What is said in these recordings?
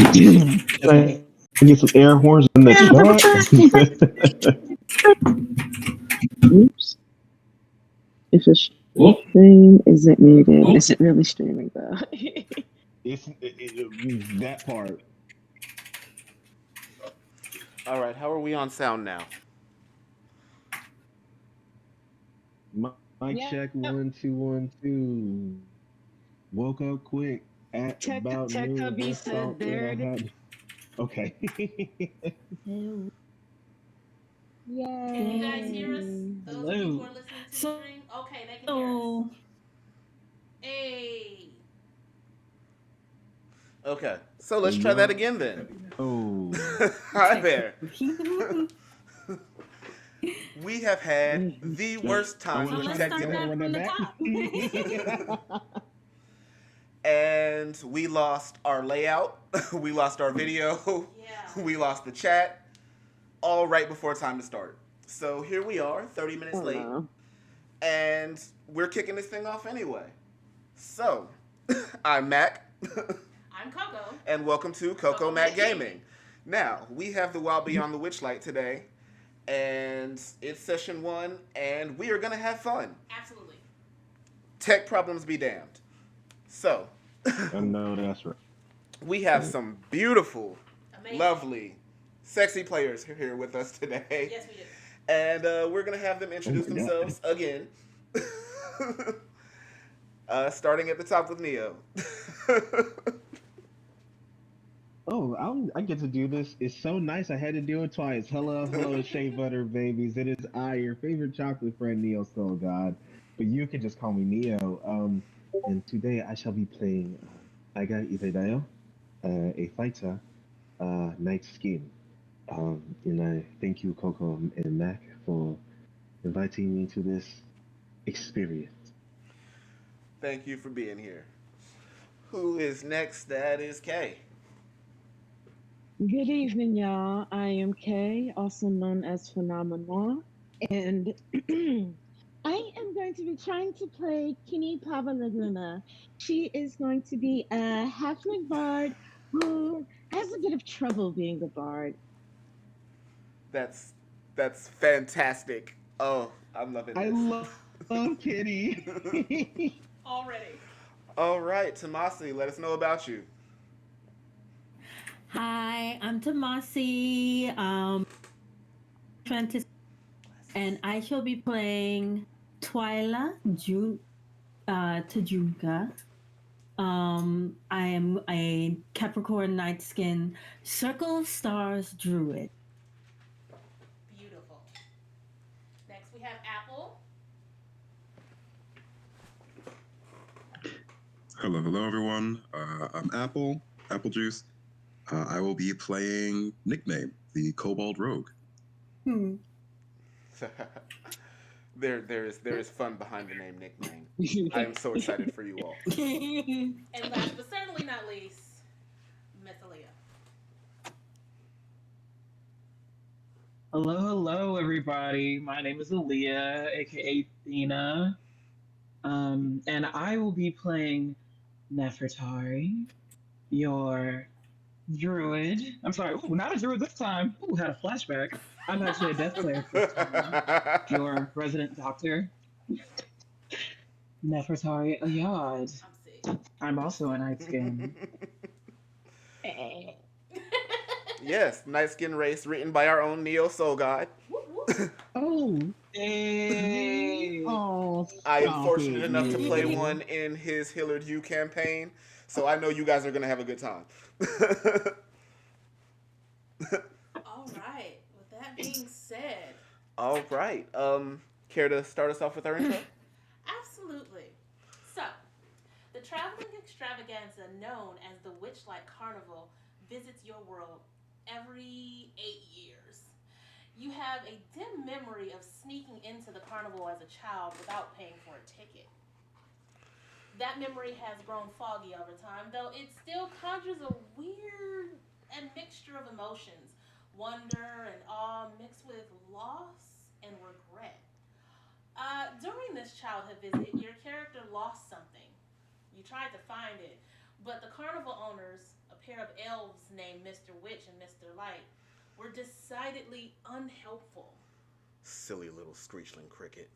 Can I get some air horns in the chat? Oops. If the stream isn't muted, is it really streaming though? That part. All right, how are we on sound now? Mic check 1 2 1 2. Woke up quick at about noon. Hubby Just said thought what there I it is. had. Okay. Can you guys hear us? Those of you who are listening to the stream? Okay, they can hear us. Hey. Okay, so let's try that again then. Oh. Hi there. We have had the worst time with technical. And we lost our layout, we lost our video, we lost the chat, all right before time to start. So here we are, 30 minutes late, and we're kicking this thing off anyway. So, I'm Mac. I'm Coco. And welcome to Coco Mac Gaming. Now, we have the Wild Beyond the Witchlight today, and it's session 1, and we are going to have fun. Absolutely. Tech problems be damned. So, I know that's right. We have some beautiful, lovely, sexy players here with us today. Yes, we do. And we're going to have them introduce themselves again. Starting at the top with Neo. I get to do this. It's so nice. I had to do it twice. Hello, Shea Butter babies. It is I, your favorite chocolate friend, Neo Soul God. But you can just call me Neo. And today I shall be playing Aiga Iredayo, a fighter, Night Skin. And I thank you, Coco and Mac, for inviting me to this experience. Thank you for being here. Who is next? That is Kay. Good evening, y'all. I am Kay, also known as Phenomenon, and I am going to be trying to play Kini Pava Laguna. She is going to be a halfling bard who has a bit of trouble being a bard. That's fantastic. Oh, I'm loving this. I love Kitty. Already. All right, Tomasi, let us know about you. Hi, I'm Tomasi, and I shall be playing Twyla Tajunka. I am a Capricorn Night Skin Circle of Stars Druid. Beautiful. Next we have Apple. Hello, everyone. I'm Apple Juice. I will be playing Nickname, the Kobold Rogue. There is fun behind the name Nickname. I am so excited for you all. And last but certainly not least, Miss Aaliyah. Hello, everybody. My name is Aaliyah, aka Athena. And I will be playing Nefertari, your druid. I'm sorry, not a druid this time. Had a flashback. I'm actually a death player this time. Your resident doctor. Nefertari Ayad. I'm also a night skin. Yes, Night Skin race written by our own Neo Soul God. Hey. I am fortunate enough to play one in his Hillard U campaign, so I know you guys are going to have a good time. All right. With that being said. All right. Care to start us off with our intro? Absolutely. So, the traveling extravaganza known as the Witchlight Carnival visits your world every 8 years. You have a dim memory of sneaking into the carnival as a child without paying for a ticket. That memory has grown foggy over time, though it still conjures a weird mixture of emotions, wonder and awe mixed with loss and regret. During this childhood visit, your character lost something. You tried to find it, But the carnival owners, a pair of elves named Mr. Witch and Mr. Light, were decidedly unhelpful. Silly little screechling cricket,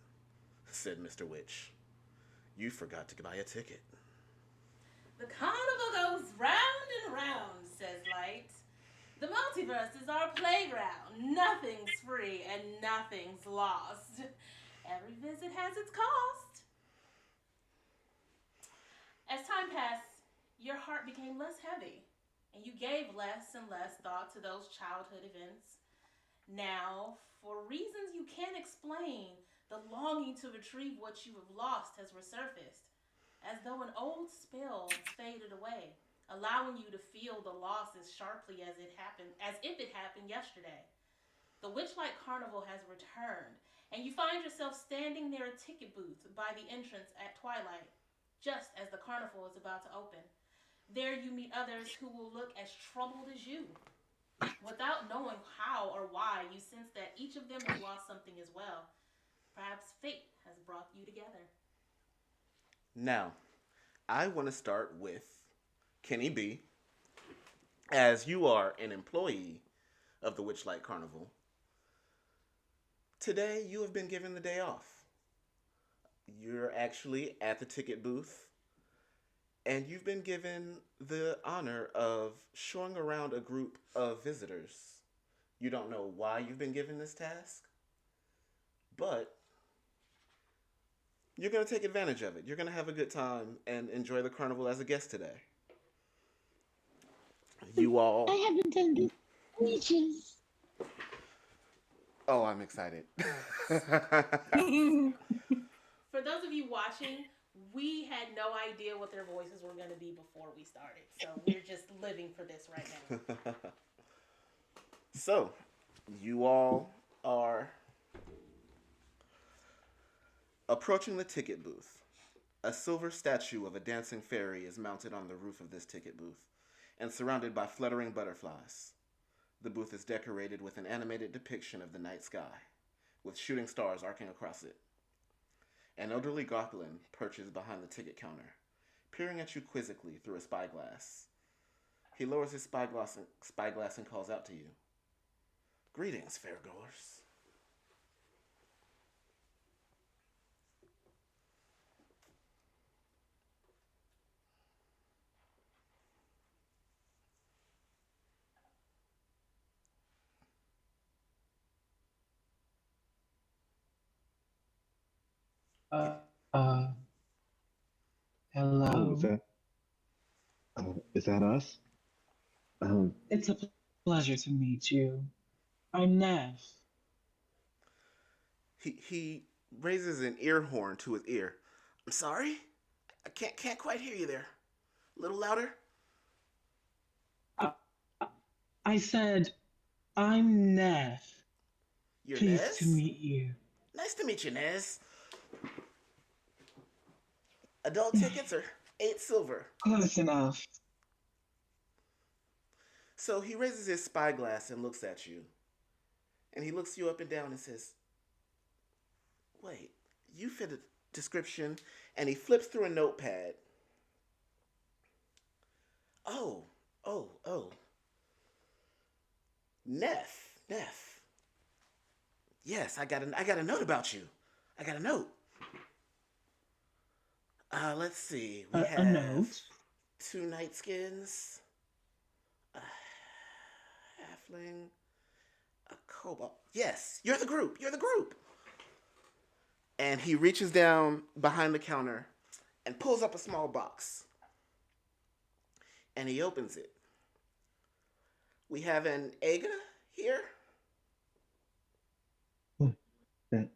said Mr. Witch. You forgot to buy a ticket. The carnival goes round and round, says Light. The multiverse is our playground. Nothing's free and nothing's lost. Every visit has its cost. As time passed, your heart became less heavy, and you gave less and less thought to those childhood events. Now, for reasons you can't explain, the longing to retrieve what you have lost has resurfaced, as though an old spell has faded away, allowing you to feel the loss as sharply as if it happened yesterday. The Witchlight Carnival has returned, and you find yourself standing near a ticket booth by the entrance at twilight, just as the carnival is about to open. There you meet others who will look as troubled as you. Without knowing how or why, you sense that each of them has lost something as well. Perhaps fate has brought you together. Now, I want to start with Kenny B. As you are an employee of the Witchlight Carnival, today you have been given the day off. You're actually at the ticket booth, and you've been given the honor of showing around a group of visitors. You don't know why you've been given this task, but you're going to take advantage of it. You're going to have a good time and enjoy the carnival as a guest today. You all... I haven't done this in ages. Oh, I'm excited. For those of you watching, we had no idea what their voices were going to be before we started. So we're just living for this right now. So, you all are approaching the ticket booth. A silver statue of a dancing fairy is mounted on the roof of this ticket booth and surrounded by fluttering butterflies. The booth is decorated with an animated depiction of the night sky, with shooting stars arcing across it. An elderly goblin perches behind the ticket counter, peering at you quizzically through a spyglass. He lowers his spyglass and calls out to you. Greetings, fairgoers. Uh, Oh, hello. is that us? Um, It's a pleasure to meet you. I'm Neff. He raises an ear horn to his ear. I'm sorry? I can't quite hear you there. A little louder? Uh, I said, I'm Neff. You're Pleased to Nez? meet you. Nice to meet you, Nez. Adult tickets are 8 silver. Close enough. So he raises his spyglass and looks at you. And he looks you up and down and says, wait, you fit a description. And he flips through a notepad. Oh. Neff. Yes, I got a note about you. I got a note. Let's see. We have A note? 2 night skins, a halfling, a kobold. Yes, you're the group. And he reaches down behind the counter and pulls up a small box. And he opens it. We have an Aga here.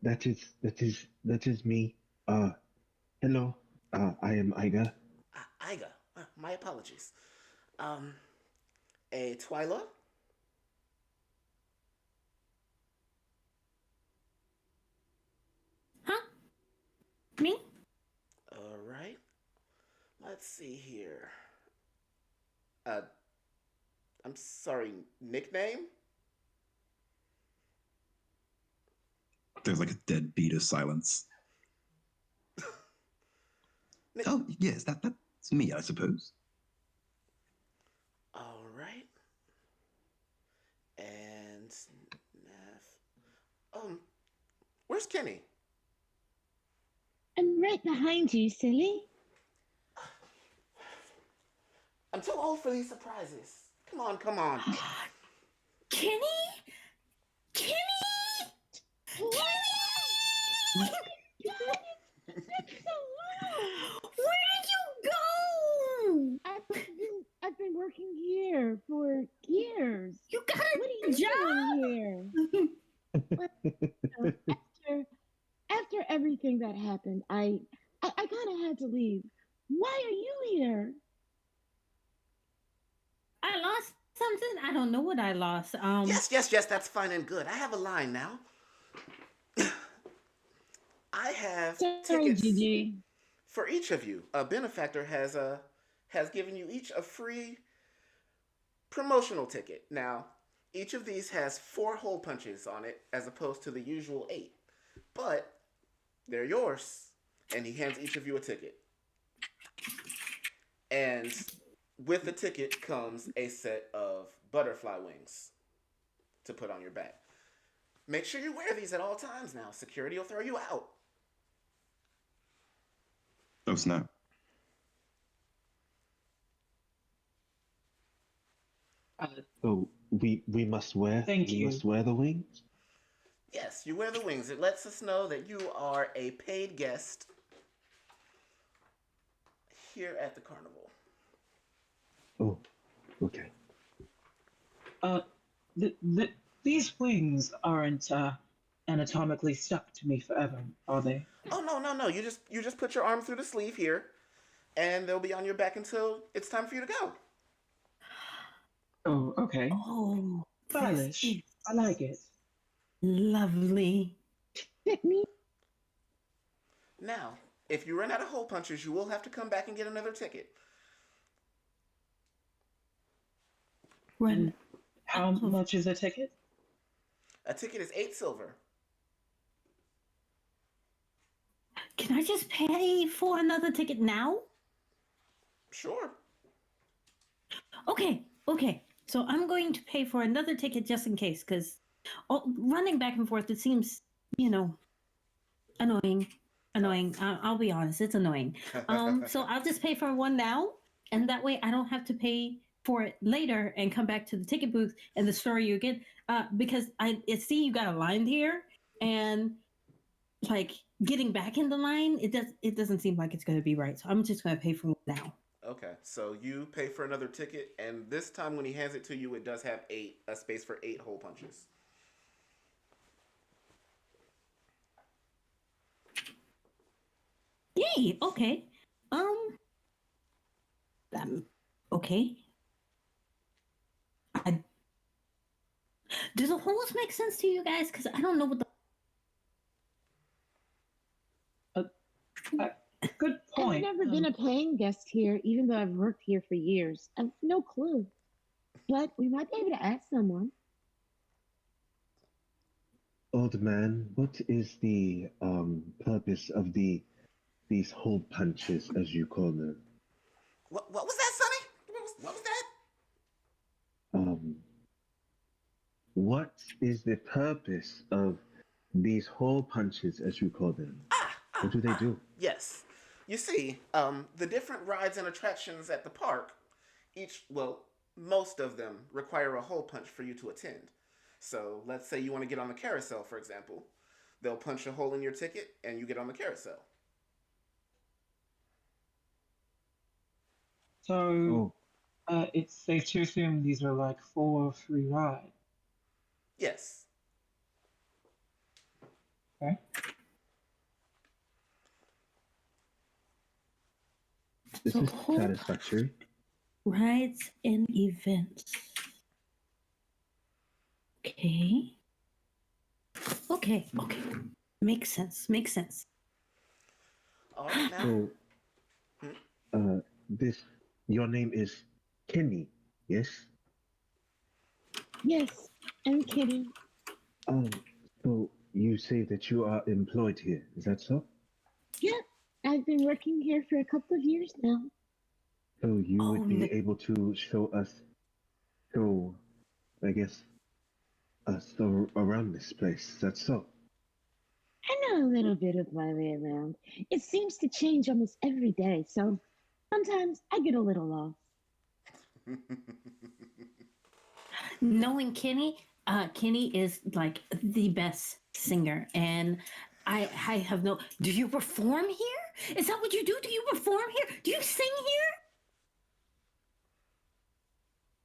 that is me. Hello. I am Iga. Iga. My apologies. A Twyla. Huh? Me? All right. Let's see here. I'm sorry, nickname? There's like a dead beat of silence. Oh, yes, that's me, I suppose. Where's Kenny? I'm right behind you, silly. I'm too old for these surprises. Come on, come on. Kenny? Kenny? What? It's so long. Where did you go? I've been working here for years. You got What a are you job? doing here? Well, after everything that happened, I kind of had to leave. Why are you here? I lost something. I don't know what I lost. Yes, yes, yes, that's fine and good. I have a line now. I have Sorry, tickets Gigi. for each of you. A benefactor has given you each a free promotional ticket. Now, each of these has 4 hole punches on it as opposed to the usual 8. But they're yours. And he hands each of you a ticket. And with the ticket comes a set of butterfly wings to put on your back. Make sure you wear these at all times now. Security will throw you out. Oh, snap. Oh, we must wear. Thank we you. must wear the wings. Yes, you wear the wings. It lets us know that you are a paid guest here at the carnival. Oh, okay. These wings aren't anatomically stuck to me forever, are they? Oh no. You just put your arm through the sleeve here, and they'll be on your back until it's time for you to go. Oh, okay. Oh, Stylish. this is I like it. lovely. Now, if you run out of hole punches, you will have to come back and get another ticket. Run. How much is a ticket? A ticket is 8 silver. Can I just pay for another ticket now? Sure. Okay. So I'm going to pay for another ticket just in case, because running back and forth, it seems, annoying. I'll be honest, it's annoying. So I'll just pay for one now, and that way I don't have to pay for it later and come back to the ticket booth and the store you get. Because I see you got a line here, and like getting back in the line, it doesn't seem like it's going to be right. So I'm just going to pay for one now. Okay, so you pay for another ticket, and this time when he hands it to you, it does have a space for 8 hole punches. Yay! Okay. Okay. Do the holes make sense to you guys? Because I don't know what the. Good point. I've never been a paying guest here, even though I've worked here for years. I've no clue. But we might be able to ask someone. Old man, what is the purpose of these hole punches, as you call them? What was that, Sonny? What was that? What is the purpose of these hole punches, as you call them? What do they do? Yes. You see, the different rides and attractions at the park, most of them require a hole punch for you to attend. So let's say you want to get on the carousel, for example. They'll punch a hole in your ticket and you get on the carousel. So, it's safe to assume these are like 4 free rides. Yes. Okay. This So is hole satisfactory. rides and events. Okay. Makes sense. All right, now. So, your name is Kenny, yes? Yes, I'm kidding. So you say that you are employed here, is that so? Yep, I've been working here for a couple of years now. So you would be able to show, I guess, us around this place, is that so? I know a little bit of my way around. It seems to change almost every day, so sometimes I get a little lost. Knowing Kenny, Kenny is like the best singer, and I have no. Do you perform here? Is that what you do? Do you perform here? Do you sing here?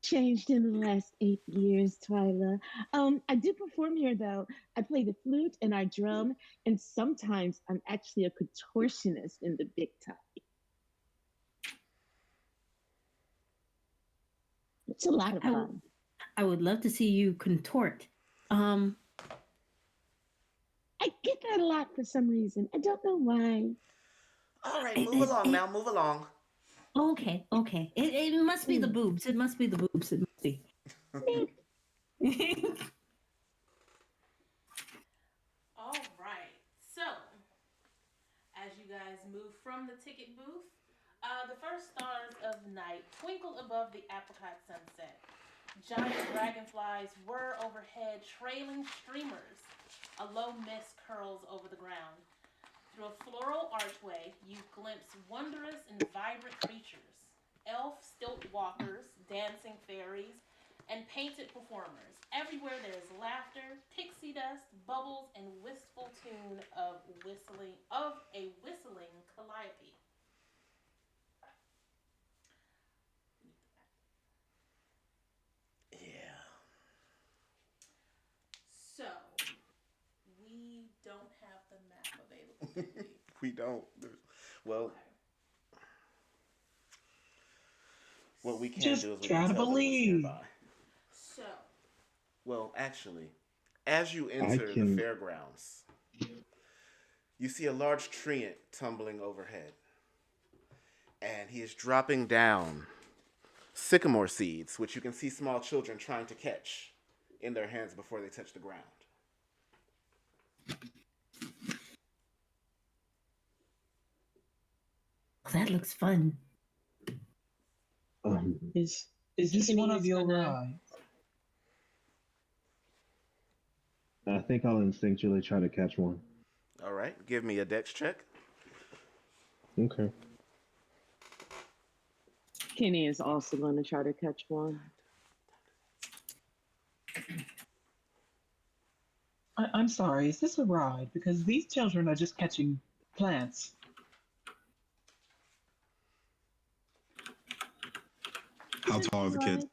Changed in the last 8 years, Twyla. I do perform here though. I play the flute and I drum, and sometimes I'm actually a contortionist in the big time. It's a lot of I, fun. I would love to see you contort. Um, I get that a lot for some reason. I don't know why. All right, it, move it, along it, now. Move along. okay, okay. It must be the Mm. boobs. It must be the boobs. It must be. All right. So, as you guys move from the ticket booth, the first stars of night twinkle above the apricot sunset. Giant dragonflies whir overhead, trailing streamers. A low mist curls over the ground. Through a floral archway, you glimpse wondrous and vibrant creatures: elf stilt walkers, dancing fairies, and painted performers. Everywhere there is laughter, pixie dust, bubbles, and wistful tune of a whistling calliope. Yeah. So, we don't have the map available, do we? We don't. Well, what we can Just do is we can try to tell them what's believe. nearby. So, Well, actually, as you I enter the can. fairgrounds, you see a large treant tumbling overhead, and he is dropping down sycamore seeds, which you can see small children trying to catch in their hands before they touch the ground. That looks fun. Um, Is this Kenny one of is your gonna. rides? I think I'll instinctually try to catch one. All right, give me a dex check. Okay. Kenny is also going to try to catch one. I'm sorry, is this a ride? Because these children are just catching plants. How tall are the kids?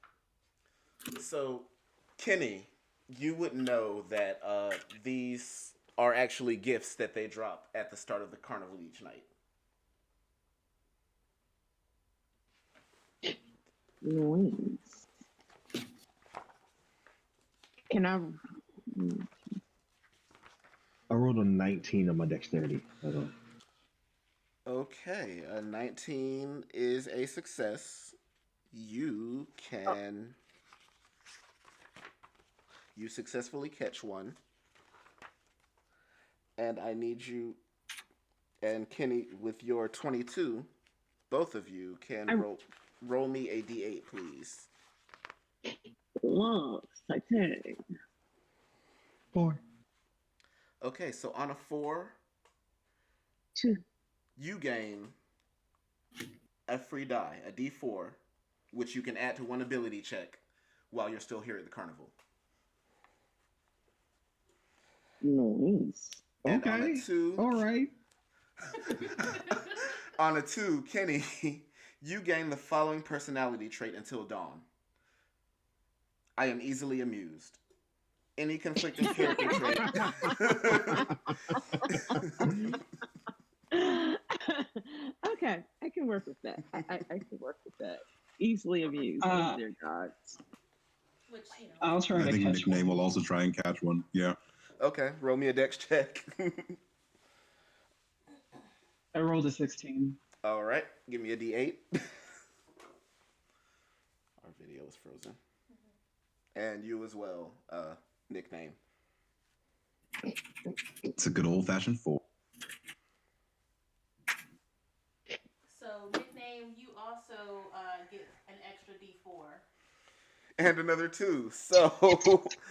So, Kenny, you would know that these are actually gifts that they drop at the start of the carnival each night. Noise. Can I? I rolled a 19 on my dexterity. Hold on. Okay, a 19 is a success. You can. You successfully catch one. And I need you and Kenny with your 22. Both of you can I roll me a d8, please. lost. I think. 4. Okay, so on a 4, 2. you gain a free die, a d4, which you can add to one ability check while you're still here at the carnival. Noise. And on a Okay. 2, All right. on a 2, Kenny, you gain the following personality trait until dawn. I am easily amused. Any conflicting character trait. Okay, I can work with that. I can work with that. Easily amused. Oh, dear God. which, I'll try I to think catch nickname one. will also try and catch one. Yeah. Okay, roll me a dex check. I rolled a 16. All right, give me a d8. Our video is frozen. And you as well, nickname. It's a good old fashioned 4. so nickname, you also get an extra D4. And another 2. So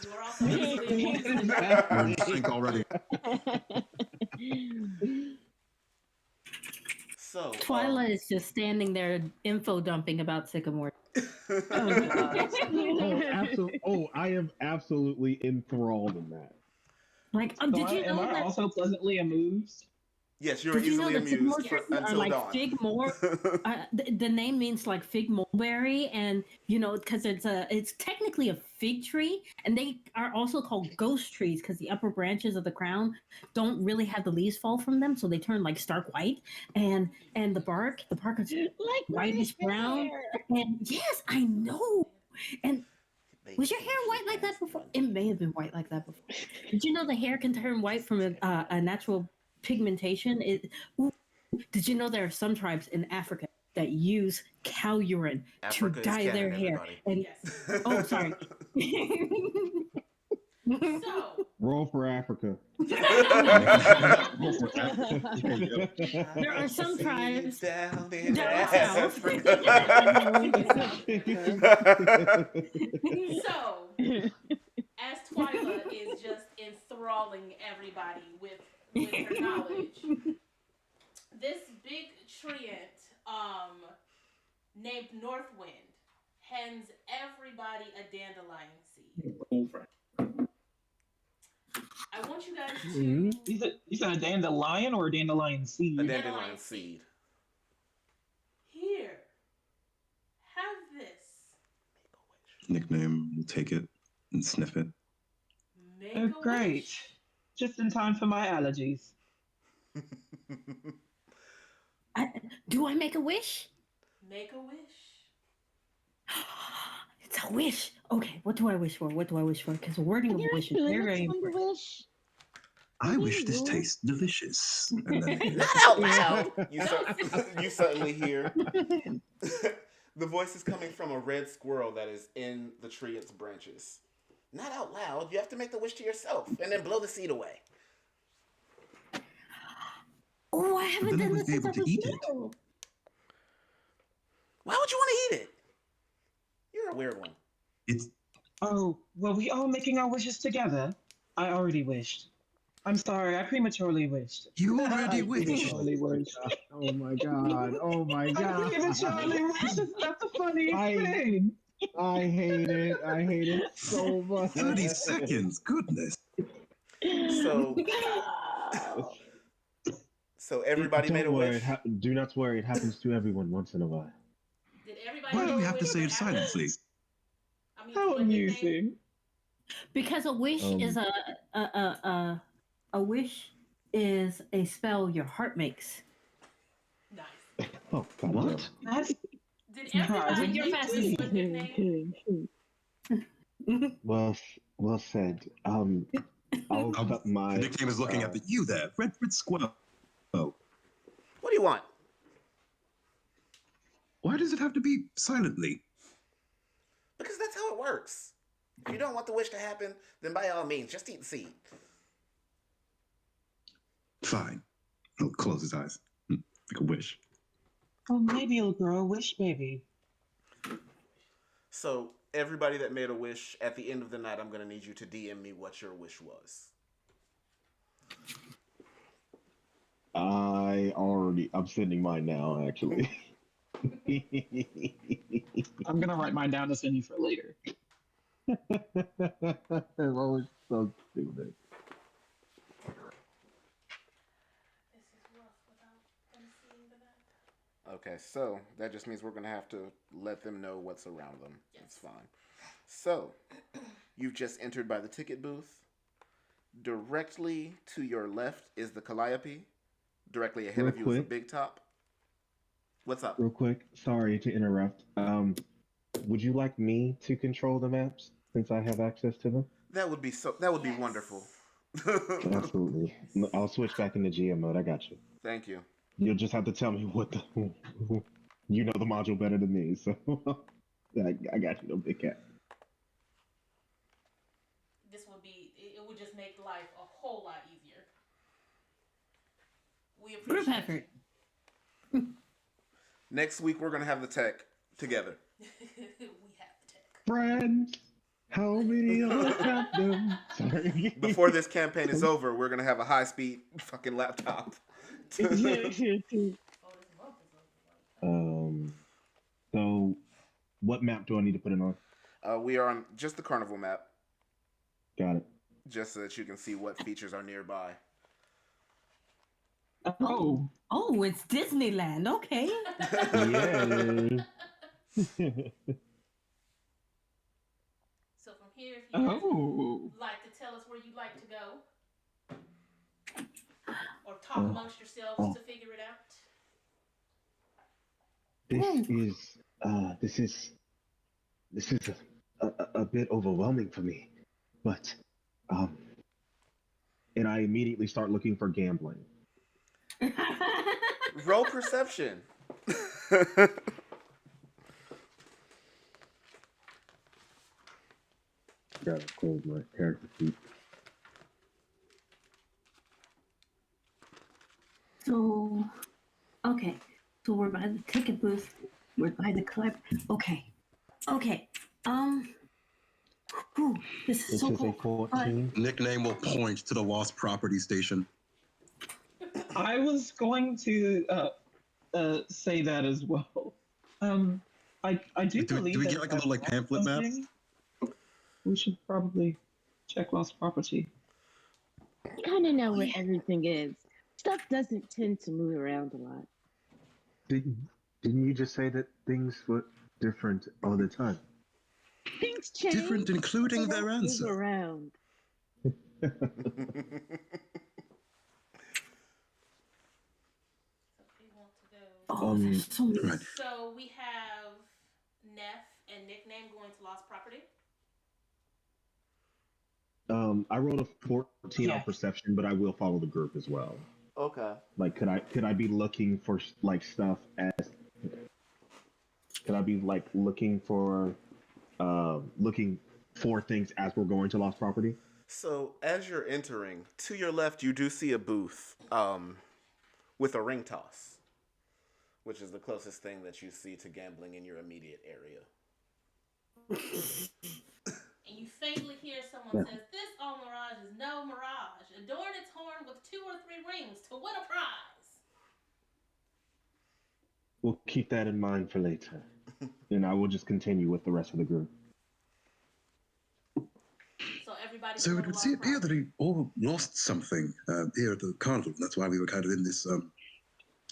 You are also easily amused. We're in sync already. So, Twyla is just standing there info dumping about Sycamore. Oh god. Oh, absolutely. Oh, I am absolutely enthralled in that. Like, So did you am know I that? also pleasantly amused? yes, you're Did you know easily that sycamore amused trees are until like dawn. fig more? The name means like fig mulberry, and you know because it's technically a fig tree, and they are also called ghost trees because the upper branches of the crown don't really have the leaves fall from them, so they turn like stark white, and the bark is Like my whitish brown, hair. and yes, I know. And Baby was your pink hair white shake like that hands before? one. It may have been white like that before. Did you know the hair can turn white from a natural pigmentation? Ooh, did you know there are some tribes in Africa that use cow urine to Africa is dye their canon, hair? everybody. And Yes. oh, sorry. So, Roll for Africa. Roll for Africa. There you go. There are some See tribes down in down south. Africa. so as Twyla is just enthralling everybody with her knowledge, this big treant named Northwind hands everybody a dandelion seed. I want you guys to You said a dandelion or a dandelion A seed? dandelion seed. here. Have this. Nickname, we'll take it and sniff it. Make Oh, a great. wish. Just in time for my allergies. Do I make a wish? Make a wish. It's a wish. Okay, what do I wish for? What do I wish for? Because wording of a wish is very, very important. Wish. I wish this tastes delicious. And then Not out loud. You suddenly hear the voice is coming from a red squirrel that is in the tree, its branches. Not out loud. You have to make the wish to yourself and then blow the seed away. Oh, I haven't then I done would this be since I able to was eat it. little. Why would you want to eat it? You're a weird one. It's Oh, were we all making our wishes together? I already wished. I'm sorry, I prematurely wished. you already I wished. prematurely wished. Oh my god. Oh my I god. prematurely wished. That's the funniest thing. I hate it. I hate it so much. 30 seconds. Goodness. So, so everybody made a Don't worry. wish. Do not worry. It happens to everyone once in a while. Did everybody Why do make we a have to wish say for it Apple? silently? I mean, How for nickname? amusing. Because a wish is a wish is a spell your heart makes. Nice. Oh god. What? That's Did surprising. everybody Your make fastest- a nickname? Well said. I'll cut my. The nickname is looking at you there, Redford Squirrel. Oh, What do you want? why does it have to be silently? Because that's how it works. If you don't want the wish to happen, then by all means, just eat the seed. Fine. He'll close his eyes. Make a wish. Oh, maybe you'll grow a wish baby. So, everybody that made a wish, at the end of the night, I'm going to need you to DM me what your wish was. I'm sending mine now, actually. I'm gonna write mine down to send you for later. That was so stupid. This is rough without them seeing the map. Okay, so that just means we're going to have to let them know what's around them. Yes. It's fine. So, you've just entered by the ticket booth. Directly to your left is the Calliope. Directly ahead Real of you is the quick. Big Top. What's up? Real quick, sorry to interrupt. Would you like me to control the maps since I have access to them? That would be Yes. wonderful. Absolutely. I'll switch back into GM mode. I got you. Thank you. You'll just have to tell me what the. You know the module better than me, so I got you, no big cat. This would be, it would just make life a whole lot easier. We Group appreciate effort. Next week we're gonna have the tech together. We have the tech. Friends. How many are count them? Sorry. Before this campaign is over, we're gonna have a high speed fucking laptop. um. So, what map do I need to put it on? We are on just the carnival map, Got it. just so that you can see what features are nearby. Oh. Oh, it's Disneyland. Okay. Yeah. So from here, if you guys Oh. would like to tell us where you'd like to go, or talk amongst yourselves to figure it out. This is a bit overwhelming for me, but and I immediately start looking for gambling. Roll perception. Gotta close my character sheet. So, okay. So we're by the ticket booth. We're by the club. Okay. Okay. Whew, this is This so is cool. a 14. Nickname will point to the lost property station. I was going to say that as well. I do believe do we that get like a little like pamphlet map? We should probably check lost property. I kind of know where everything is. Stuff doesn't tend to move around a lot. Didn't you just say that things were different all the time? Things change. Different, including but they their don't move answer. around. So if you want to go. Oh, there's so many. Right. So we have Neff and Nickname going to Lost Property. I rolled a 14 on perception, but I will follow the group as well. Okay. Like, could I be looking for like stuff as? Could I be like looking for things as we're going to lost property? So as you're entering, to your left, you do see a booth with a ring toss, which is the closest thing that you see to gambling in your immediate area. And you faintly hear someone says, "This old mirage is no mirage. Adorn its horn with 2 or 3 rings to win a prize." We'll keep that in mind for later. And I will just continue with the rest of the group. So everybody. So it would appear that we all lost something here at the carnival. That's why we were kind of in this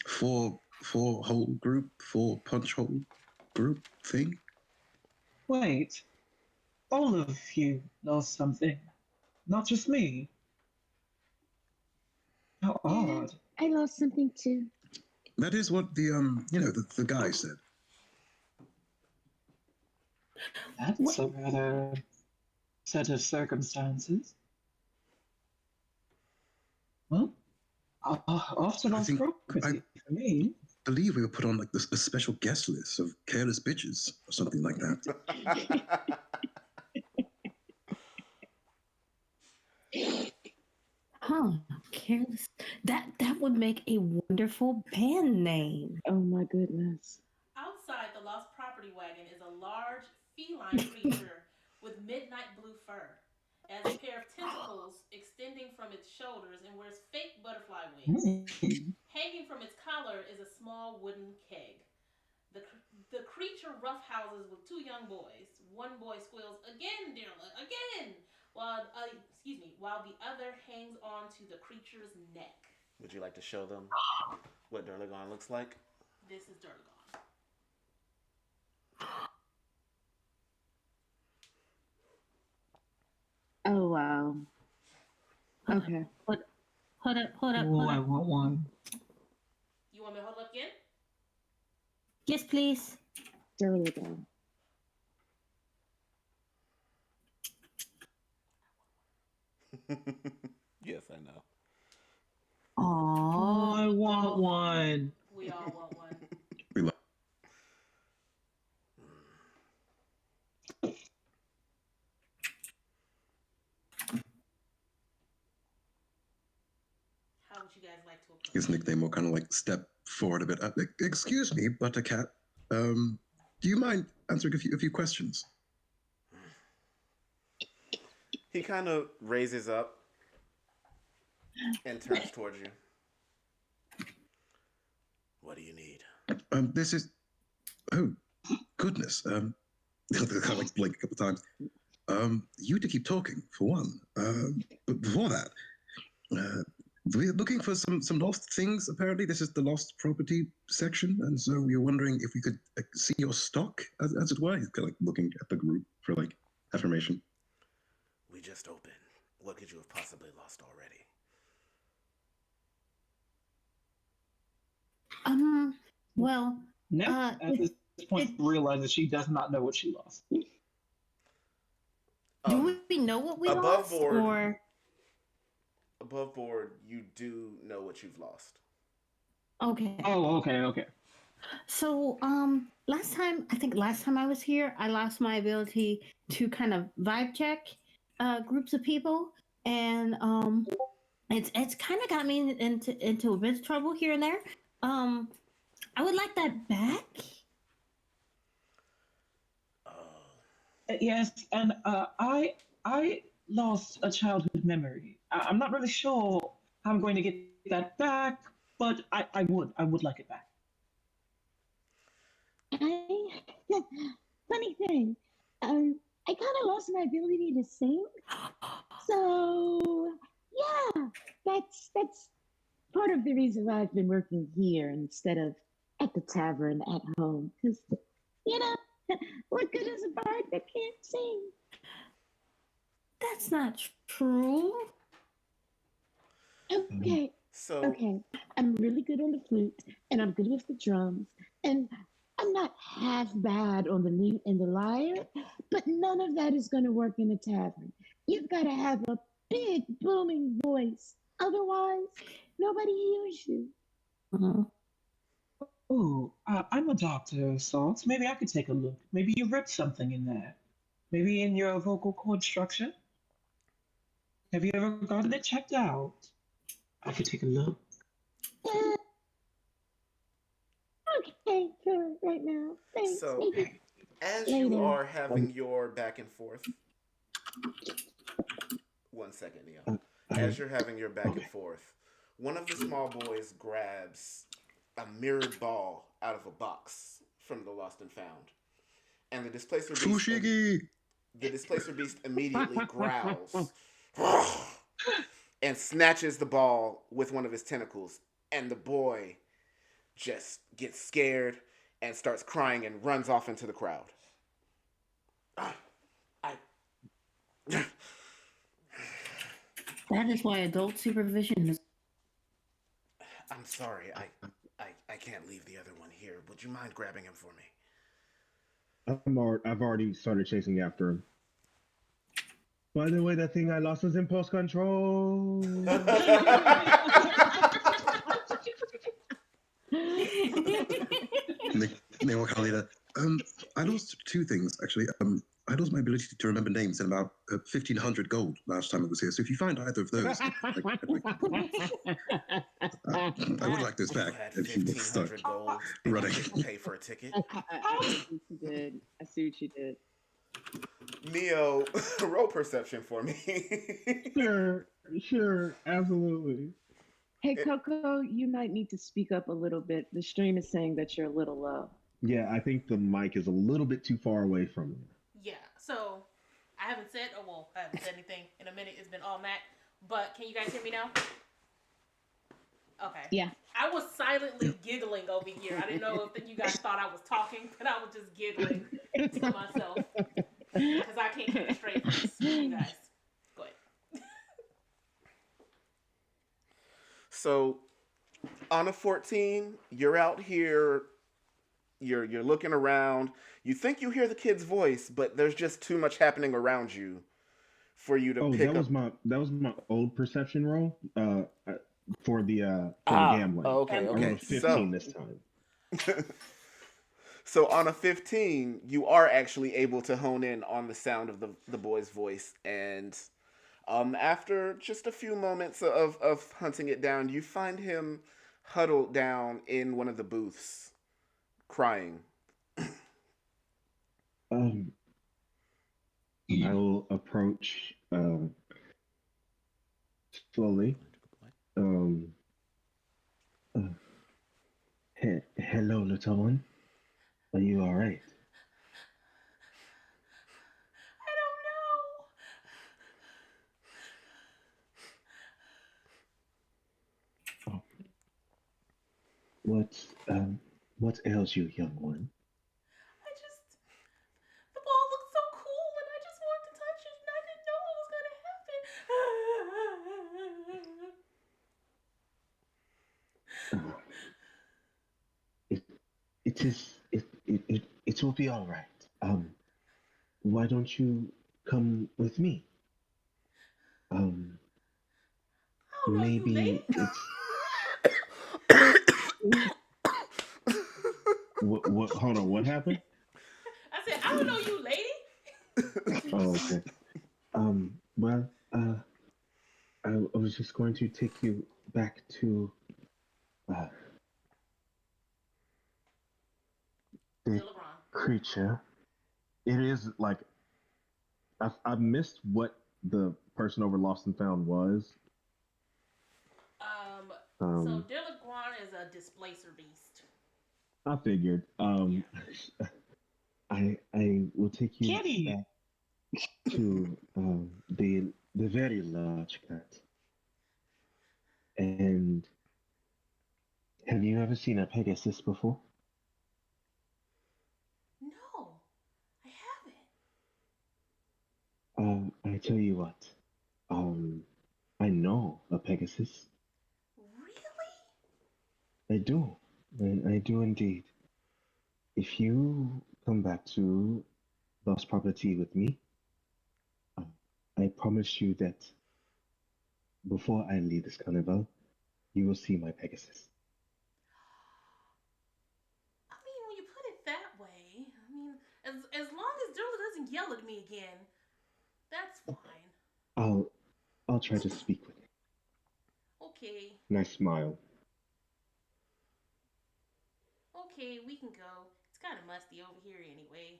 four hole group, 4 punch hole group thing. Wait, all of you lost something, not just me. How odd. I lost something too. That is what the the guy said. That's a rather set of circumstances. Well, off to lost property for me. I believe we were put on like a special guest list of careless bitches or something like that. Huh. Careless. That would make a wonderful band name. Oh my goodness. Outside the Lost Property wagon is a large feline creature with midnight blue fur. It has a pair of tentacles extending from its shoulders and wears fake butterfly wings. Hanging from its collar is a small wooden keg. The creature roughhouses with 2 young boys. One boy squeals, "Again, dear Lord, again!" while the other hangs on to the creature's neck. Would you like to show them what Durlagon looks like? This is Durlagon. Oh wow. Okay. Hold up. Oh, I want one. You want me to hold it up again? Yes, please. There we go. Yes, I know. Oh, I want one. We all want one. We love. How would you guys like to approach? His nickname will kind of like step forward a bit. Excuse me, Buttercat. Do you mind answering a few questions? He kind of raises up and turns towards you. What do you need? This is. Oh, goodness. I kind of like blink a couple times. You to keep talking for one. But before that, we're looking for some lost things. Apparently, this is the lost property section, and so we are wondering if we could see your stock, as it were. He's kind of like looking at the group for like affirmation. We just opened. What could you have possibly lost already? Well, Neff, at this point, realizes she does not know what she lost. do we know what we above lost, board, or above board, you do know what you've lost. okay? Oh, okay. So, last time I was here, I lost my ability to kind of vibe check groups of people, and it's kind of got me into a bit of trouble here and there. I would like that back. Yes, and I lost a childhood memory. I'm not really sure how I'm going to get that back, but I would like it back. Funny thing, I kind of lost my ability to sing. So yeah, that's part of the reason why I've been working here instead of at the tavern at home. Because you know, what good is a bard that can't sing? That's not true. Okay, So, okay. I'm really good on the flute, and I'm good with the drums, and I'm not half bad on the lute and the lyre, but none of that is going to work in a tavern. You've got to have a big, booming voice. Otherwise, nobody hears you. Uh-huh. Oh, I'm a doctor of sorts. Maybe I could take a look. Maybe you ripped something in there. Maybe in your vocal cord structure. Have you ever gotten it checked out? I could take a look. Uh, okay, for right now. Thanks. so Maybe as later. you are having your back and forth, 1 second, Neo. As you're having your back and forth, one of the small boys grabs a mirrored ball out of a box from the Lost and Found, and the displacer beast immediately growls and snatches the ball with one of his tentacles, and the boy just gets scared and starts crying and runs off into the crowd. That is why adult supervision is. I'm sorry, I can't leave the other one here. Would you mind grabbing him for me? I've already started chasing after him. By the way, that thing I lost was impulse control. I lost two things actually. I lost my ability to remember names and about 1,500 gold last time I was here. So if you find either of those, I would like those You back. had If you will start 1,500 gold and running. you didn't pay for a ticket. I see what you did. I see what you did. Neo, roll perception for me. Sure, absolutely. Hey, Coco, you might need to speak up a little bit. The stream is saying that you're a little low. Yeah, I think the mic is a little bit too far away from you. Yeah, so I haven't said anything in a minute. It's been all Matt. But can you guys hear me now? Okay. Yeah. I was silently giggling over here. I didn't know if you guys thought I was talking, but I was just giggling to myself. Because I can't keep a straight face. You guys. Go ahead. So, on a 14, you're out here. You're looking around. You think you hear the kid's voice, but there's just too much happening around you for you to pick up. That was my old perception roll for the gambling. Okay. I rolled 15 this time. So on a 15, you are actually able to hone in on the sound of the boy's voice, and after just a few moments of hunting it down, you find him huddled down in one of the booths, crying. I will approach slowly. Um, uh, hello, little one. Are you all right? I don't know. Oh, what what ails you, young one? I just, the ball looked so cool and I just wanted to touch it and I didn't know what was going to happen. Uh, it it will be all right. Why don't you come with me? Um, I don't know you, lady. maybe it's what? Hold on, what happened? I said, I don't know you, lady. Oh, okay. Well, I was just going to take you back to uh, the Dilibron. creature. It is like I missed what the person over Lost and Found was. Um, so Um, Dilibron is a displacer beast. I figured. Yeah. I will take you Kitty. back to the very large cat. And have you ever seen a Pegasus before? No, I I tell you what. Um, I know a Pegasus. haven't. Really? I do. I do indeed. If you come back to Lost Property with me, uh, I promise you that before I leave this carnival, you will see my Pegasus. I mean, when you put it that way, I mean, as long as Dilla doesn't yell at me again, that's fine. I'll I'll try to speak with him. Okay, And I smile. okay, we can go. It's kind of musty over here anyway.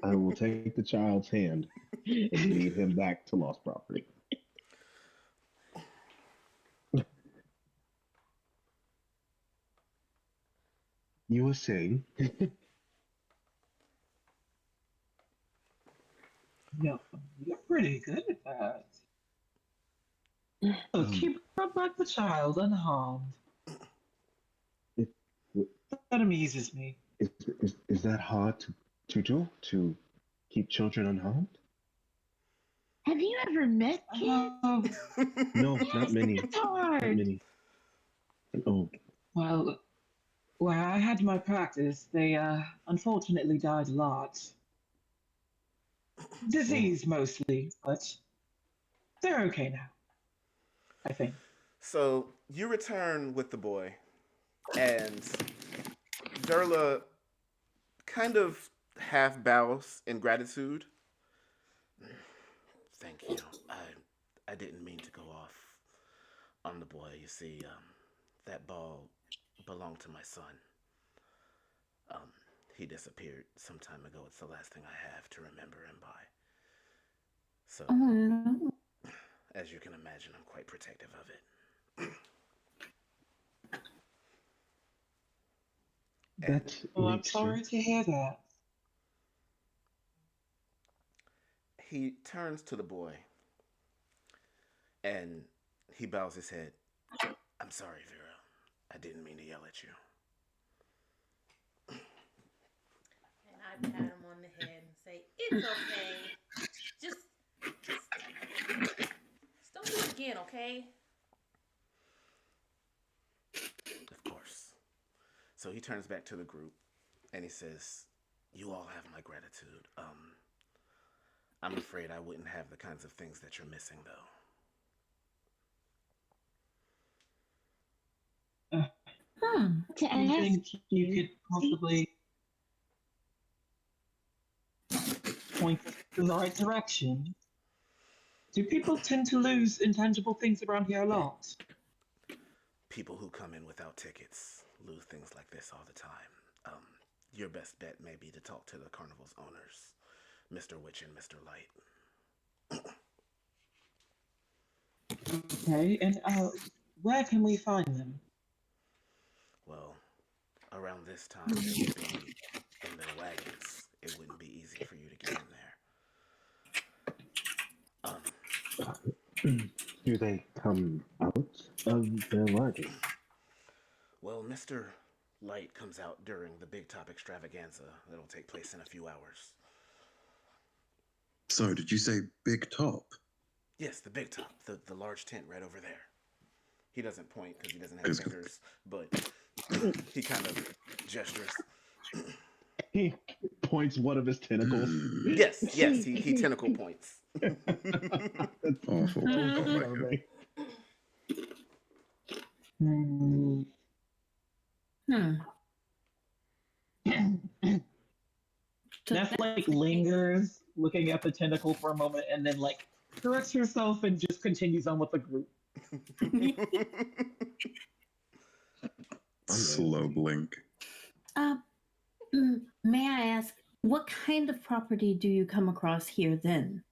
I will take the child's hand and lead him back to Lost Property. You were saying, No, you're pretty good at that. Oh, um, keep brought back the child unharmed. it, That amuses me. is that hard to do? To keep children unharmed? Have you ever met kids? Oh, No, not Yes, many. it's Not hard. many. Oh, well, where I had my practice, they unfortunately died a lot. oh. Disease mostly, but they're okay now, I think. So you return with the boy, and Durla kind of half bows in gratitude. Thank you. I didn't mean to go off on the boy. You see, that ball belonged to my son. Um, he disappeared some time ago. It's the last thing I have to remember him by. So, Oh no. as you can imagine, I'm quite protective of it. And That Well, I'm makes sorry sense. to hear that. he turns to the boy and he bows his head. I'm sorry, Vera. I didn't mean to yell at you. And I pat him on the head and say, "It's okay. Just, just don't do it again, okay?" Of course. So he turns back to the group and he says, "You all have my gratitude. I'm afraid I wouldn't have the kinds of things that you're missing, though." Uh, Hmm. To do you ask think you you, could possibly point us in the right direction? Do people tend to lose intangible things around here a lot? People who come in without tickets lose things like this all the time. Um, your best bet may be to talk to the carnival's owners, Mr. Witch and Mr. Light. Okay, and where can we find them? Well, around this time, they would be in their wagons. It wouldn't be easy for you to get in there. Do they come out of their wagon? Well, Mr. Light comes out during the Big Top extravaganza that'll take place in a few hours. So, did you say Big Top? Yes, the Big Top, the large tent right over there. He doesn't point because he doesn't have fingers, but he kind of gestures. He points one of his tentacles. Yes, he tentacle points. That's Awful. charming. Hmm. So Nef like lingers, looking at the tentacle for a moment, and then like corrects herself and just continues on with the group. Slow blink. May I ask, what kind of property do you come across here then?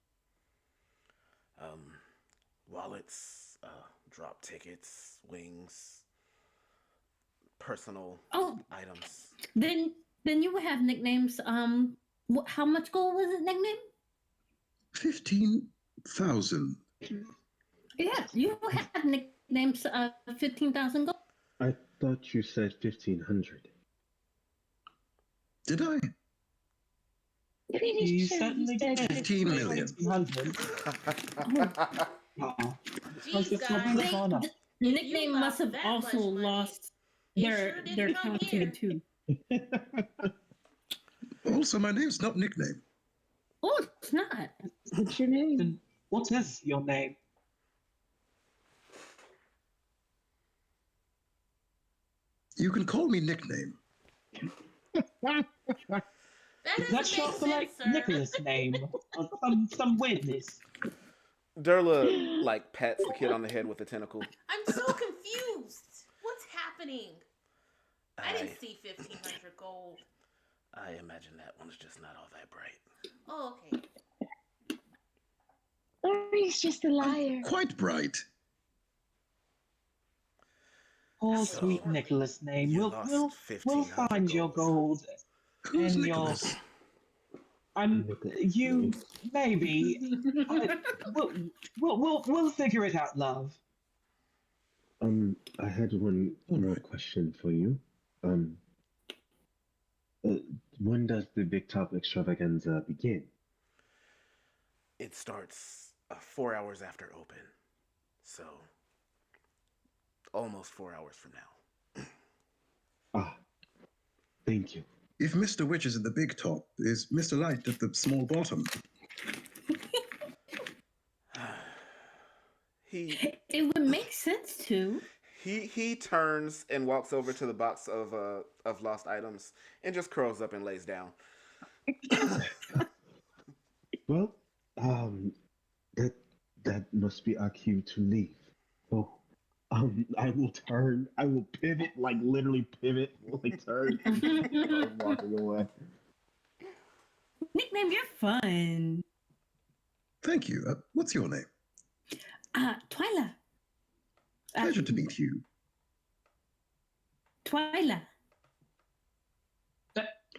Wallets, drop tickets, wings, personal items. Then you would have nicknames. How much gold was it nickname? 15,000. Yeah, you have nicknames. 15,000 gold. I thought you said 1,500. Did I? You certainly did. 15 million. 100. Jeez, guys. The nickname You must have lost that also much money. lost It their sure didn't come counting here. too. Also, my name's not nickname. Oh, it's not. What's your name? Then what is your name? You can call me nickname. That Is doesn't that make short for sense, like sir. Nicholas' name or some weirdness? Durla like pats the kid on the head with a tentacle. I'm so confused. What's happening? I didn't see 1,500 gold. I imagine that one's just not all that bright. Oh, okay. Or he's just a liar. Quite bright. Poor So, sweet Nicholas' name. you We'll lost we'll 1,500 find your gold. gold Who's and Nicholas? you maybe. We'll figure it out, love. I had one more question for you. When does the Big Top extravaganza begin? It starts 4 hours after open. So, almost 4 hours from now. Ah, thank you. If Mr. Witch is at the big top, is Mr. Light at the small bottom? It would make sense to. He turns and walks over to the box of lost items and just curls up and lays down. Well, that must be our cue to leave. So, I will pivot, like literally pivot, like turn, and start walking away. Nickname, you're fun. Thank you. What's your name? Twyla. Pleasure to meet you. Twyla.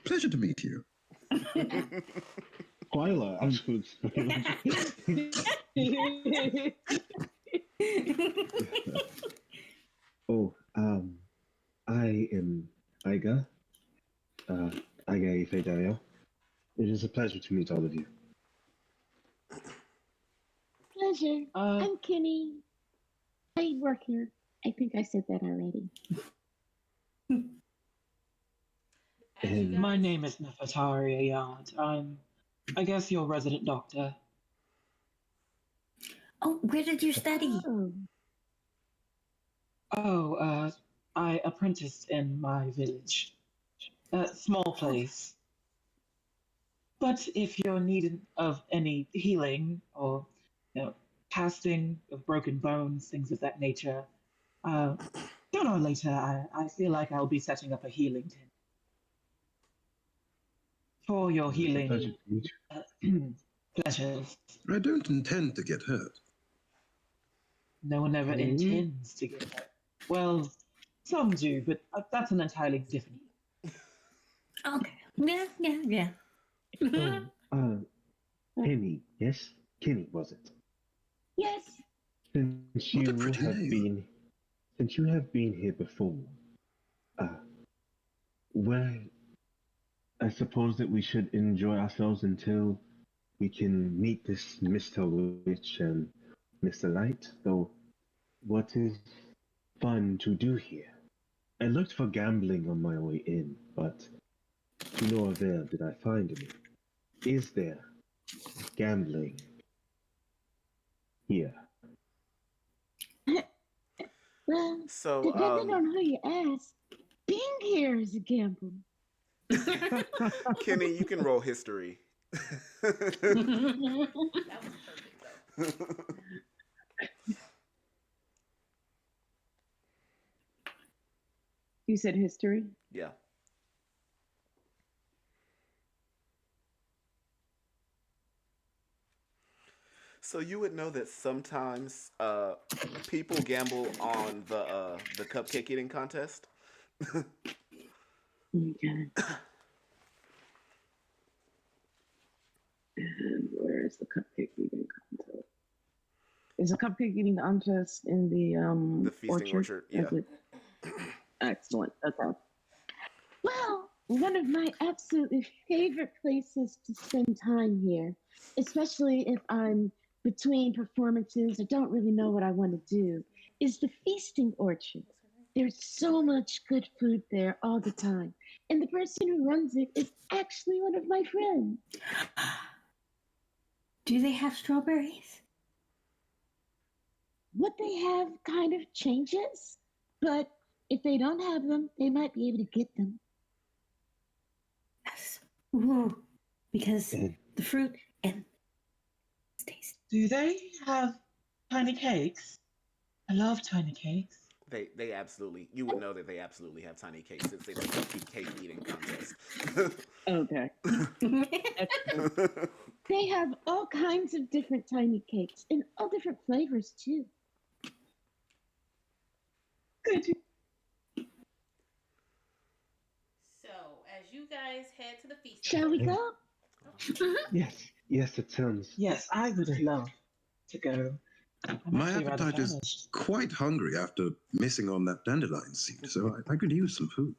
Pleasure to meet you. Twyla, I'm so Oh, I am Iga. Iga Ifedayo. It is a pleasure to meet all of you. Pleasure. I'm Kenny. I work here. I think I said that already. And My name is Nefertari Ayad. I guess your resident doctor. Oh, where did you study? I apprenticed in my village. A small place. But if you're needing of any healing or, casting of broken bones, things of that nature, sooner or later, I feel like I'll be setting up a healing tent. for your Pleasure healing to meet you. pleasures. I don't intend to get hurt. No one ever intends to get hurt. Well, some do, but that's an entirely different. Okay. Yeah. Oh, Kenny, yes? Kenny, was it? Yes. Since What a you pretty have name. been, since you have been here before, well, I suppose that we should enjoy ourselves until we can meet this Mr. Witch and Mr. Light. Though, what is fun to do here? I looked for gambling on my way in, but to no avail did I find any. Is there gambling here? Well, So, depending on who you ask, being here is a gamble. Kenny, you can roll history. That was perfect, though. You said history? Yeah. So you would know that sometimes people gamble on the cupcake eating contest. Okay. And where is the cupcake eating contest? Is a cupcake eating contest in The feasting orchard, yeah. Is it? Excellent. Okay. Well, one of my absolutely favorite places to spend time here, especially if I'm between performances, I don't really know what I want to do, is the feasting orchard. There's so much good food there all the time. And the person who runs it is actually one of my friends. Do they have strawberries? What they have kind of changes, but if they don't have them, they might be able to get them. Yes. Ooh, because the fruit and taste. Do they have tiny cakes? I love tiny cakes. They absolutely, you would know that they absolutely have tiny cakes since it's a cake eating contest. Okay. They have all kinds of different tiny cakes and all different flavors too. Good. So, as you guys head to the feast, Shall we go? Yes, it sounds. Yes, I would love to go. I'm My actually rather appetite is famished. quite hungry after missing on that dandelion seed, so I could use some food.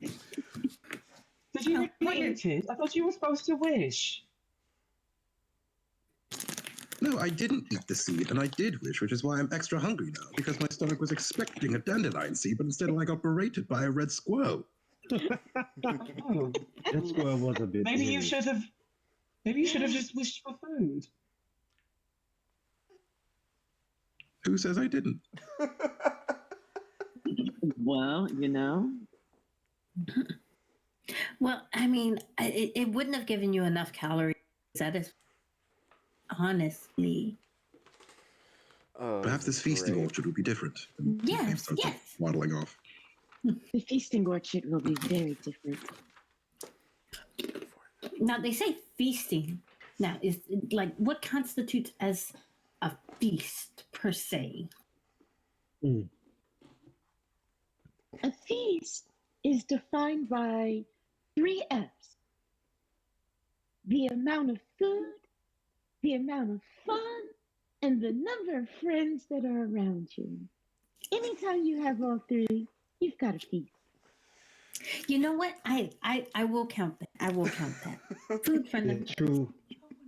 Did you eat it? I thought you were supposed to wish. No, I didn't eat the seed, and I did wish, which is why I'm extra hungry now, because my stomach was expecting a dandelion seed, but instead I got berated by a red squirrel. Oh, That squirrel was a bit. maybe you weird. should have. Maybe you should have just wished for food. Who says I didn't? Well, you know. Well, I mean, it wouldn't have given you enough calories. That is honestly. Oh, Perhaps this feasting great. orchard would be different. Yes, yes. Waddling off. The feasting orchard will be very different. Now they say feasting. Now is like what constitutes as a feast per se? A feast is defined by 3 F's. The amount of food, the amount of fun, and the number of friends that are around you. Anytime you have all 3, you've got a feast. You know what? I will count that. I will count that. Food for The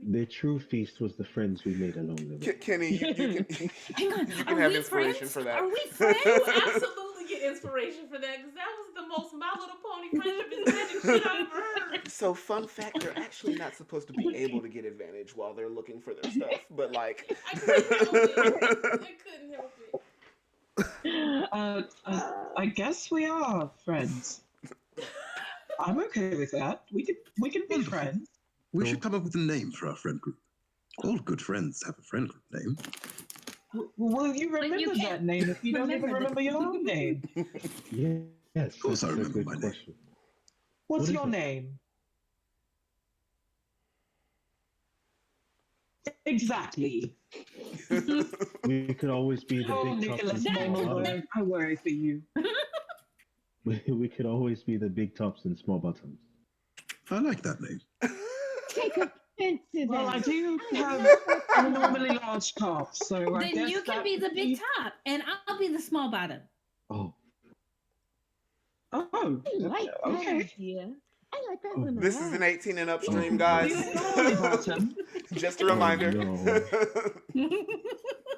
them. true feast was the friends we made along the way. Kenny, you can, Hang on. you Are can have we inspiration friends? for that. Are we you friends? absolutely get inspiration for that because that was the most My Little Pony friendship is magic shit I've ever heard. So, fun fact, they're actually not supposed to be able to get advantage while they're looking for their stuff, but like. I couldn't help it. I guess we are friends. I'm okay with that. We can be friends. We should come up with a name for our friend group. All good friends have a friend group name. Will you remember you that can't name if you don't even remember remember your own name? Yes, Of course I that's a remember good my name. question. What's What is your it? name? Exactly. We could always be the Oh, big tops and Nicholas small bottoms. Mumbleberg, I worry for you. We could always be the big tops and small bottoms. I like that name. Take offense to Well, I that. do have love an that. abnormally large top, so I Then guess you can that be the would big top, and I'll be the small bottom. Oh, Oh, I like that okay. idea. I like that Oh. one a This is an lot. 18 and up stream, Oh, guys. You only bottom. Just a reminder. no.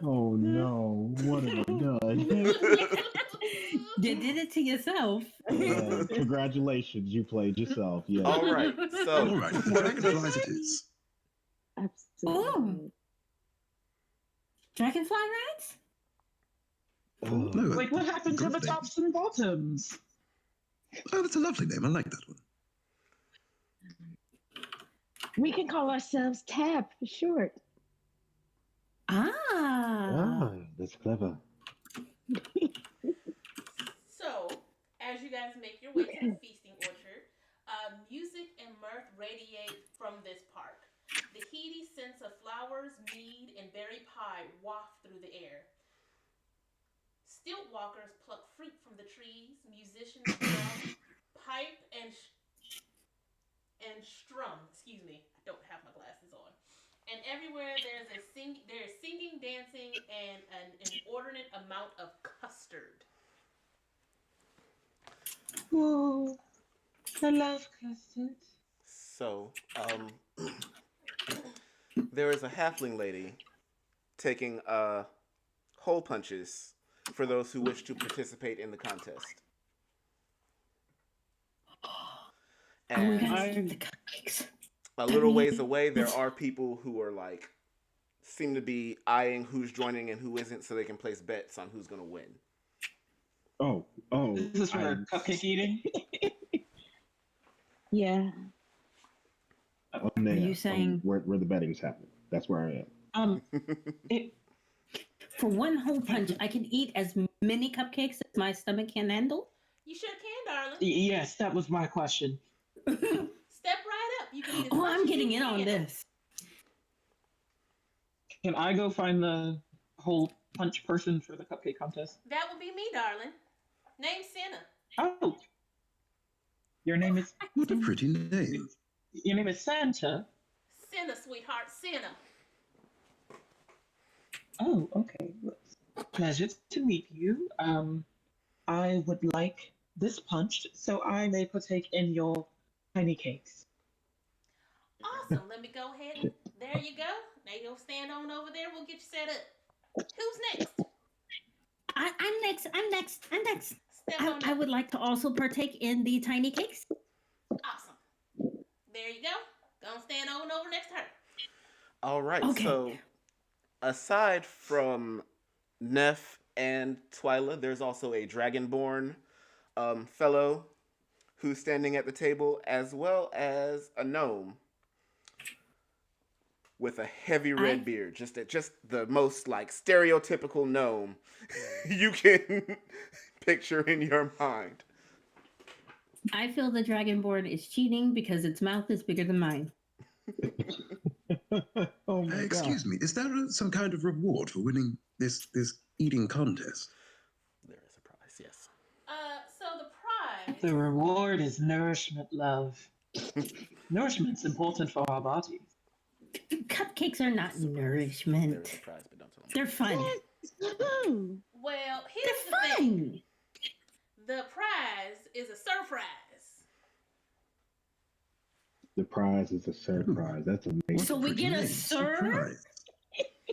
Oh no, what have I done? You did it to yourself. Congratulations, you played yourself. Yeah. All right, so All right, dragonflies it is. Absolutely. Dragonfly rides? Oh, No, Wait, what happened to the great name. tops and bottoms? Oh, that's a lovely name. I like that one. We can call ourselves Tab for short. that's clever. So, as you guys make your way to the feasting orchard, music and mirth radiate from this park. The heady scents of flowers, mead, and berry pie waft through the air. Stilt walkers pluck fruit from the trees, musicians drum, pipe, and strum. Excuse me, I don't have my glasses on. And everywhere there's singing, dancing, and an inordinate amount of custard. Oh, I love custard. So, there is a halfling lady taking hole punches for those who wish to participate in the contest. Oh, we And gotta get the cupcakes. a little ways away, there are people who are like, seem to be eyeing who's joining and who isn't so they can place bets on who's going to win. Oh. This is for cupcake eating. Yeah. I'm there. Are you saying- where the betting's happening? That's where I am. It, For one whole punch, I can eat as many cupcakes as my stomach can handle. You sure can, darling. yes, that was my question. Step right up. You can eat as Oh, much I'm as getting you in on can. this. Can I go find the whole punch person for the cupcake contest? That would be me, darling. Name Senna. Oh, your name is What a pretty name. your name is Santa. Senna, sweetheart, Senna. Oh, okay. Pleasure to meet you. I would like this punched so I may partake in your tiny cakes. Awesome. Let me go ahead and there you go. Now you'll stand on over there. We'll get you set up. Who's next? I'm next. Step on I up. would like to also partake in the tiny cakes. Awesome. There you go. Go and stand on over next to her. All right, Okay. so aside from Neff and Twyla, there's also a Dragonborn fellow who's standing at the table, as well as a gnome with a heavy red beard, just the most like stereotypical gnome you can picture in your mind. I feel the Dragonborn is cheating because its mouth is bigger than mine. Oh my god. Excuse me, is there some kind of reward for winning this eating contest? There is a prize, yes. So the prize. The reward is nourishment, love. Nourishment's important for our bodies. Cupcakes are not There is a nourishment. prize, but don't tell them. They're fun. Woohoo. Well, They're here's the thing. fun. The prize is a surprise. The prize is a surprise. That's amazing. So we Pretty get a name, sir? surprise.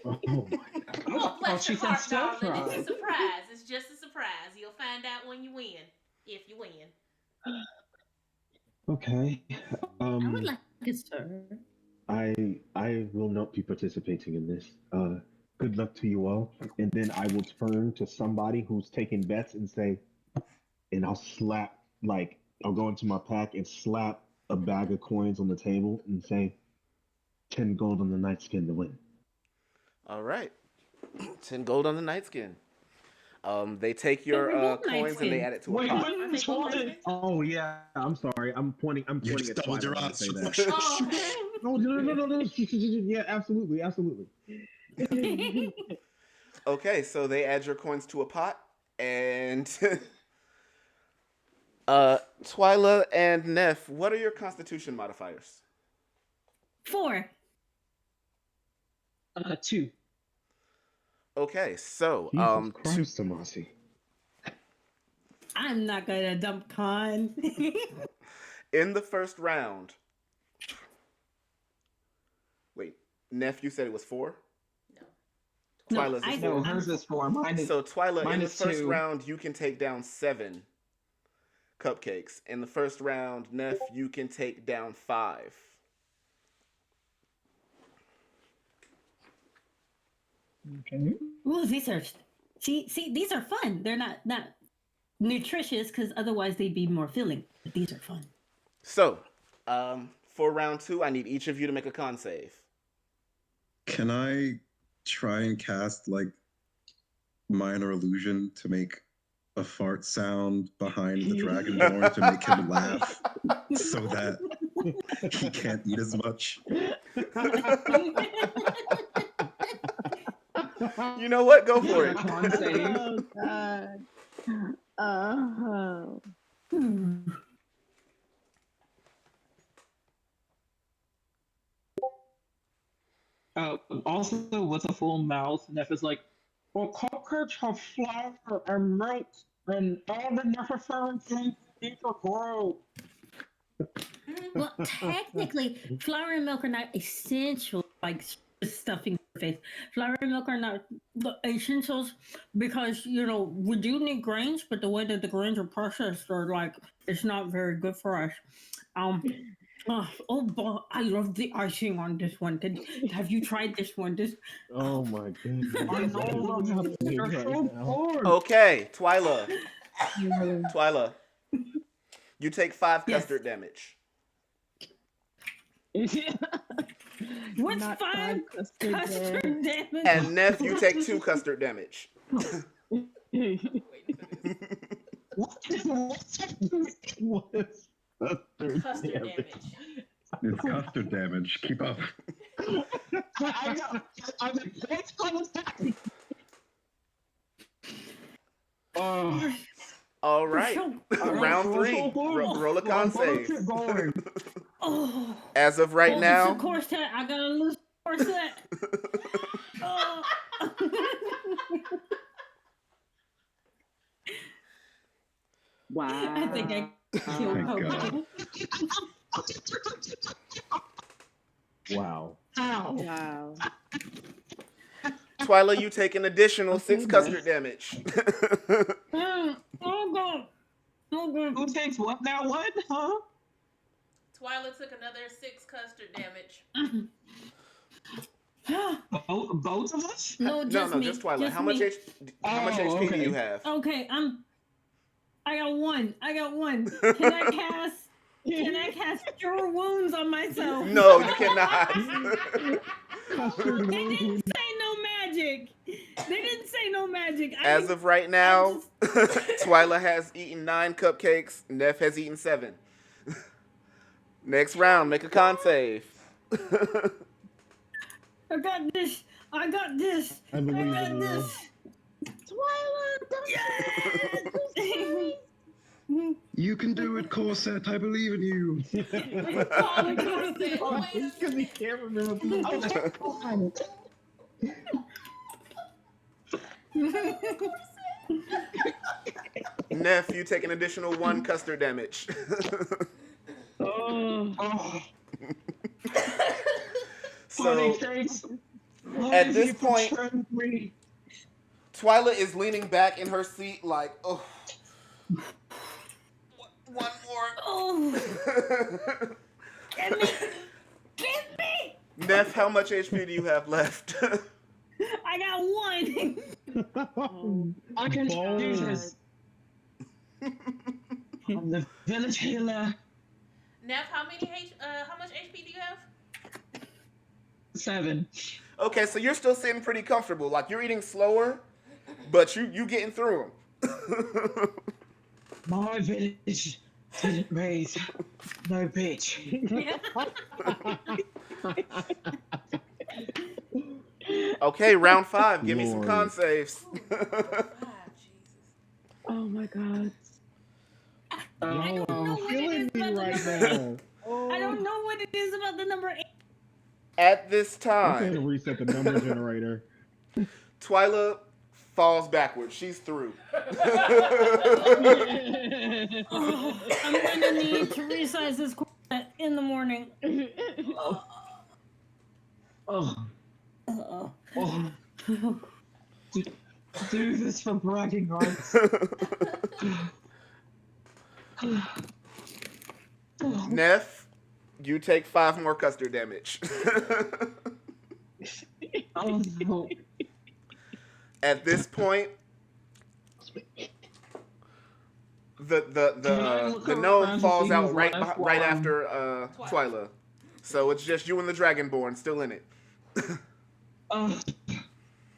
Oh my god. Oh, bless she your said heart, darling. It's a surprise. surprise. It's just a surprise. You'll find out when you win. If you win. Okay. I would like a sir. I will not be participating in this. Good luck to you all. And then I will turn to somebody who's taking bets and say, and I'll go into my pack and slap a bag of coins on the table and say, 10 gold on the night skin to win. All right. 10 gold on the night skin. They take your remove coins and they nightskin. add it to a Wait, pot. what is one? Oh yeah, I'm sorry. I'm pointing You just at doubled Twilight your when I odds. say that. Oh, okay. No, no. Yeah, absolutely. Okay, so they add your coins to a pot, and Twyla and Neff, what are your Constitution modifiers? 4. 2. Okay, so Jesus Christ, Tomasi. I'm not gonna dump con. in the first round. Wait, Neff, you said it was 4? No, Twyla's is No, 4. hers is 4. Mine is. So Twyla, mine in the is first 2. round, you can take down 7 cupcakes. In the first round, Neff, you can take down 5. Okay. Ooh, these are see these are fun. They're not nutritious because otherwise they'd be more filling. But these are fun. So, for round 2, I need each of you to make a con save. Can I try and cast like minor illusion to make a fart sound behind the dragonborn to make him laugh so that he can't eat as much? You know what? Go for it. Con save. Oh God. Oh. Also, with a full mouth, Neff is like, well, cupcakes have flour and milk and all the necessary things you need to grow. Well, technically, flour and milk are not essential, like stuffing your face. Flour and milk are not the essentials because, we do need grains, but the way that the grains are processed are like, it's not very good for us. Boy, I love the icing on this one. Have you tried this one? Oh my goodness. I know, they're so good. Okay, Twyla. Twyla. You take 5 Yes. custard damage. What's Not 5 custard custard damage? And Neff, you take 2 custard damage. What is custard Custard damage? damage. It's custard damage. Keep up. I know. I'm like, what's going on? Oh, All right. Round 3. Roll a con save. Oh. As of right It's now. a corset. I gotta lose corset. Oh. Wow. I think I killed my Popo. Wow. ow. Wow. Twyla, you take an additional 6 custard damage. Oh God. Oh God. Who takes what now? What? Huh? Twyla took another 6 custard damage. Both of us? No, just me. just Twyla. Just How much me. HP do okay. you have? Okay, I got one. Can I cast Cure Wounds on myself? No, you cannot. They didn't say no magic. As of right now, Twyla has eaten 9 cupcakes. Neff has eaten 7. Next round, make a con save. I got this. I believe in you. Twilight, don't Yes! You can do it, Corset. I believe in you. Because he can't remember people. Neff, you take an additional 1 custard damage. Oh. So, at this point, Twyla is leaning back in her seat like, oh, one more. Oh, get me! Neff, how much HP do you have left? I got one. I can do Balls. this. I'm the village healer. Neff, how much HP do you have? 7. Okay, so you're still sitting pretty comfortable. Like, you're eating slower, but you getting through them. My village Didn't raise no bitch. Okay, round 5. Give me some con Lord. saves. Oh my god. I Y'all don't know are what it killing is me about the right number 8. now. I don't Oh. know what it is about the number 8. At this I'm going to time, reset the number generator. Twyla falls backwards. She's through. Oh, I'm gonna need to resize this Corvette in the morning. Oh. Oh. Oh. Oh. Do this for bragging rights. Neff, you take 5 more custard damage. Oh no. At this point, the gnome falls out right after Twyla. So it's just you and the Dragonborn still in it.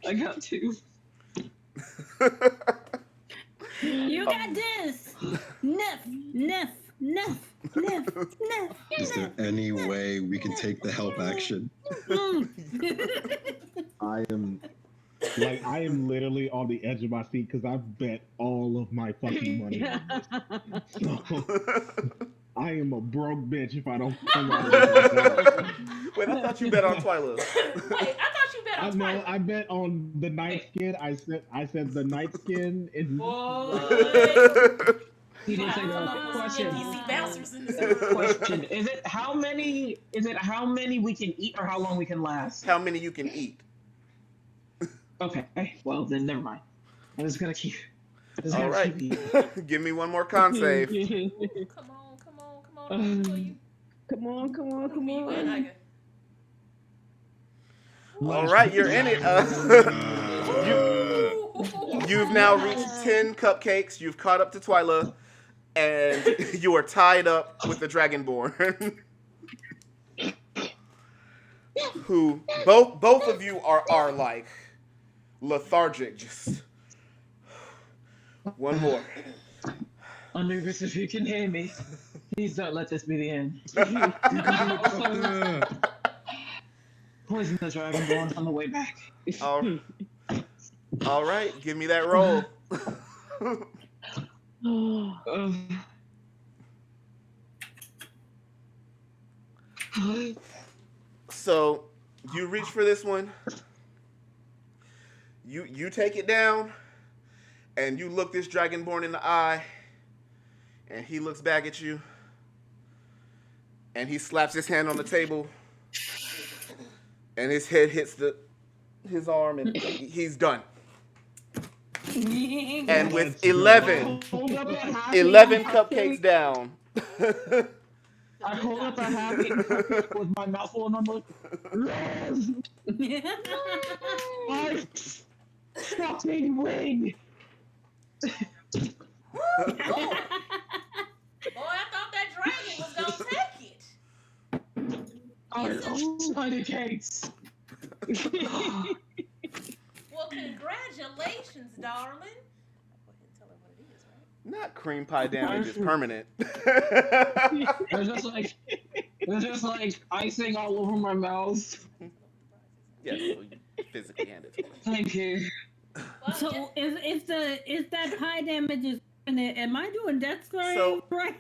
I got 2. You got this! Neff! Is there any way we can take the help action? I am literally on the edge of my seat because I've bet all of my fucking money on this. So, I am a broke bitch if I don't come out of this like that. Wait, I thought you bet on Twyla. Wait, I thought you bet on No, Twilight. I bet on the night skin. I said the night skin is. Boy. He didn't say that. Question. Question. You see bouncers in this Question. Is it how many we can eat or how long we can last? How many you can eat? Okay. Well then never mind. I was gonna keep. All right. Give me one more con save. Come on. Come on. All right, you're in it. You've now reached 10 cupcakes. You've caught up to Twyla, and you are tied up with the Dragonborn. Who both of you are like lethargic. Just one more. Anubis, if you can hear me, please don't let this be the end. Poison the Dragonborn on the way back. All right, give me that roll. So you reach for this one. You take it down, and you look this Dragonborn in the eye, and he looks back at you, and he slaps his hand on the table, and his head hits his arm, and he's done. And with 11 cupcakes down. I hold up a happy cupcake with my mouth full and I'm like, I fucking win! Boy, I thought that dragon was gonna take it. I love tiny cakes. Well, congratulations, darling. Go ahead and tell her what it is, right? Not cream pie damage is permanent. There's just like icing all over my mouth. Yes, so you physically hand it to him. Thank you. Well, So if that pie damage is permanent, am I doing death story So- right?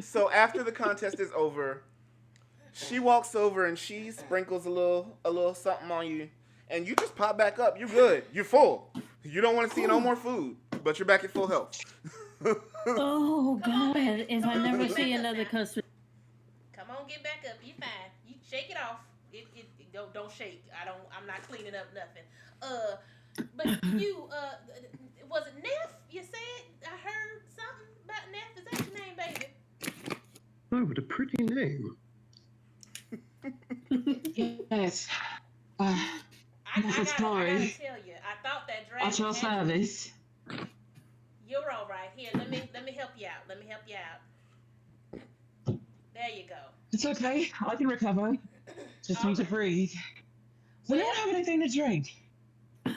So after the contest is over, she walks over and she sprinkles a little something on you, and you just pop back up. You're good. You're full. You don't want to see no more food, but you're back at full health. Oh God! If I never see another custard. come on, get back up. You fine. You shake it off. It don't shake. I'm not cleaning up nothing. But you was it Neff? You said I heard something about Neff. Is that your name, baby? Oh, what a pretty name. Yes. I That's a gotta story. tell you, I thought that dragon. At your service. You're all right. Here, let me help you out. There you go. It's okay. I can recover. Just need to breathe. We don't have anything to drink. You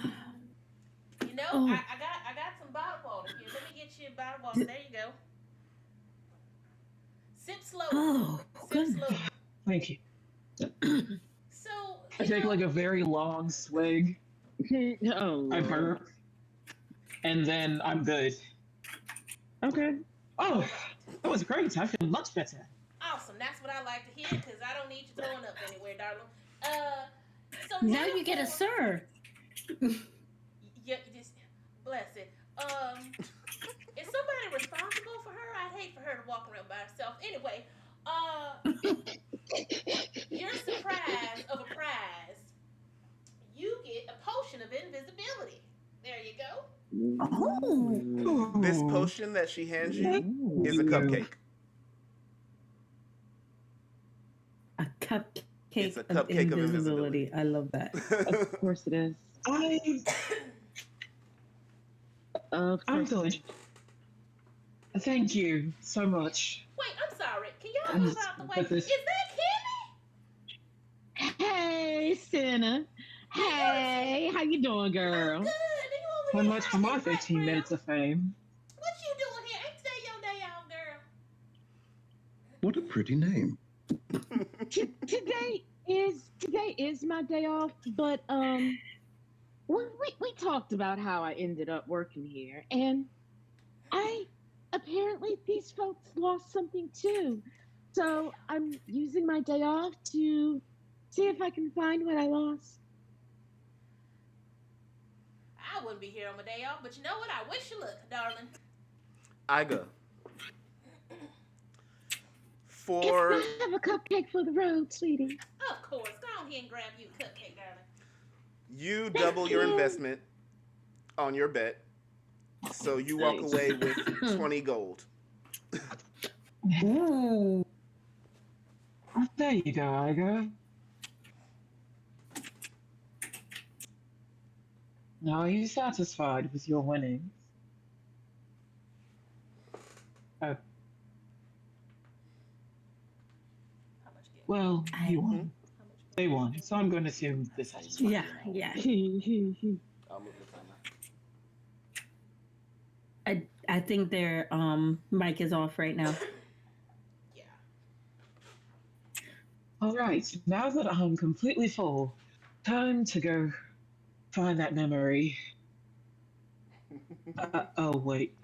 know, Oh. I got some bottled water here. Let me get you a bottle of water. There you go. Sip slowly. Oh, Sip goodness. slowly. Thank you. So, I take like a very long swig. Oh, I Lord. burp, and then I'm good. Okay. Oh, that was great. I feel much better. awesome. That's what I like to hear because I don't need you throwing up anywhere, darling. So Now you get a for- sir. Yeah, just bless it. Is somebody responsible for her? I'd hate for her to walk around by herself. Anyway, your surprise of a prize, you get a potion of invisibility. There you go. Oh. This potion that she hands you Ooh. is a cupcake. A cupcake, It's a of cupcake of invisibility. I love that. Of course it is. Of I'm course. good. Thank you so much. Wait, I'm sorry. Can y'all move out the way? But this- Is that Kimmy? Hey, Santa. Hey, how you doing, girl? Good. And you How over here much for my hiding in the 15 background? minutes of fame? What you doing here? Ain't today your day off, girl? What a pretty name. Today is my day off, but we talked about how I ended up working here, and I apparently these folks lost something too. So I'm using my day off to see if I can find what I lost. I wouldn't be here on my day off, but you know what? I wish you luck, darling. Iga. Can For I have a cupcake for the road, sweetie? Of course. Go on here and grab you a cupcake, darling. you double your investment on your bet, so you walk Nice. away with 20 gold. Ooh. Oh, there you go, Iga. Now, are you satisfied with your winnings? How much gift? Well, you won. How much gift? They won, so I'm going to assume this is fine. Yeah, yeah. I'll move the timer. I think their mic is off right now. Yeah. All right, now that I'm completely full, time to go find that memory. Oh wait,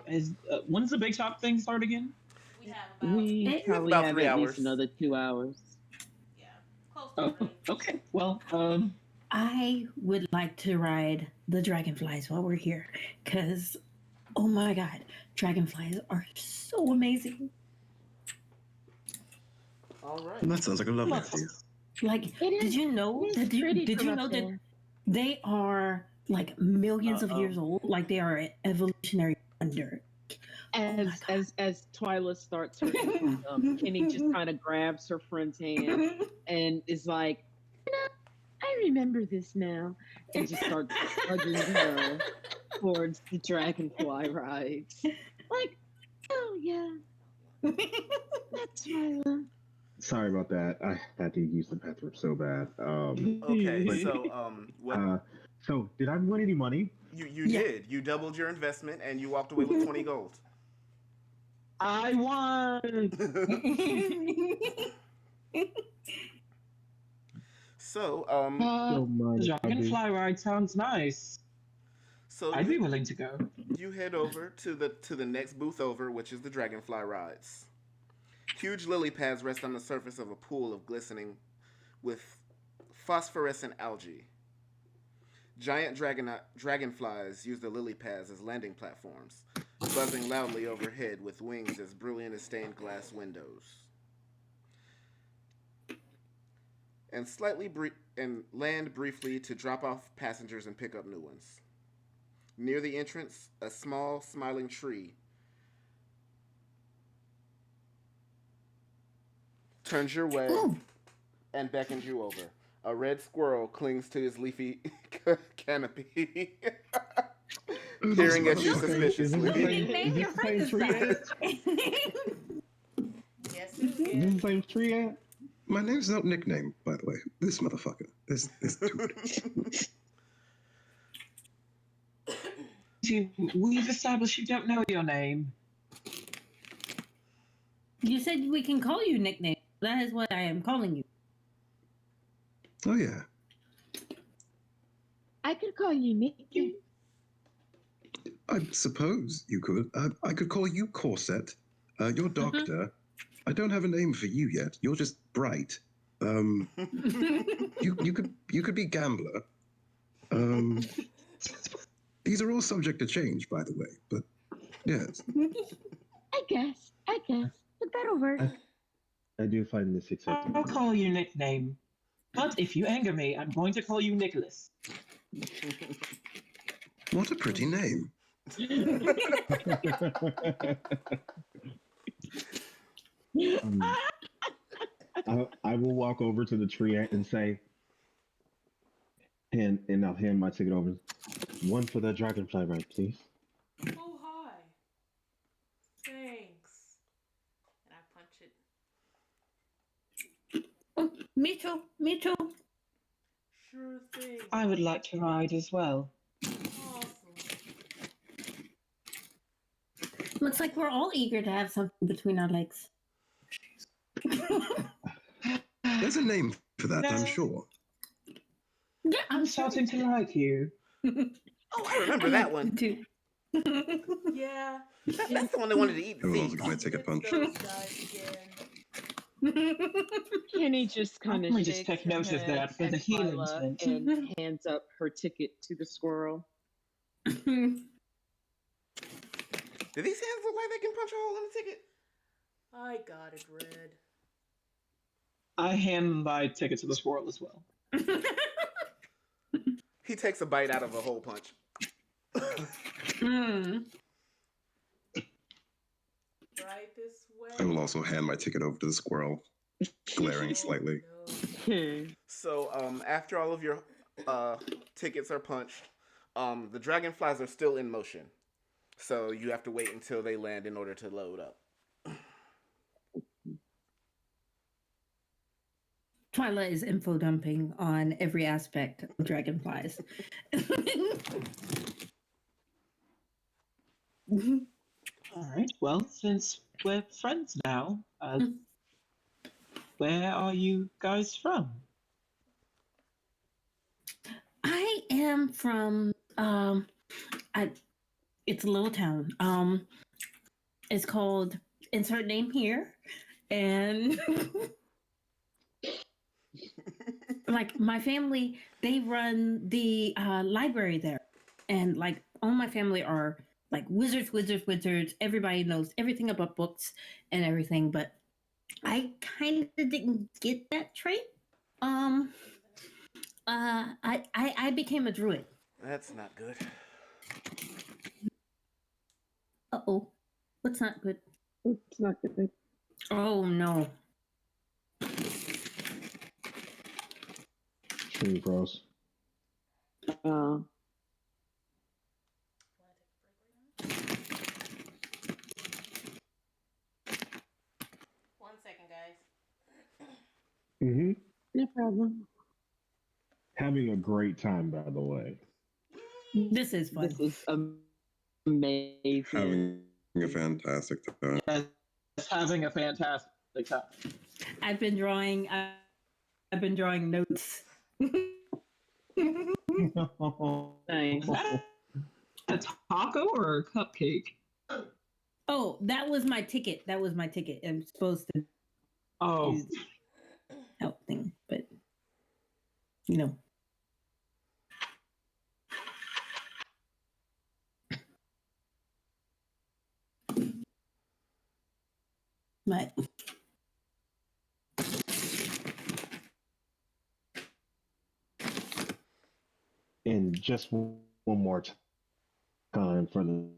when does the big shop thing start again? We have about, We probably about have 3 at hours. least another 2 hours. yeah, close to Oh, 3. okay. Well, I would like to ride the dragonflies while we're here, because, oh my god, dragonflies are so amazing. All right. That sounds like a lovely Let's- idea. Like, It is- did you know? it is Did you, pretty did from you up know that there. they are like millions of Uh-oh. years old? Like they are an evolutionary wonder. As my God. as Twyla starts her, Kenny just kind of grabs her friend's hand and is like, I remember this now, and just starts hugging her towards the dragonfly rides. Like, oh yeah, that's Twyla. Sorry about that. I had to use the bathroom so bad. Okay, so what So did I win any money? you Yeah. did. You doubled your investment and you walked away with 20 gold. I won. So So much. the dragonfly ride sounds nice. so I'd be you, willing to go. you head over to the next booth over, which is the dragonfly rides. Huge lily pads rest on the surface of a pool of glistening with phosphorescent algae. Giant dragonflies use the lily pads as landing platforms, buzzing loudly overhead with wings as brilliant as stained glass windows. And and land briefly to drop off passengers and pick up new ones. Near the entrance, a small, smiling tree turns your way Ooh. and beckons you over. A red squirrel clings to his leafy canopy, peering at you Is suspiciously. Name your friend this the same tree? Yes, it Is this is. the same tree yet? My name's not nickname, by the way. This motherfucker. This dude. We've established you don't know your name. You said we can call you nickname. That is what I am calling you. Oh yeah. I could call you Nikki. I suppose you could. I could call you Corset. You're Doctor. I don't have a name for you yet. You're just bright. You could be Gambler. These are all subject to change, by the way. But yes. I guess. But that'll work. I do find this acceptable. I'll call you nickname. But if you anger me, I'm going to call you Nicholas. What a pretty name. I will walk over to the tree and say, and I'll hand my ticket over. One for the dragonfly ride, please. Oh, hi. Thanks. And I punch it. Oh, me too. Me too. Sure thing. I would like to ride as well. Awesome. Looks like we're all eager to have something between our legs. There's a name for that, No. I'm sure. Yeah, I'm starting to like you. Oh, I remember that one. Too. Yeah. That's the one that wanted to eat the Who thief. also got my ticket punch? Those guys again. Kenny just kind of Let me just take note of that for the healing tent. and hands up her ticket to the squirrel. Do these hands look like they can punch a hole in the ticket? I got it, Red. I hand my ticket to the squirrel as well. He takes a bite out of a hole punch. Right this way. I will also hand my ticket over to the squirrel, glaring slightly. No. So, after all of your tickets are punched, the dragonflies are still in motion. So you have to wait until they land in order to load up. Twyla is info dumping on every aspect of dragonflies. All right. Well, since we're friends now, where are you guys from? I am from it's a little town. It's called insert name here, and like my family, they run the library there, and like all my family are like wizards. Everybody knows everything about books and everything, but I kind of didn't get that trait. I became a druid. That's not good. Uh-oh. What's not good? It's not good. Oh no. Tree gross. One second, guys. Mm-hmm. No problem. Having a great time, by the way. This is fun. This is amazing. Having a fantastic time. Yes, having a fantastic time. I've been drawing notes. Nice. Is that a taco or a cupcake? Oh, that was my ticket. I'm supposed to Oh, use help thing, but you know. But And just one more time for the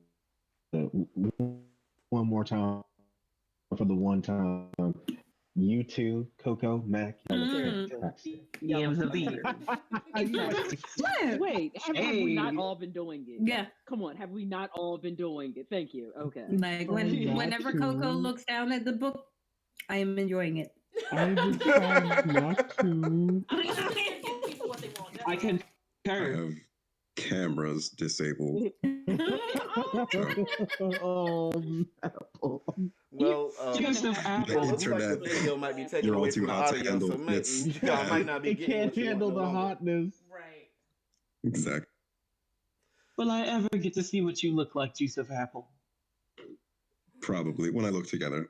one more time for the one time. You two, Coco, Mac, that was fantastic. yeah, the beer. Wait, have we not Hey. all been doing it? yeah, Come on, have we not all been doing it? Thank you. Okay. like whenever Coco looks down at the book, I am enjoying it. I was trying not to. People what they want. That's I all. can I turn. have cameras disabled. Oh, no. Well, Joseph it Apple. looks like the Internet. video might be taken You're all away too from the hot to audio, handle. so y'all might not be It getting can't what you want handle no the longer. hotness. Right. Exactly. Will I ever get to see what you look like, Joseph Apple? Probably when I look together.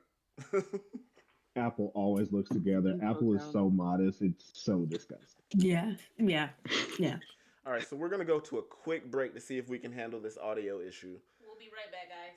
Apple always looks together. Apple is so modest. It's so disgusting. Yeah, yeah, yeah. All right, so we're gonna go to a quick break to see if we can handle this audio issue. We'll be right back, guys.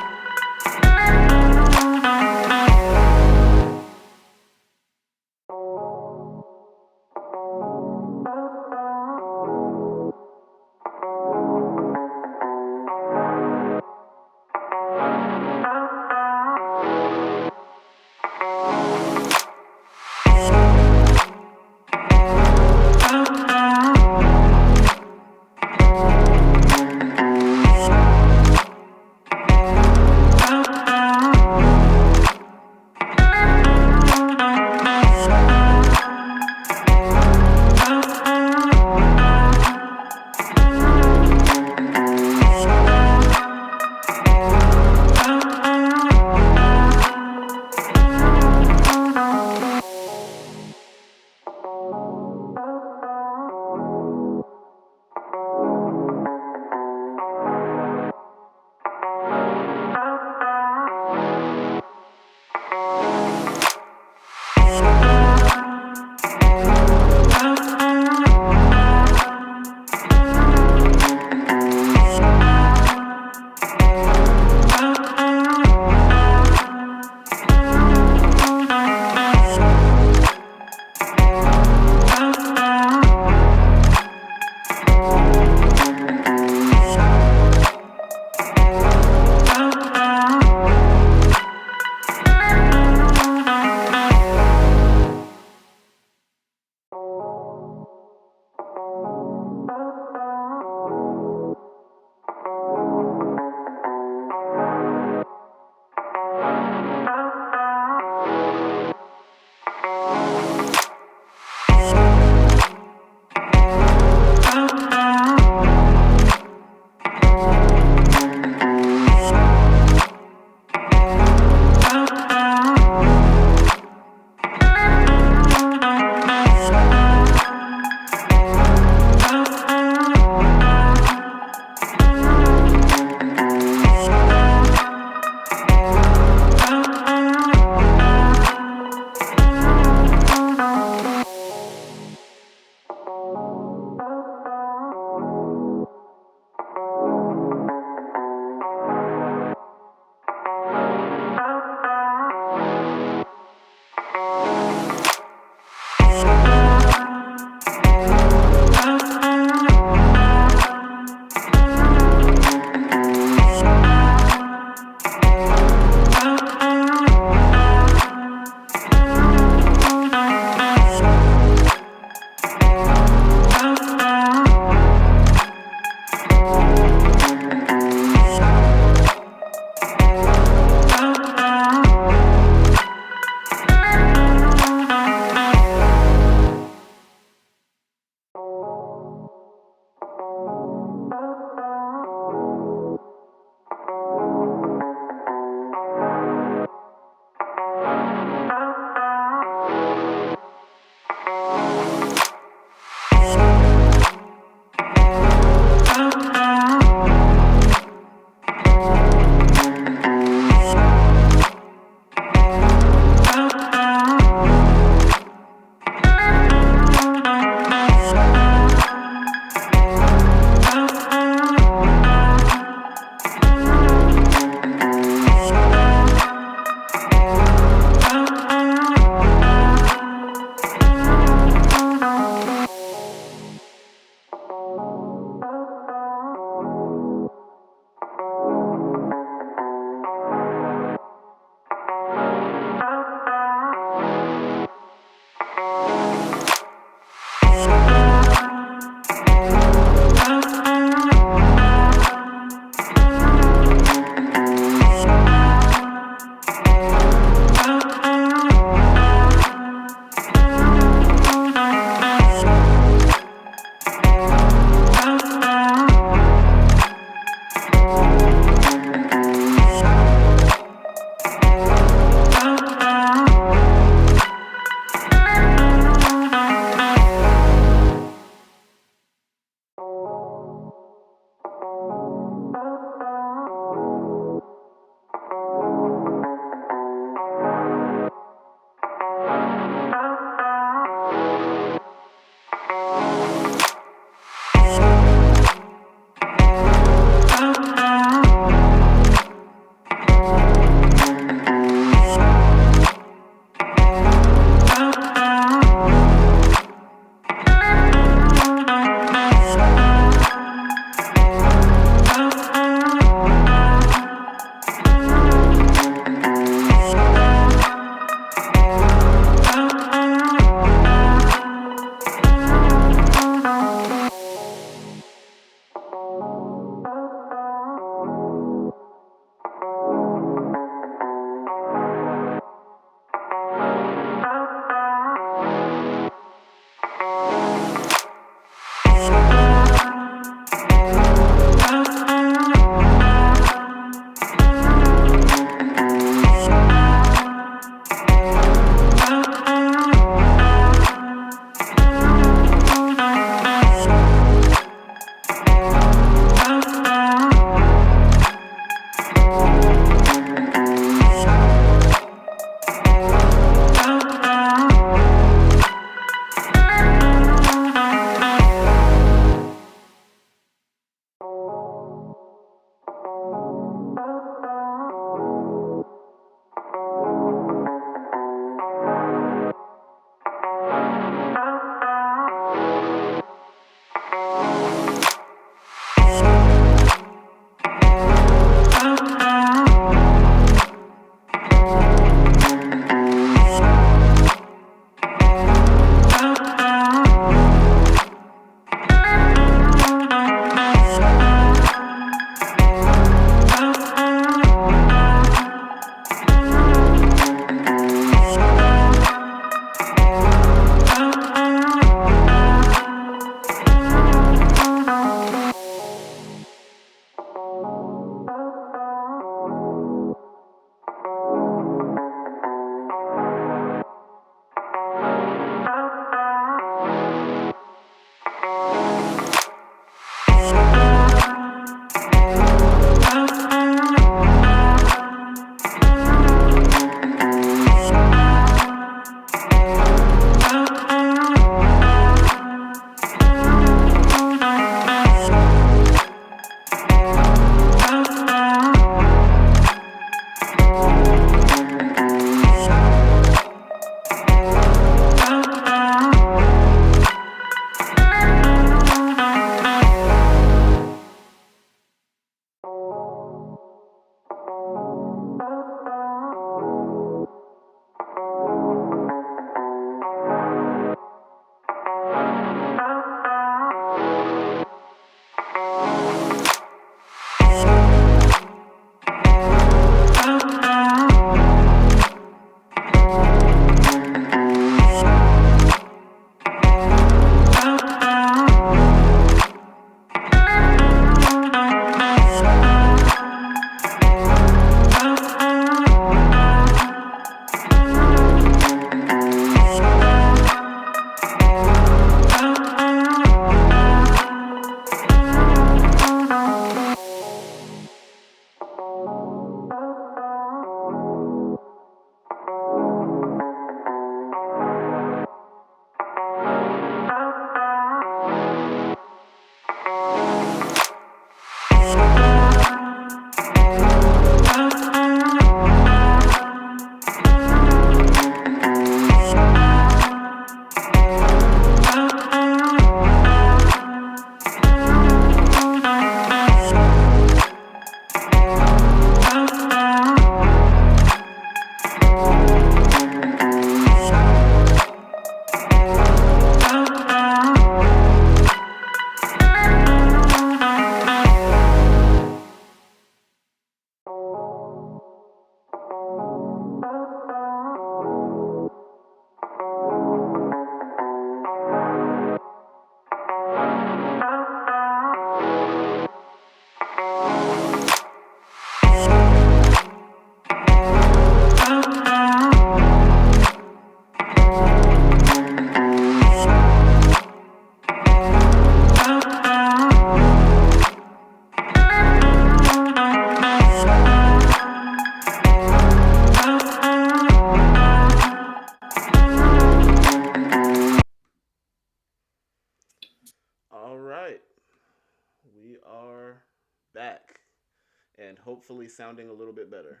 hopefully sounding a little bit better.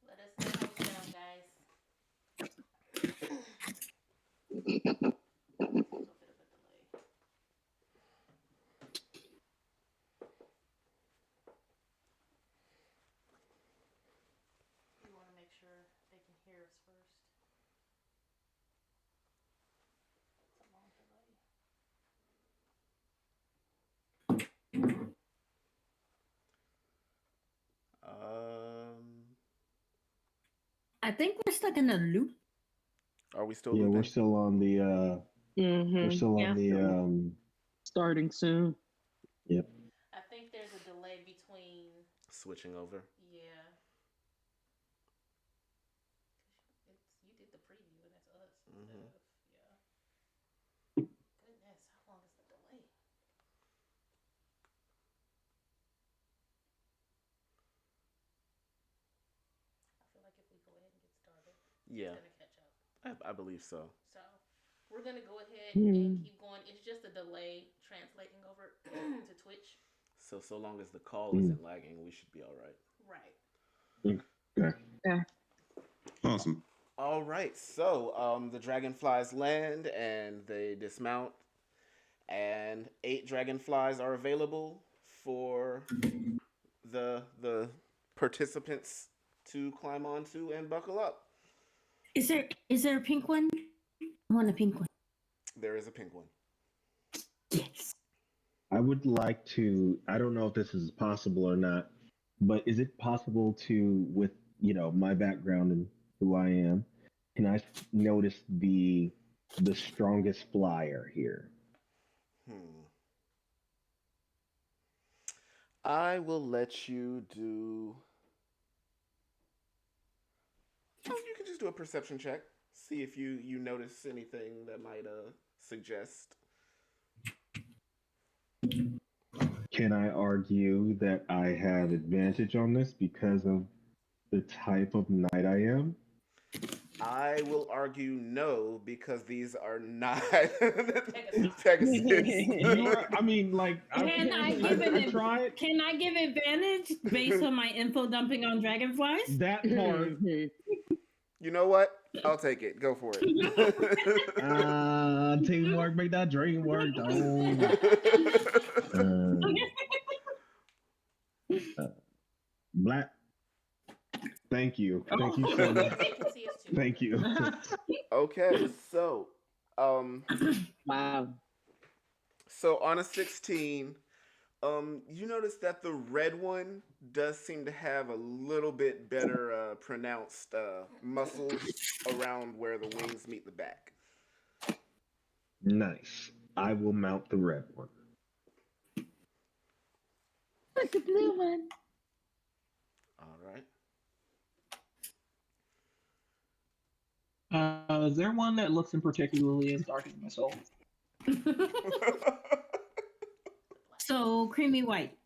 Let us know how it sounds, guys. There's a bit of a delay. We want to make sure they can hear us first. It's a long delay. I think we're stuck in a loop. Are we still Yeah, looping? we're still on the. We're still on the. Starting soon. Yep. I think there's a delay between. Switching over. Yeah. You did the preview and that's us instead of Goodness, how long is the delay? I feel like if we go ahead and get started, Yeah, it's gonna catch up. I believe so. So we're gonna go ahead and keep going. It's just a delay translating over to Twitch. So long as the call isn't lagging, we should be all right. Right. Okay. Yeah. Awesome. All right. So the dragonflies land and they dismount, and 8 dragonflies are available for the participants to climb onto and buckle up. Is there a pink one? I want a pink one. There is a pink one. Yes. I would like to. I don't know if this is possible or not, but is it possible to, with my background and who I am, can I notice the strongest flyer here? I will let you do. Oh, you can just do a perception check. See if you notice anything that might suggest. Can I argue that I have advantage on this because of the type of knight I am? I will argue no, because these are not Pegasus. I mean, like, Can I give advantage based on my info dumping on dragonflies? That part. You know what? I'll take it. Go for it. Teamwork make that dream work. Black. Thank you. Thank you so much. Thank you. Okay, so Wow. so on a 16, you notice that the red one does seem to have a little bit better pronounced muscles around where the wings meet the back. Nice. I will mount the red one. Like the blue one. All right. Is there one that looks in particularly as dark as my soul? So creamy white.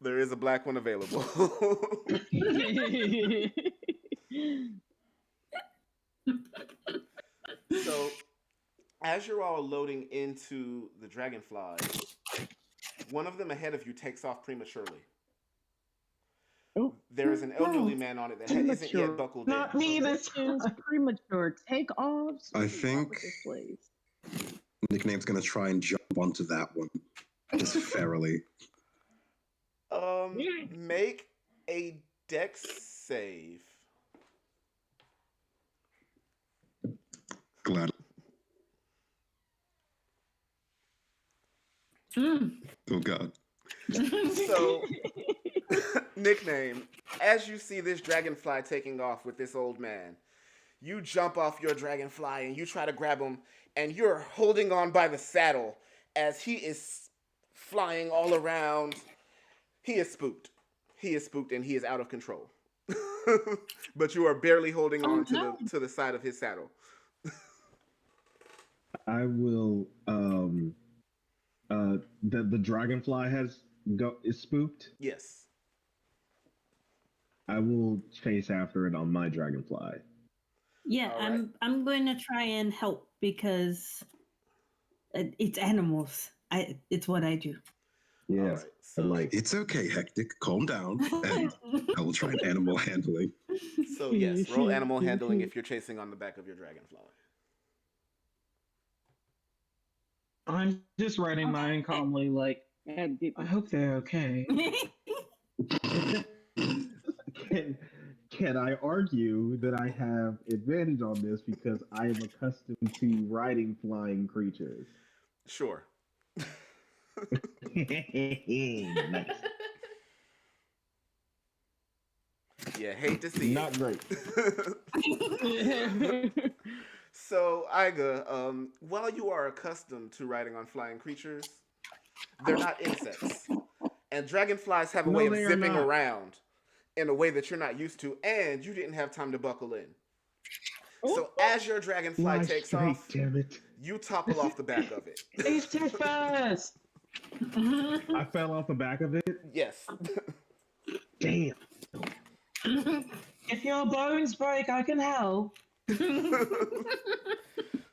There is a black one available. So, as you're all loading into the dragonfly, one of them ahead of you takes off prematurely. Oh. There is an elderly man on it that isn't yet buckled in. Not me this is premature. Take off. I think Nickname's gonna try and jump onto that one just fairly. Make a dex save. Glad. Oh God. So, Nickname, as you see this dragonfly taking off with this old man, you jump off your dragonfly and you try to grab him, and you're holding on by the saddle as he is flying all around. He is spooked. He is spooked and he is out of control. But you are barely holding on to the side of his saddle. I will. The dragonfly is spooked. Yes. I will chase after it on my dragonfly. Yeah, right. I'm going to try and help because it's animals. It's what I do. Yeah. All right. So, And like, It's okay, Hectic. Calm down, and I will try an animal handling. so yes, roll animal handling if you're chasing on the back of your dragonfly. I'm just writing mine calmly, like, I hope they're okay. can I argue that I have advantage on this because I am accustomed to riding flying creatures? Sure. Nice. Yeah, hate to see Not great. So, Iga, while you are accustomed to riding on flying creatures, they're not insects. And dragonflies have a No, way of they are zipping not. around in a way that you're not used to, and you didn't have time to buckle in. So as your dragonfly Fly takes straight, off, damn it. you topple off the back of it. He's too fast! I fell off the back of it. Yes. Damn. If your bones break, I can help.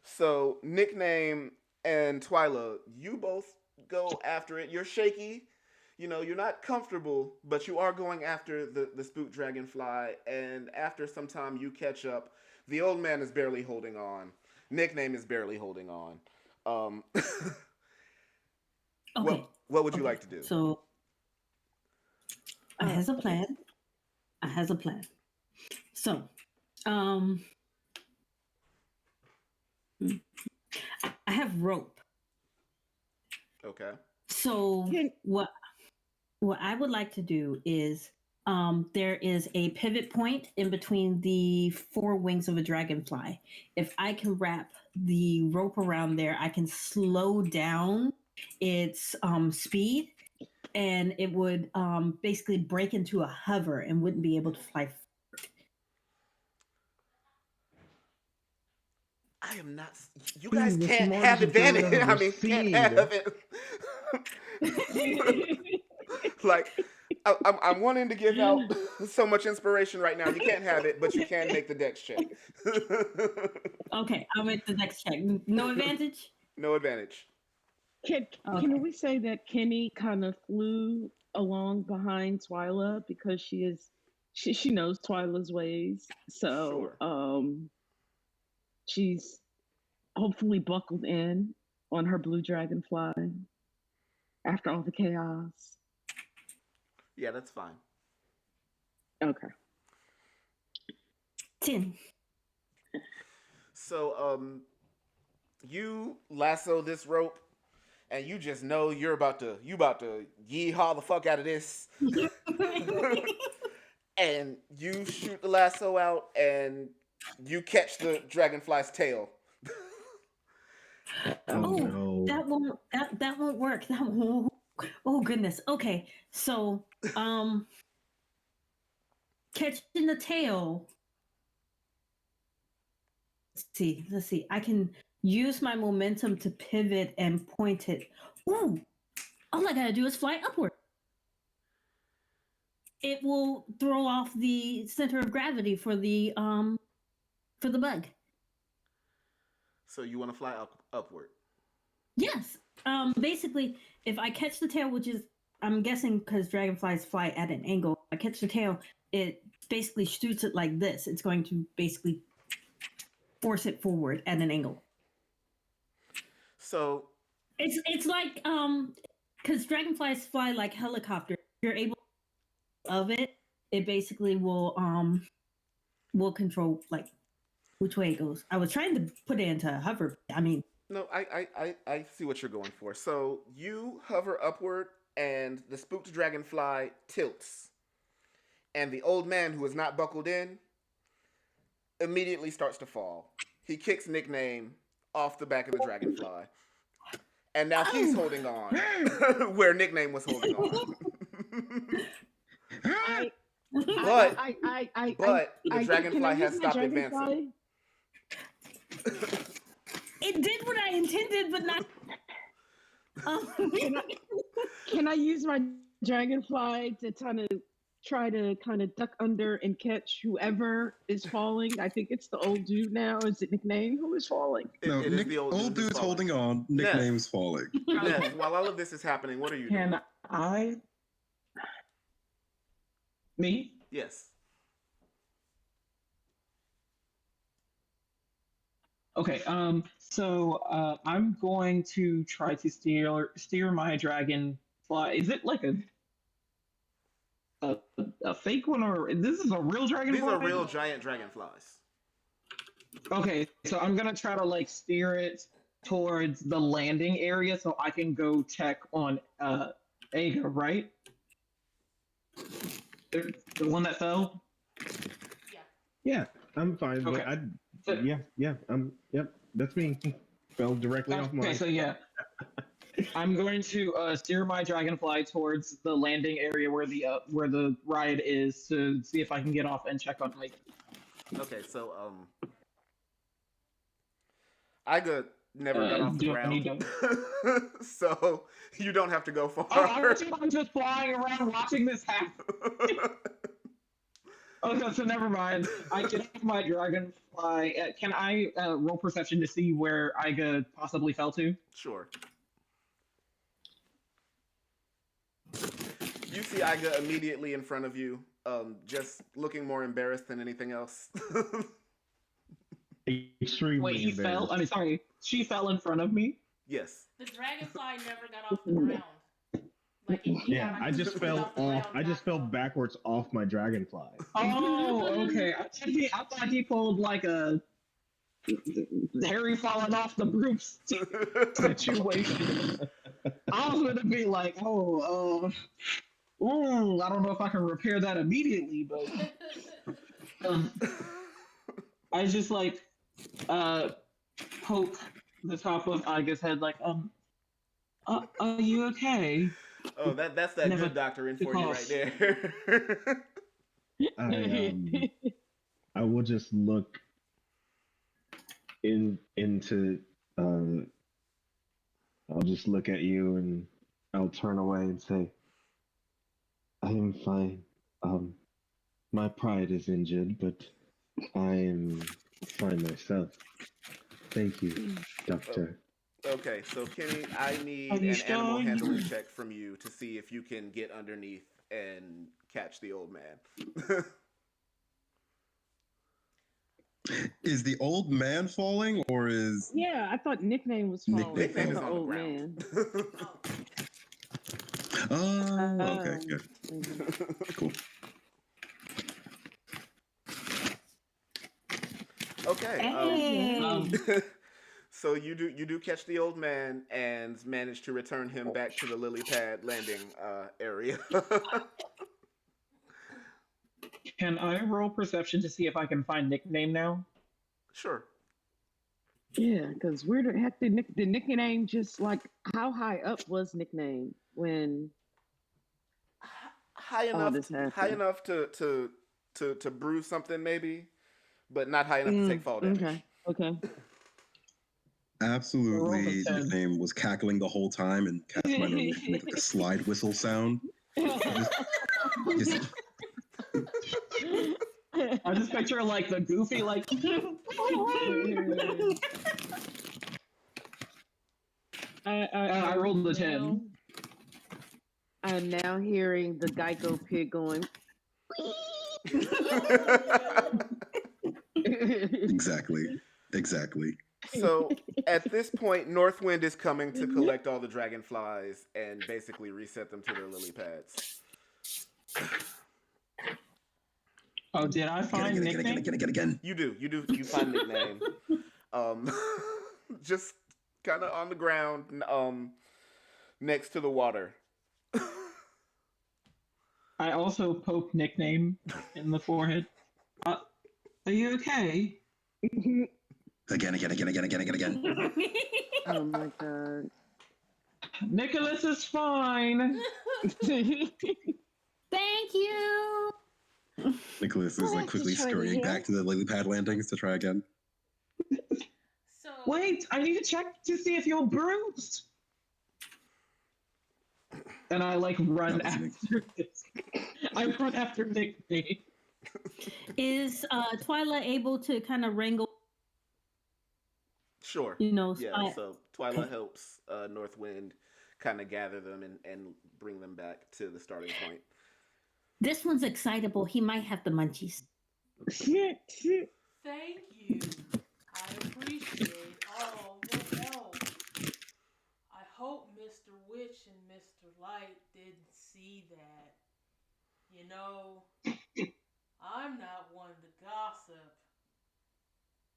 So, Nickname and Twyla, you both go after it. You're shaky. You know, you're not comfortable, but you are going after the spook dragonfly. And after some time, you catch up. The old man is barely holding on. Nickname is barely holding on. Okay. What would you like to do? So I has a plan. I has a plan. So, I have rope. Okay. So what I would like to do is there is a pivot point in between the four wings of a dragonfly. If I can wrap the rope around there, I can slow down its speed, and it would basically break into a hover and wouldn't be able to fly. I am not. You guys the can't smartest have advantage. you've ever I mean, can't seen. have it. Like, I'm wanting to give out so much inspiration right now. You can't have it, but you can make the dex check. Okay, I'll make the next check. No advantage? No advantage. Can we say that Kenny kind of flew along behind Twyla because she knows Twyla's ways. So she's hopefully buckled in on her blue dragonfly after all the chaos. Yeah, that's fine. Okay. 10. So, you lasso this rope, and you just know you're about to yeehaw the fuck out of this. And you shoot the lasso out, and you catch the dragonfly's tail. No. That won't work. That won't. Oh goodness. Okay, so catching the tail. Let's see. I can use my momentum to pivot and point it. Ooh, all I gotta do is fly upward. It will throw off the center of gravity for the bug. So you want to fly upward? Yes. Basically, if I catch the tail, which is, I'm guessing because dragonflies fly at an angle, if I catch the tail, it basically shoots it like this. It's going to basically force it forward at an angle. So it's like because dragonflies fly like helicopters. You're able of it. It basically will control like which way it goes. I was trying to put it into hover. I mean. No, I see what you're going for. So you hover upward, and the spooked dragonfly tilts. And the old man who is not buckled in immediately starts to fall. He kicks Nickname off the back of the dragonfly. And now he's holding on where Nickname was holding on. But the dragonfly has stopped advancing. It did what I intended, but not. Can I use my dragonfly to try to duck under and catch whoever is falling? I think it's the old dude now. Is it Nickname who is falling? No, It is the old dude's falling. holding on. Nickname's falling. Ness, while all of this is happening, what are you doing? I me. Yes. Okay. So I'm going to try to steer my dragonfly. Is it like a a fake one, or this is a real These are dragonfly? real giant dragonflies. Okay, so I'm gonna try to like steer it towards the landing area so I can go check on Aga, right? The one that fell. Yeah. Yeah, I'm fine, but Okay. So, yep, that's me. Fell directly off okay, my. so yeah, I'm going to steer my dragonfly towards the landing area where the ride is to see if I can get off and check on Mike. Okay, so Iga never got off the Do I need ground, to? so you don't have to go far. Oh, I'm just flying around watching this happen. Okay, so never mind. I get off my dragonfly. Can I roll perception to see where Iga possibly fell to? Sure. You see Iga immediately in front of you, just looking more embarrassed than anything else. Extremely Wait, he embarrassed. fell? I mean, sorry. She fell in front of me? Yes. The dragonfly never got off the ground. Like Yeah, I just fell off the off. ground, I just not fell off. backwards off my dragonfly. Oh, okay. I thought he pulled like a Harry falling off the roof situation. I was gonna be like, I don't know if I can repair that immediately, but I just like poke the top of Iga's head, like, are you okay? Oh, that's that Never good doctor in for you cough. right there. I will just look into. I'll just look at you and I'll turn away and say, "I am fine. My pride is injured, but I am fine myself. Thank you, doctor." Okay, so Kenny, I need Are you an animal sure? handling check from you to see if you can get underneath and catch the old man. Is the old man falling or is Yeah, I thought nickname was Nickname. falling Nickname from is the on the old ground. man. Oh, okay, good. Cool. Okay. Hey. So you do catch the old man and manage to return him back to the lily pad landing area. Can I roll perception to see if I can find nickname now? Sure. Yeah, because where the heck did the nickname just like how high up was nickname when High all enough, this happened? high enough to bruise something maybe, but not high enough to take fall damage. Okay. Absolutely. Roll a 10. Nickname was cackling the whole time and cast my knowledge to make like a slide whistle sound. Just I just picture like the goofy like. I rolled the 10. I'm now hearing the Geico pig going. Exactly. So at this point, Northwind is coming to collect all the dragonflies and basically reset them to their lily pads. Oh, did I find nickname? Again. You find nickname. Just kind of on the ground, next to the water. I also poke nickname in the forehead. Are you okay? Again. Oh my god. Nicholas is fine. Thank you. Nicholas is like quickly scurrying back to the lily pad landings to try again. So Wait, I need to check to see if you're bruised. And I like run Not listening. after this. I run after nickname. Is Twyla able to kind of wrangle? Sure. You know, Yeah. So Twyla helps Northwind kind of gather them and bring them back to the starting point. This one's excitable. He might have the munchies. Thank you. I appreciate all the help. I hope Mr. Witch and Mr. Light didn't see that. You know, I'm not one to gossip,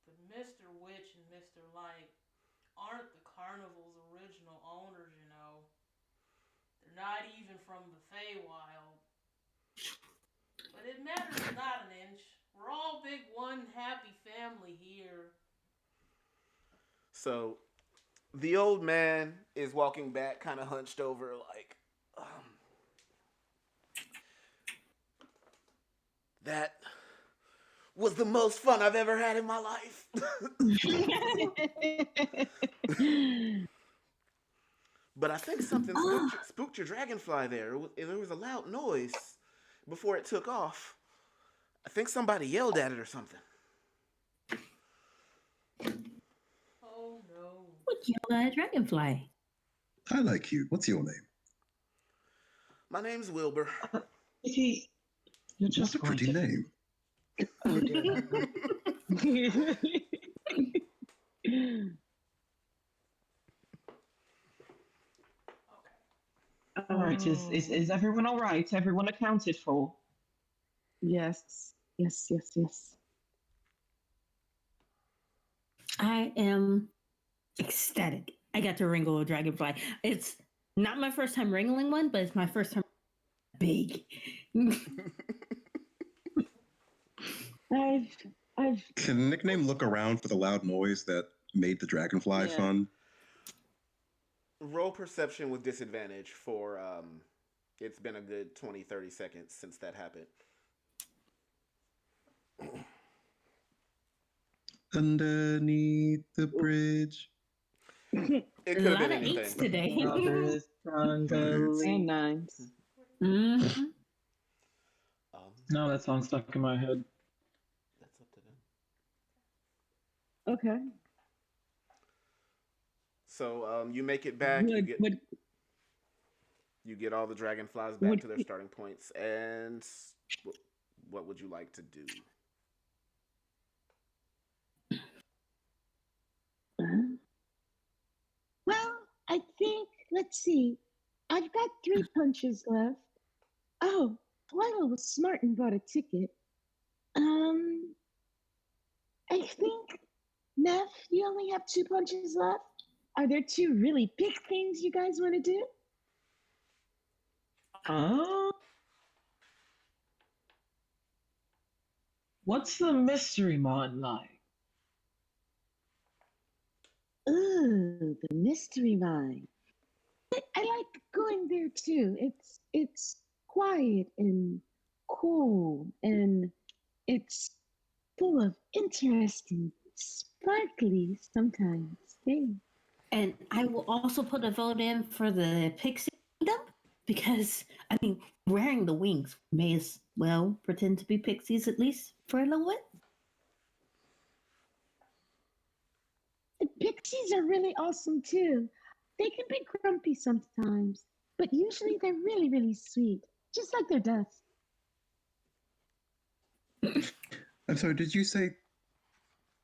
but Mr. Witch and Mr. Light aren't the carnival's original owners, you know. They're not even from the Feywild. But it matters not an inch. We're all big one happy family here. So the old man is walking back, kind of hunched over, like, that was the most fun I've ever had in my life. But I think something spooked your dragonfly there. There was a loud noise before it took off. I think somebody yelled at it or something. Oh no. What yelled at a dragonfly? I like you. What's your name? My name's Wilbur. You're just That's a pretty name. Oh, dear. All right, is everyone all right? Everyone accounted for? Yes. I am ecstatic. I got to wrangle a dragonfly. It's not my first time wrangling one, but it's my first time big. I've Can Nickname look around for the loud noise that made the dragonfly fun? Roll perception with disadvantage for, it's been a good 20, 30 seconds since that happened. Underneath the bridge. It A could have lot been of eights anything. today. and nines. Mm-hmm. No, that song stuck in my head. That's up to them. Okay. So you make it back. You get all the dragonflies back to their starting points. And what would you like to do? Well, I think, let's see. I've got 3 punches left. Oh, Twyla was smart and bought a ticket. I think, Neff, you only have 2 punches left. Are there 2 really big things you guys want to do? What's the mystery mod like? Ooh, the mystery mine. I like going there too. It's quiet and cool, and it's full of interesting, sparkly sometimes things. And I will also put a vote in for the pixie kingdom because, I mean, wearing the wings may as well pretend to be pixies at least for a little bit. The pixies are really awesome too. They can be grumpy sometimes, but usually they're really, really sweet, just like their dust. I'm sorry, did you say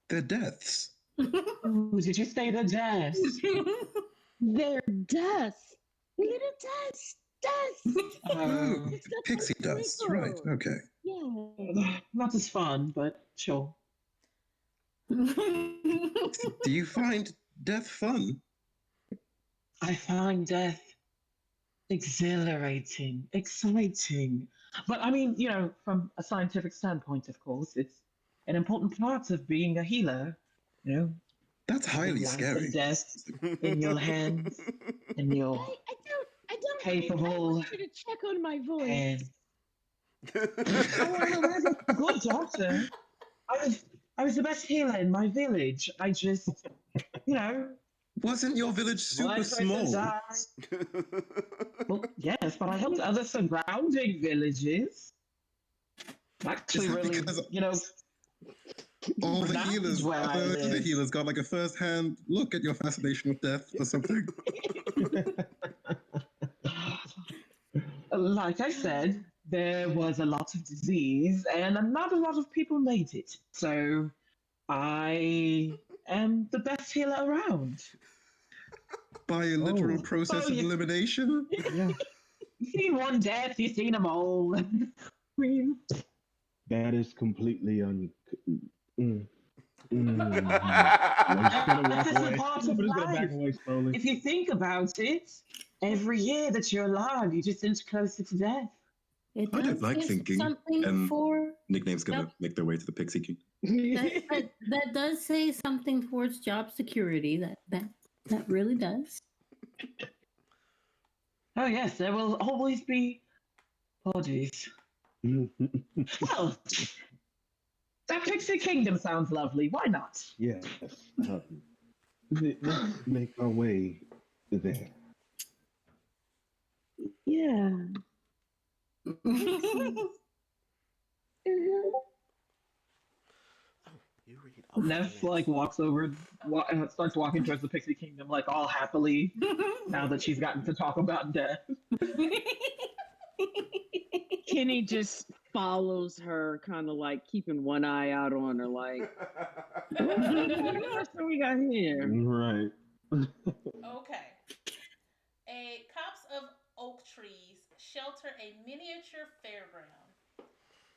their deaths? Ooh, did you say the death? They're dust. Little dust. Oh, It's not pixie so dust. little. Right, okay. Yeah. Not as fun, but sure. Do you find death fun? I find death exhilarating, exciting. But I mean, from a scientific standpoint, of course, it's an important part of being a healer. That's highly life scary. and death in your hands, and your I don't capable I want you to check on my voice. hands. I was a good doctor. I was the best healer in my village. I just, Wasn't your village super one person small? died. Well, yes, but I helped other surrounding villages. Actually, Is that really, because all the That healers, is where I other live. healers got like a first-hand look at your fascination with death or something. Like I said, there was a lot of disease, and not a lot of people made it. So I am the best healer around. By a literal Oh. process Oh, of yeah. elimination? Yeah, You've seen one death, you've seen them all. Queen. that is completely Mm. I'm just gonna walk That is a away. part I'm of just gonna back life. away slowly. If you think about it, every year that you're alive, you just inch closer to death. It I don't does like say thinking, something and for nickname's gonna make their way to the Pixie King. that does say something towards job security. That really does. Oh yes, there will always be bodies. Well, that Pixie Kingdom sounds lovely. Why not? Yes. Let's make our way there. Yeah. You read all Neff the like walks over, starts walking towards the Pixie Kingdom, like all happily. Now that she's gotten to talk about death. Kenny just follows her, kind of like keeping one eye out on her, like, what else do we got here? Right. Okay. A copse of oak trees shelter a miniature fairground.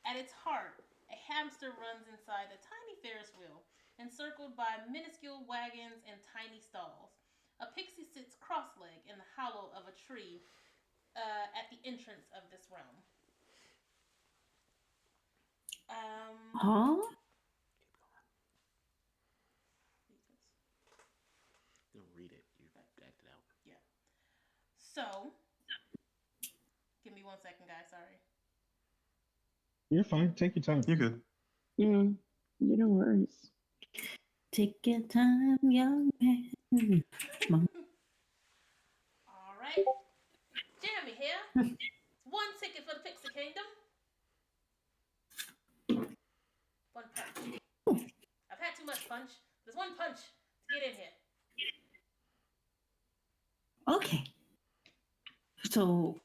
At its heart, a hamster runs inside a tiny Ferris wheel, encircled by minuscule wagons and tiny stalls. A pixie sits cross-legged in the hollow of a tree at the entrance of this realm. Huh? You don't read it. You act it out. Yeah. So, give me 1 second, guys. Sorry. You're fine. Take your time. You're good. Yeah, you know worries. Take your time, young man. All right. Jeremy here. 1 ticket for the Pixie Kingdom. 1 punch. I've had too much punch. There's 1 punch to get in here. Okay. So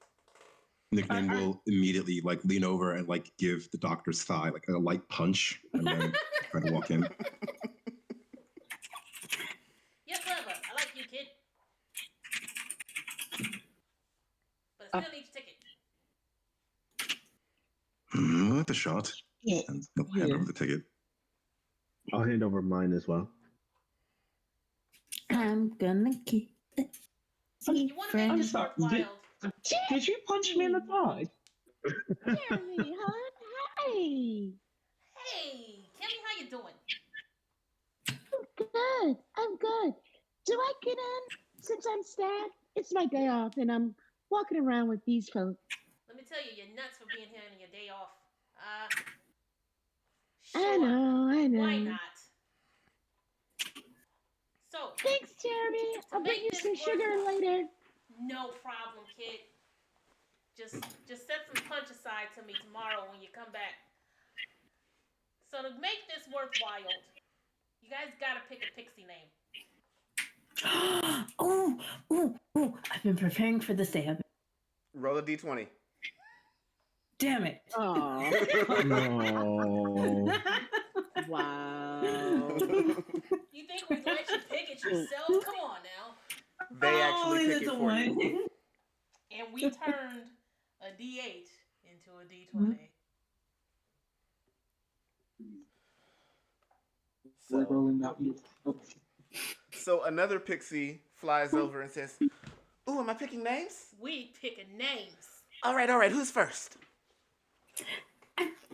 Nickname will immediately like lean over and like give the doctor's thigh like a light punch and then try to walk in. You're clever. I like you, kid. But I still need your ticket. Worth a shot. Yeah. And he'll hand over the ticket. I'll hand over mine as well. I'm gonna keep it. You want to make I'm this sorry, worthwhile? Did you punch me in the thigh? Jeremy, hon, hey. Hey, Kimmy, how you doing? Good. I'm good. Do I get in since I'm staff? It's my day off, and I'm walking around with these folks. Let me tell you, you're nuts for being here on your day off. I Sure. know. Why not? So, Thanks, Jeremy. I'll bring you Make some this sugar worthwhile. later. no problem, kid. Just set some punch aside to me tomorrow when you come back. So to make this worthwhile, you guys gotta pick a pixie name. Oh, I've been preparing for this day. Roll a d20. Damn it. Oh, No. wow. You think we'd let you pick it yourself? Come on now. They actually pick it that's a for you. one. And we turned a D8 into a D20. We're So, rolling out. so another pixie flies over and says, "Ooh, am I picking names? We picking names. All right. Who's first?"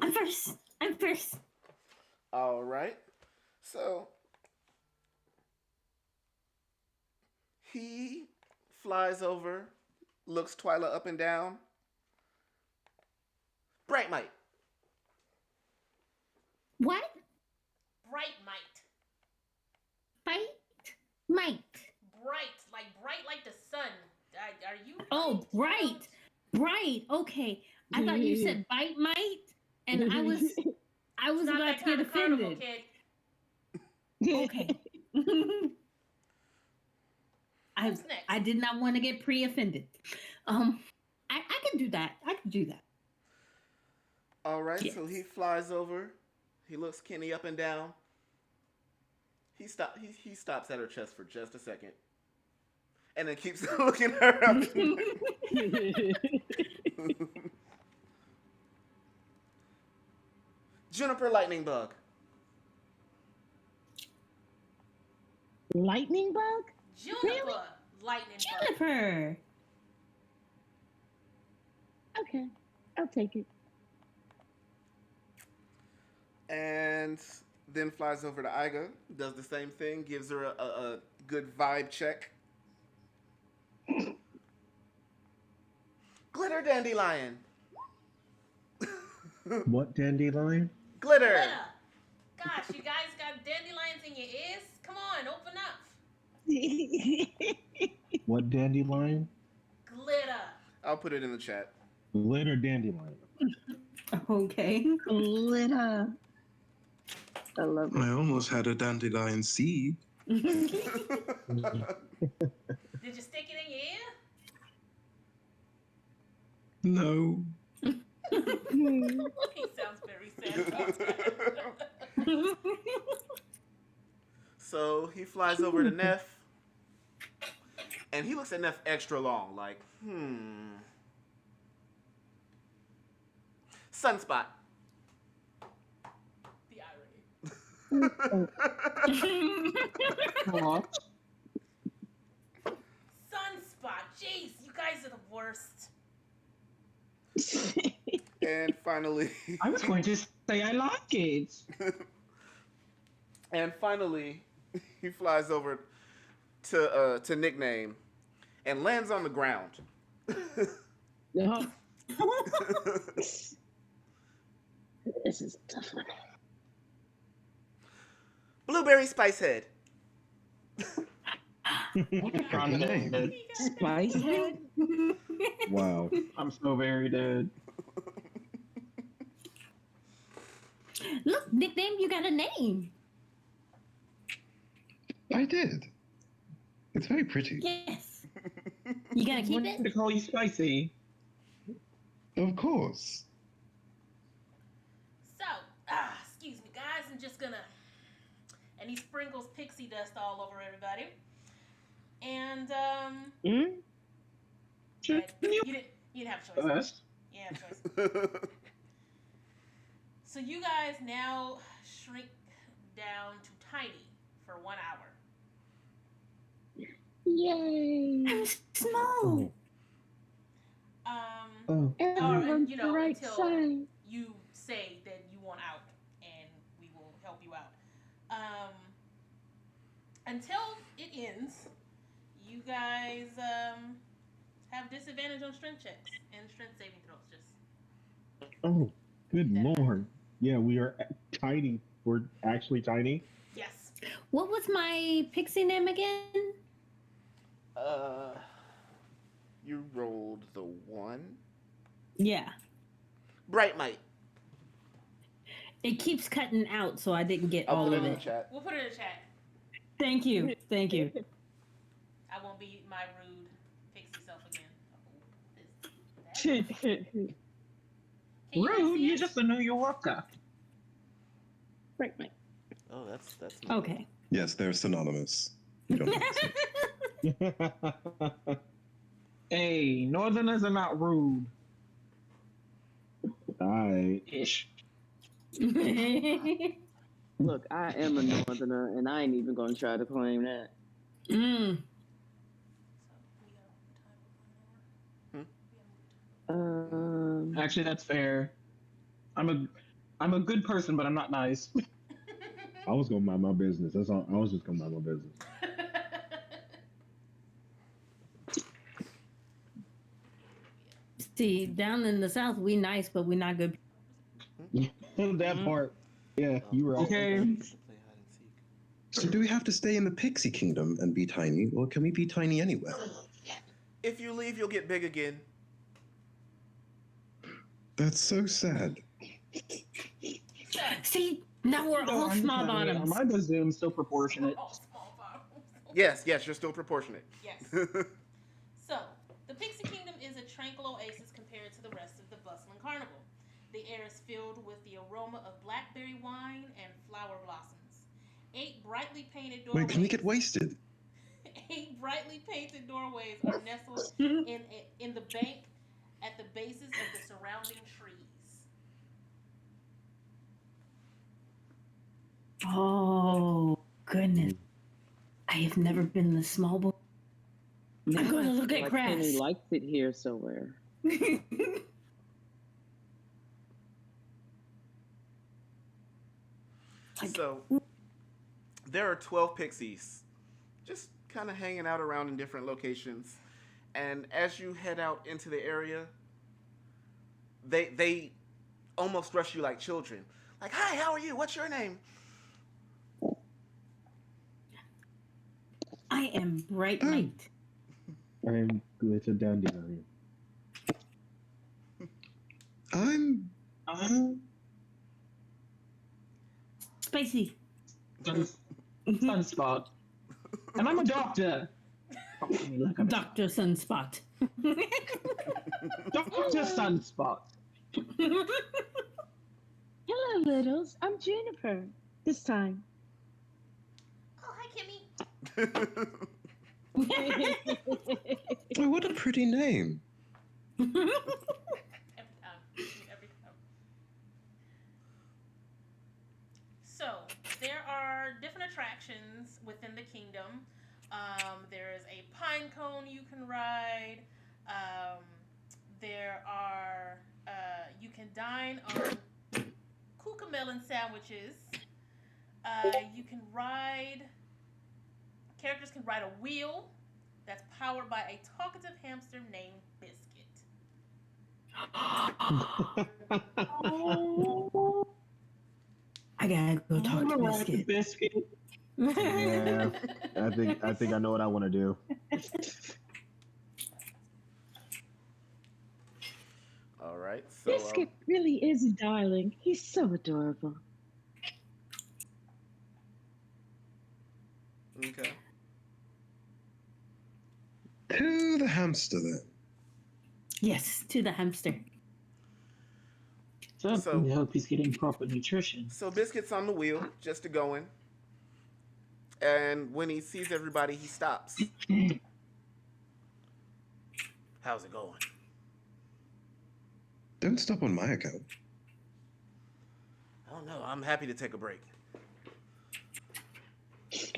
I'm first. I'm first. All right. So he flies over, looks Twyla up and down. Bright Might. What? Bright might. Fight? Might. Bright like the sun. Are you? Oh, bright. Bright. Okay. I thought you said bite might, and I was It's not about that to kind get of carnival, offended. kid. Okay. Who's next? I did not want to get pre-offended. I can do that. I can do that. All right, Yes. so he flies over. He looks Kenny up and down. He stops at her chest for just a second, and then keeps looking her up. Juniper lightning bug. Lightning bug? Juniper, Really? lightning bug. Jennifer. Okay, I'll take it. And then flies over to Iga, does the same thing, gives her a good vibe check. Glitter dandelion. What dandelion? Glitter. Glitter. Gosh, you guys got dandelions in your ears? Come on, open up. What dandelion? Glitter. I'll put it in the chat. Glitter dandelion. Okay. Glitter. I love it. I almost had a dandelion seed. Did you stick it in your ear? No. He sounds very sad about that. So he flies over to Neff, and he looks at Neff extra long, like, Sunspot. The irony. Aw. Sunspot. Jeez, you guys are the worst. And finally, I was going to say I like it. and finally, he flies over to Nickname and lands on the ground. No. This is a tough one. Blueberry Spice Head. Okay. Spice head? Wow. I'm so very dead. Look, nickname, you got a name. I did. It's very pretty. Yes. You gonna keep To it? call you spicy. Of course. So, excuse me, guys. I'm just gonna. And he sprinkles pixie dust all over everybody. And Mm? you didn't have a choice. Us. You didn't have a choice. So you guys now shrink down to tiny for 1 hour. Yay! I'm small. Oh. Everyone's you the know, right until size. you say that you want out, and we will help you out. Until it ends, you guys have disadvantage on strength checks and strength saving throws. Just Oh, good lord. Yeah, we are tiny. We're actually tiny. yes. What was my pixie name again? You rolled the 1. Yeah. Bright Might. It keeps cutting out, so I didn't get I'll all put it of in the it. chat. We'll put it in the chat. Thank you. Thank you. I won't be my rude pixie self again. Can you guys Rude, see you're it? just a New Yorker. Right, Mike. Oh, that's Okay. Yes, they're synonymous. You don't have to say. Hey, Northerners are not rude. Alright. Ish. Look, I am a northerner, and I ain't even gonna try to claim that. Mm. Actually, that's fair. I'm a good person, but I'm not nice. I was gonna mind my business. That's all. I was just gonna mind my business. See, down in the South, we nice, but we not good. That part. Yeah, you were Okay. So do we have to stay in the Pixie Kingdom and be tiny, or can we be tiny anywhere? If you leave, you'll get big again. That's so sad. See, now we're all small bottoms. My Zoom's still proportionate. All small bottles. Yes, you're still proportionate. Yes. So, the Pixie Kingdom is a tranquil oasis The air is filled with the aroma of blackberry wine and flower blossoms. Eight brightly painted Wait, can we doorways. get wasted? Eight brightly painted doorways are nestled in the bank at the bases of the surrounding trees. Oh, goodness. I have never been in a small boat. I'm going to look at grass. Kenny likes it here somewhere. So, there are 12 pixies just kind of hanging out around in different locations. And as you head out into the area, they almost rush you like children. Like, hi, how are you? What's your name? I am Bright Light. I'm Glitter Dandelion. I'm Spicy. Sunspot. And I'm a doctor. Dr. Sunspot. Dr. Sunspot. Hello, Littles. I'm Juniper. This time. Oh, hi, Kimmy. Oh, what a pretty name. Every time. Every time. So, there are different attractions within the kingdom. There is a pine cone you can ride. There are, you can dine on cucamelon sandwiches. You can ride, characters can ride a wheel that's powered by a talkative hamster named Biscuit. I gotta go talk to Biscuit. Biscuit. Yeah, I think I know what I want to do. All right. So, Biscuit really is a darling. He's so adorable. okay. To the hamster then. Yes, to the hamster. So, we hope he's getting proper nutrition. So Biscuit's on the wheel, just a going. And when he sees everybody, he stops. How's it going? Don't stop on my account. I don't know. I'm happy to take a break.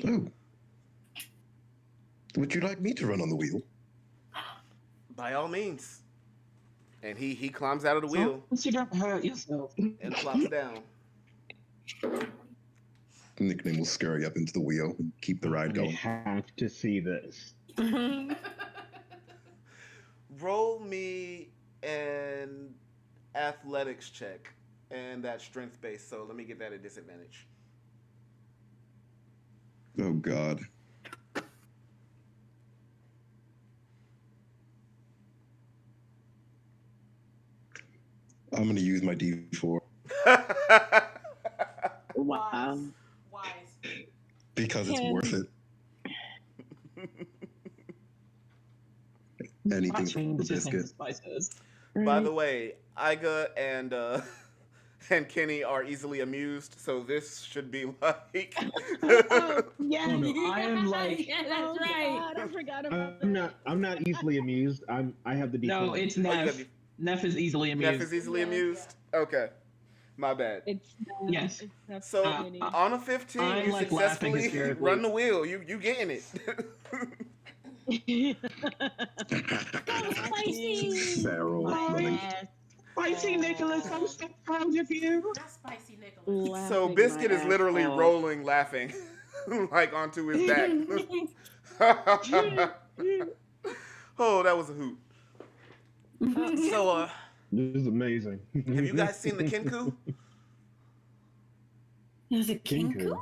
Oh. Would you like me to run on the wheel? By all means. And he climbs out of the wheel So you don't hurt yourself. and plops down. Nickname will scurry up into the wheel and keep the ride I going. have to see this. Roll me an athletics check, and that's strength based. So let me get that at disadvantage. Oh, God. I'm going to use my D4 Wow. Wise. because it's Can- worth it. Anything for the biscuit. Spices. By the way, Iga and Kenny are easily amused, so this should be like. Oh, yeah. Oh, no, I am like- Yeah, that's Oh, right. God, I forgot about I'm not easily amused. I have the No, D4. it's Oh, you Neff. gotta be- Neff is easily Neff amused. is easily Yeah. amused? Okay. My bad. It's Yes. It's So Kenny. on a 15, I'm, you like, laughing successfully hysterically. run the wheel. You getting it. Spicy. Sarah. Yes. Spicy Nicholas, I'm so proud of you. Not spicy Nicholas. So Laughing Biscuit my is ass literally off. rolling, laughing, like onto his back. Oh, that was a hoot. So, This is amazing. have you guys seen the Kinku? There's a kinku?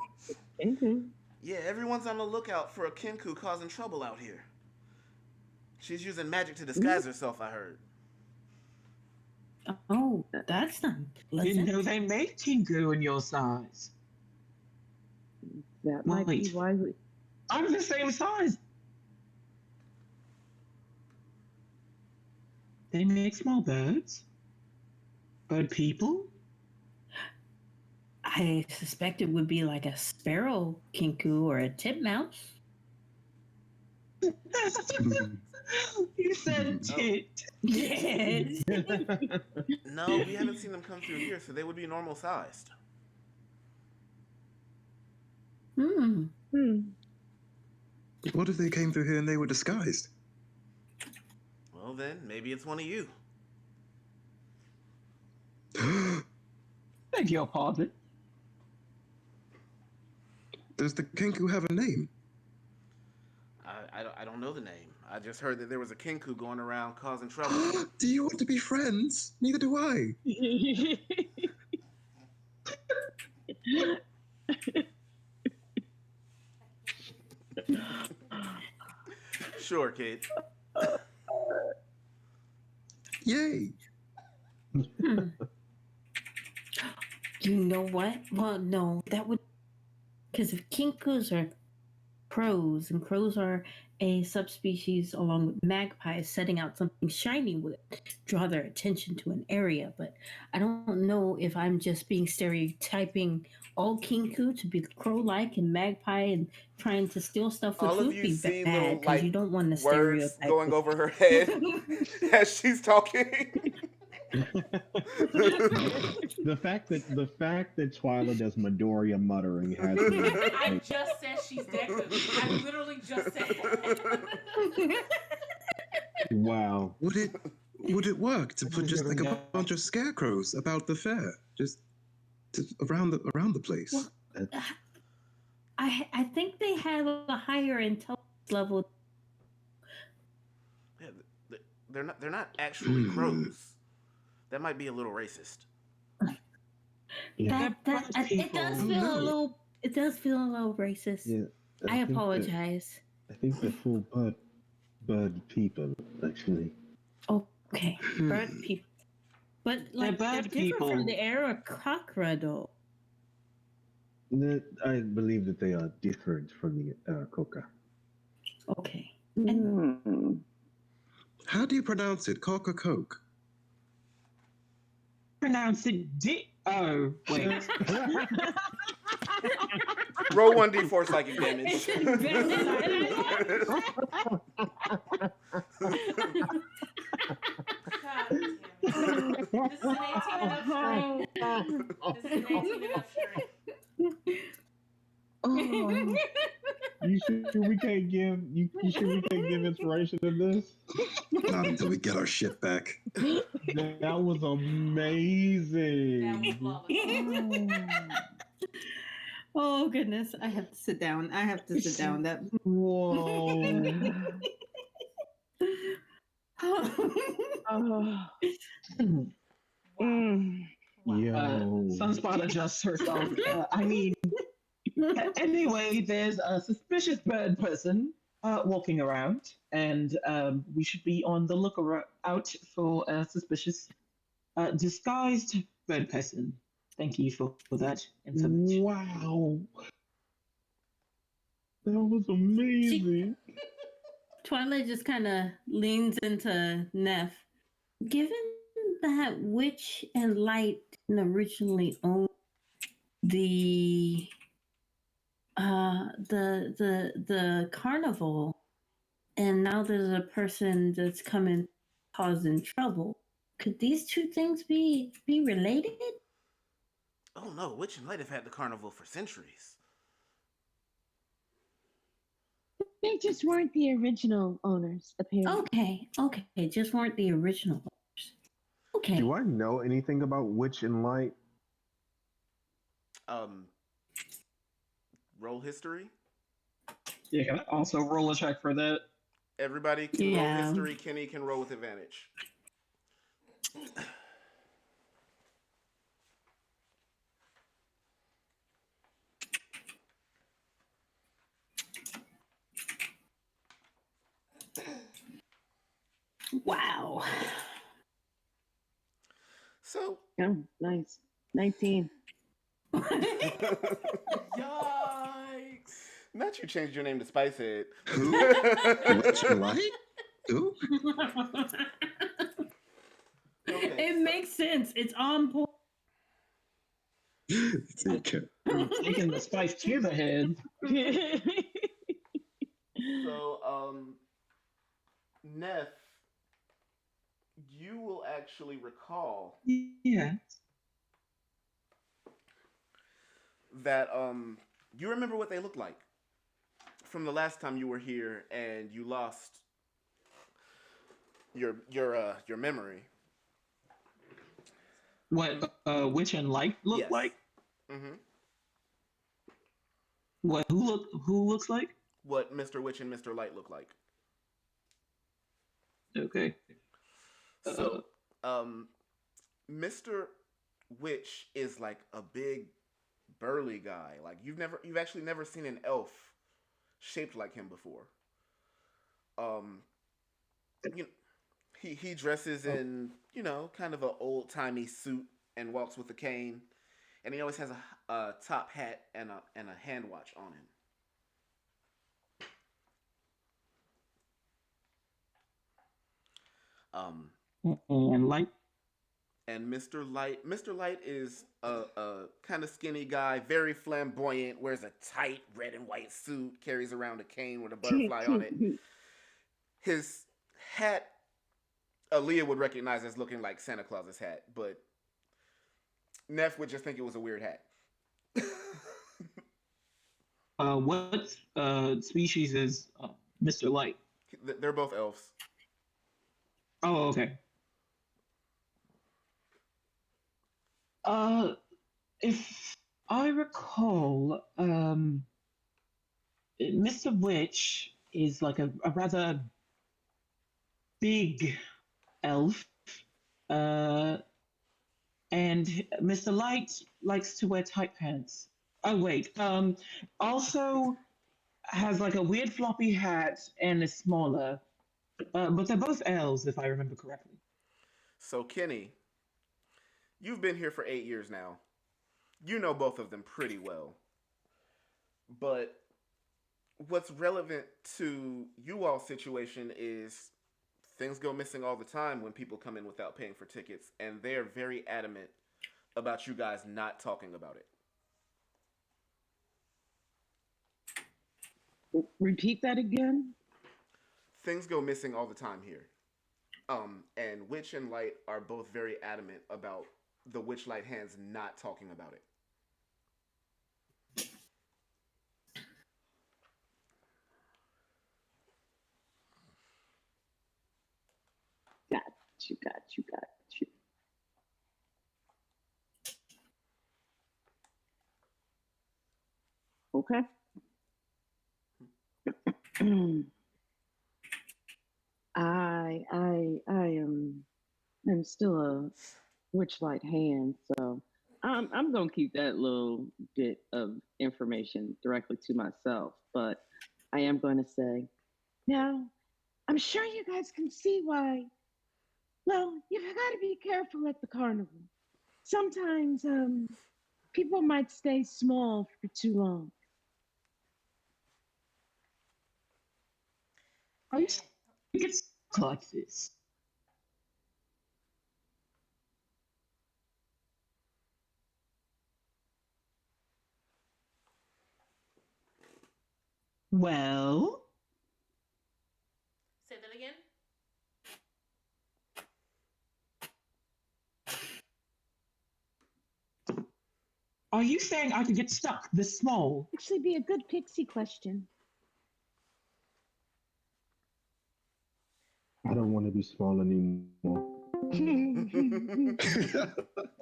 Mhm. Yeah, everyone's on the lookout for a Kinku causing trouble out here. She's using magic to disguise herself, I heard. Oh, that's not Didn't pleasant. know they make Kingu in your size. That might be Wait. why we. I'm the same size. They make small birds. Bird people? I suspect it would be like a sparrow kinku or a titmouse. You said tit. Yes. No, we haven't seen them come through here, so they would be normal sized. Hmm. What if they came through here and they were disguised? Well, then, maybe it's one of you. Beg your pardon. Does the kinku have a name? I don't know the name. I just heard that there was a kinku going around causing trouble. Do you want to be friends? Neither do I. Sure, kid. Yay. You know what? Well, no, that would because if kinkus are crows, and crows are a subspecies along with magpies, setting out something shiny would draw their attention to an area. But I don't know if I'm just being stereotyping all kinku to be crow-like and magpie and trying to steal stuff All would of you be seen bad the because you don't want to words stereotype going over her head as she's talking. the fact that Twyla does Midoriya muttering has me. I just said she's Deku. I literally just said that. Wow. Would it work to put just like a bunch of scarecrows about the fair, just around the place? Well, I think they have a higher intelligence level. Yeah, they're not actually crows. That might be a little racist. Yeah. It does feel a little. It does feel a little racist. Yeah, I apologize. I think they're full bird people, actually. Okay, bird people, but like They're they're bird different people. from the Aarakocra, though. I believe that they are different from the Coca. Okay, and How do you pronounce it? Coca Coke? Pronounce it oh, wait. Roll 1d4 psychic damage. God damn it. This is an 18 and up straight. This is an 18 and up straight. You sure we can't give inspiration to this? Not until we get our shit back. That was amazing. That was flawless. Oh goodness, I have to sit down. That. Whoa. Yo. Sunspot adjusts herself. Anyway, there's a suspicious bird person walking around, and we should be on the lookout for a suspicious disguised bird person. Thank you for that information. Wow. That was amazing. Twilight just kind of leans into Neff. Given that Witch and Light originally owned the carnival, and now there's a person that's coming causing trouble, could these two things be related? Oh no, Witch and Light have had the carnival for centuries. They just weren't the original owners, apparently. Okay, just weren't the original owners. Okay. Do I know anything about Witch and Light? Roll history. Yeah, can I also roll a check for that? Everybody can roll history. Kenny can roll with advantage. Wow. So. Oh, nice. 19. Yikes! Not you changed your name to Spicehead. Witch and Light? Who? It makes sense. It's on point. Take it. Taking the spice to the head. So, Neff, you will actually recall Yeah. that you remember what they look like from the last time you were here and you lost your memory. What Witch and Light look Yes. like? Mm-hmm. What who looks like? What Mr. Witch and Mr. Light look like. Okay. So, Mr. Witch is like a big burly guy. Like you've actually never seen an elf shaped like him before. You know, he dresses in, kind of an old timey suit and walks with a cane, and he always has a top hat and a hand watch on him. And Light. And Mr. Light is a kind of skinny guy, very flamboyant, wears a tight red and white suit, carries around a cane with a butterfly on it. His hat, Aaliyah would recognize as looking like Santa Claus's hat, but Neff would just think it was a weird hat. What species is Mr. Light? They're both elves. Oh, okay. If I recall, Mr. Witch is like a rather big elf, and Mr. Light likes to wear tight pants. Oh wait, also has like a weird floppy hat and is smaller, but they're both elves if I remember correctly. So, Kenny, you've been here for 8 years now. You know both of them pretty well. But what's relevant to you all's situation is things go missing all the time when people come in without paying for tickets, and they're very adamant about you guys not talking about it. Repeat that again. Things go missing all the time here. And Witch and Light are both very adamant about the Witchlight hands not talking about it. Got you. Okay. I'm still a Witchlight hand, so I'm gonna keep that little bit of information directly to myself. But I am going to say, now I'm sure you guys can see why. Well, you've got to be careful at the carnival. Sometimes people might stay small for too long. I used to think it's like this. Well, Say that again. are you saying I could get stuck this small? Actually, be a good pixie question. I don't want to be small anymore. What do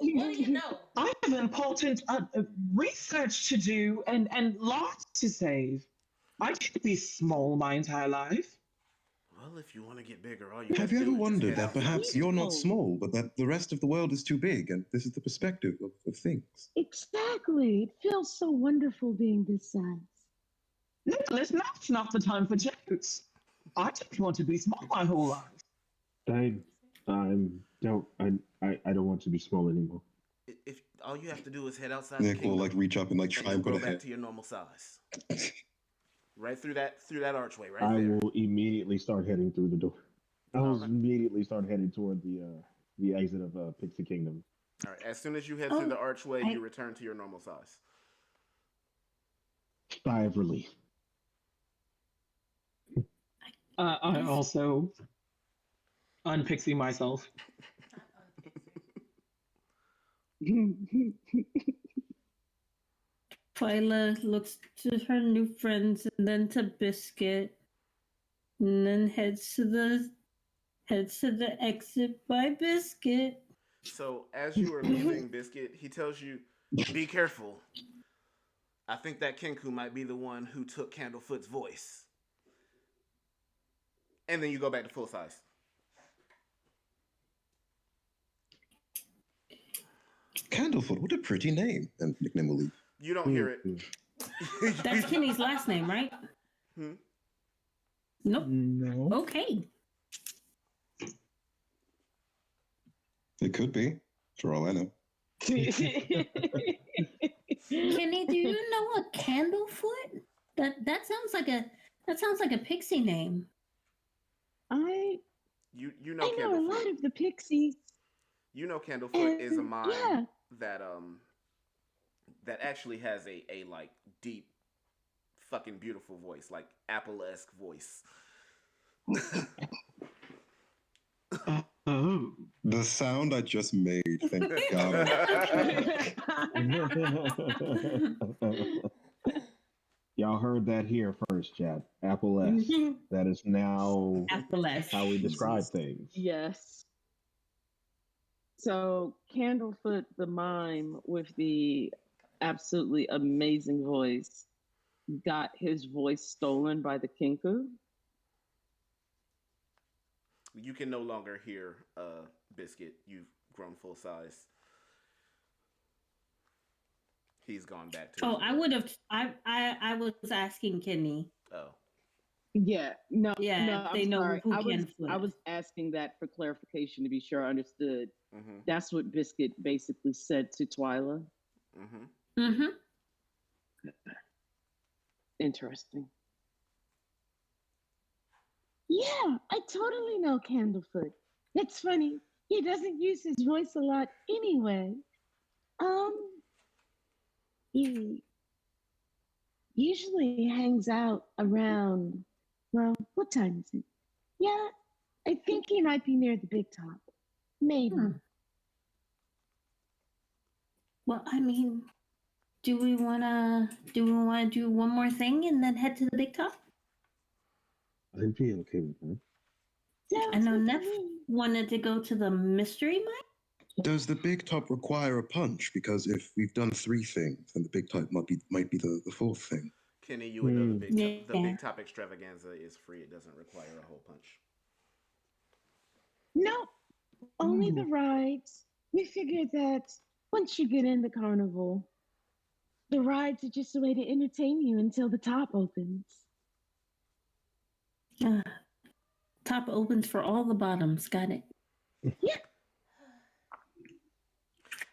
you know? I have important research to do and lots to save. I could be small my entire life. Well, if you want to get bigger, all you Have to you do ever is just wondered head that outside. perhaps you're not small, but that the rest of the world is too big, and this is the perspective of things? Exactly. It feels so wonderful being this size. Nicholas, now's not the time for jokes. I just want to be small my whole life. I don't want to be small anymore. If all you have to do is head outside Nick the will kingdom, reach up and and try you'll and put grow a back head. to your normal size. Right through that archway, right I there. will immediately start heading through the door. I will Alright. immediately start heading toward the the exit of Pixie Kingdom. All right. As soon as you head through the archway, you return to your normal size. Sigh of relief. I also unpixie myself. Twyla looks to her new friends and then to Biscuit, and then heads to the exit by Biscuit. So as you are leaving Biscuit, he tells you, "Be careful. I think that Kenku might be the one who took Candlefoot's voice." And then you go back to full size. Candlefoot, what a pretty name. And nickname will leave. You don't hear it. That's Kenny's last name, right? Nope. No. Okay. It could be, for all I know. Kenny, do you know a Candlefoot? That sounds like a pixie name. You know I know a lot of the pixies. You know Candlefoot is a mime yeah. that actually has a like deep fucking beautiful voice, like Apple-esque voice. Oh. The sound I just made, thank God. Y'all heard that here first, chat. Apple S. That is now Apple S. how we describe things. Yes. So Candlefoot the mime with the absolutely amazing voice got his voice stolen by the Kinku. You can no longer hear Biscuit. You've grown full size. He's gone back to. Oh, I was asking Kenny. Oh. Yeah, no, Yeah, no, they I'm know sorry. who I was asking that for clarification to be sure I understood. Mm-hmm. That's what Biscuit basically said to Twyla. Mm-hmm. Mm-hmm. Interesting. Yeah, I totally know Candlefoot. It's funny. He doesn't use his voice a lot anyway. He usually hangs out around, well, what time is it? Yeah, I think he might be near the big top. Maybe. Well, I mean, do we wanna do one more thing and then head to the big top? I'd be okay with that. I know Neff wanted to go to the mystery mine. Does the big top require a punch? Because if we've done 3 things, then the big top might be the 4th thing. Kenny, you would know the big top extravaganza is free. It doesn't require a whole punch. No, only the rides. We figured that once you get in the carnival, the rides are just a way to entertain you until the top opens. Top opens for all the bottoms. Got it. Yeah.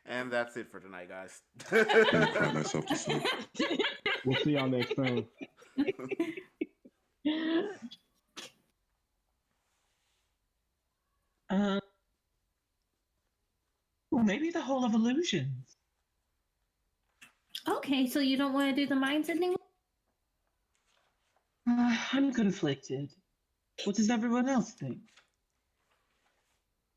And that's it for tonight, guys. I cried myself to sleep. We'll see y'all next time. Well, maybe the whole of illusions. Okay, so you don't want to do the mines anymore? I'm conflicted. What does everyone else think?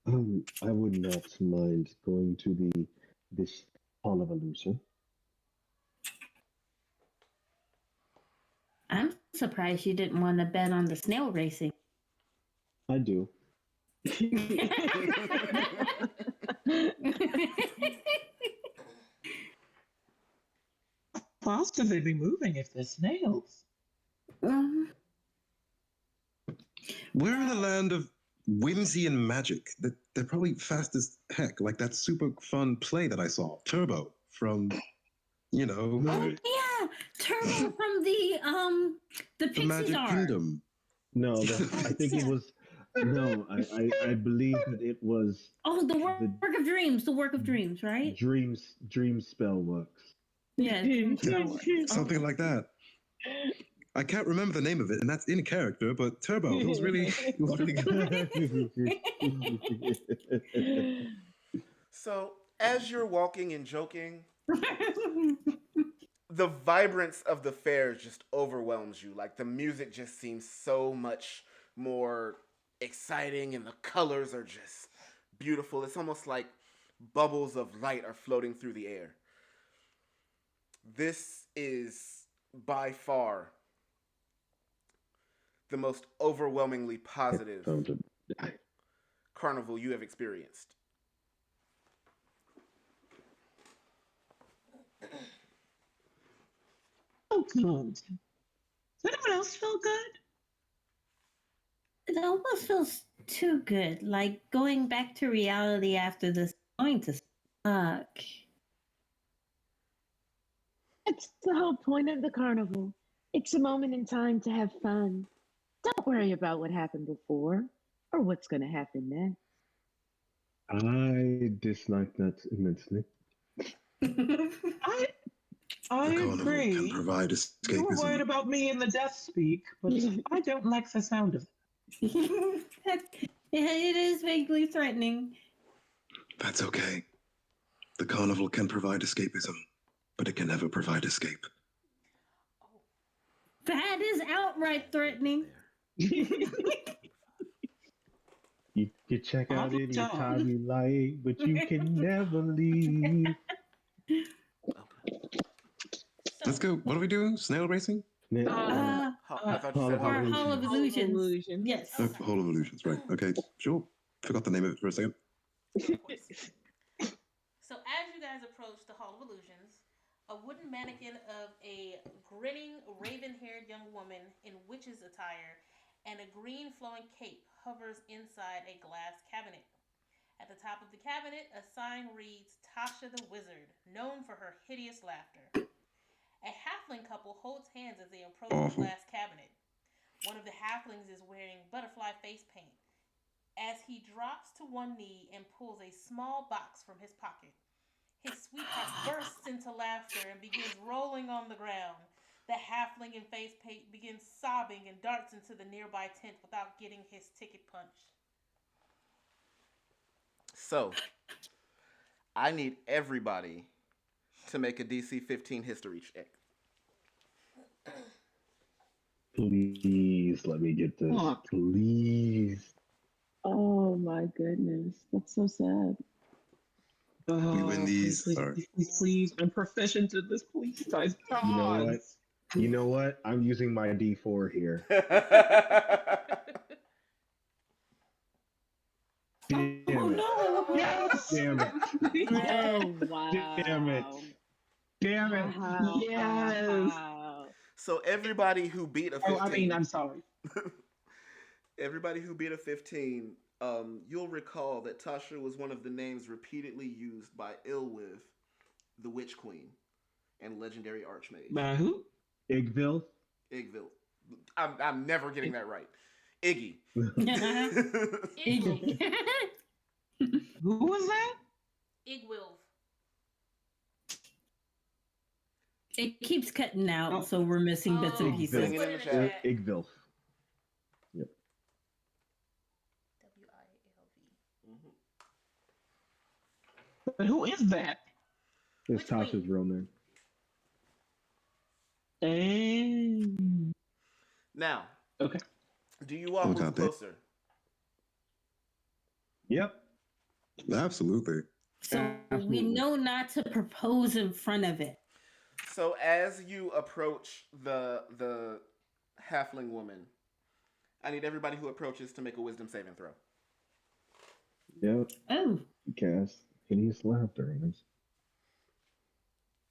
I would not mind going to this Hall of Illusion. I'm surprised you didn't want to bet on the snail racing. I do. How fast could they be moving if they're snails? We're in a land of whimsy and magic. They're probably fast as heck. Like that super fun play that I saw, Turbo, from, you know. Oh yeah, Turbo from the Pixie Magic Star. Kingdom. No, I think it was. No, I believe that it was. Oh, the work of dreams. The work of dreams, right? Dream spell works. Yeah, Something like that. I can't remember the name of it, and that's in character. But Turbo, it was really good. So, as you're walking and joking, the vibrance of the fair just overwhelms you. Like the music just seems so much more exciting and the colors are just beautiful. It's almost like bubbles of light are floating through the air. This is by far the most overwhelmingly positive carnival you have experienced. Oh, good. Does anyone else feel good? It almost feels too good, like going back to reality after this is going to suck. That's the whole point of the carnival. It's a moment in time to have fun. Don't worry about what happened before or what's going to happen next. I dislike that immensely. I The carnival agree. can provide You were worried escapism. about me in the death speak, but I don't like the sound of it. Yeah, it is vaguely threatening. That's okay. The carnival can provide escapism, but it can never provide escape. That is outright threatening. You can check out I'm anytime done. you like, but you can never leave. Let's go. What are we doing? Snail racing? Yeah. I thought you said Or Hall of Hall of Illusions. Illusions. Yes. Oh, Hall of Illusions, right. Okay, sure. Forgot the name of it for a second. Of course. So as you guys approach the Hall of Illusions, a wooden mannequin of a grinning, raven-haired young woman in witch's attire and a green flowing cape hovers inside a glass cabinet. At the top of the cabinet, a sign reads Tasha the Wizard, known for her hideous laughter. A halfling couple holds hands as they approach the glass cabinet. One of the halflings is wearing butterfly face paint. As he drops to one knee and pulls a small box from his pocket, his sweetheart bursts into laughter and begins rolling on the ground. The halfling in face paint begins sobbing and darts into the nearby tent without getting his ticket punched. So, I need everybody to make a DC 15 history check. Please let me get this. Please. Oh my goodness. That's so sad. Oh, We win these. Please. I'm proficient at this. Please, guys. You know what? You know what? I'm using my D4 here. Damn Oh it. no! Yes! Damn it. Oh wow. Damn it. Damn it. Wow. Yes. Wow. So everybody who beat a 15, I'm sorry. everybody who beat a 15, you'll recall that Tasha was one of the names repeatedly used by Ilwith, the Witch Queen, and legendary Archmage. By who? Igville? Igville. I'm never getting that right. Iggy. Iggy. Who was that? Igwilv. It keeps cutting out, Oh. so we're missing bits and Oh, pieces. Bring it in the chat. Igville. Yep. Wilv. But who is that? It's Which Tasha's queen? real name. Now, Okay. do you all Look move out there. closer? Yep. Absolutely. So we Absolutely. know not to propose in front of it. So as you approach the halfling woman, I need everybody who approaches to make a wisdom saving throw. Yep. Oh. Cast hideous laughter on us.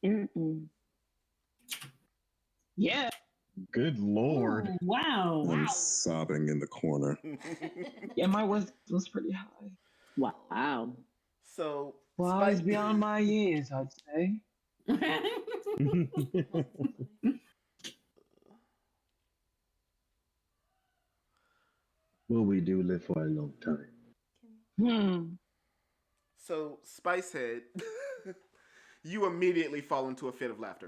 Mm-mm. Yeah. Good lord. Oh, wow. I'm sobbing in the corner. Yeah, my wisdom was pretty high. Wow. So Wise beyond my years, I'd say. Will we do live for a long time? So Spicehead, you immediately fall into a fit of laughter.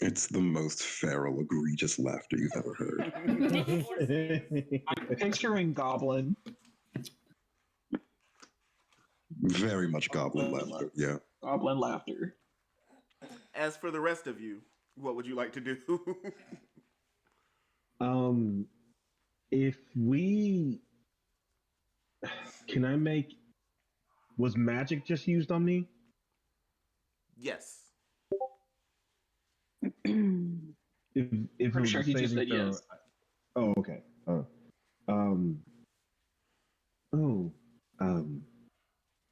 It's the most feral, egregious laughter you've ever heard. I'm picturing Goblin. Very much goblin laughter, yeah. Goblin laughter. As for the rest of you, what would you like to do? If we can I make was magic just used on me? Yes. If it I'm was sure a he just saving said throw. yes. Oh, okay. Um. Oh.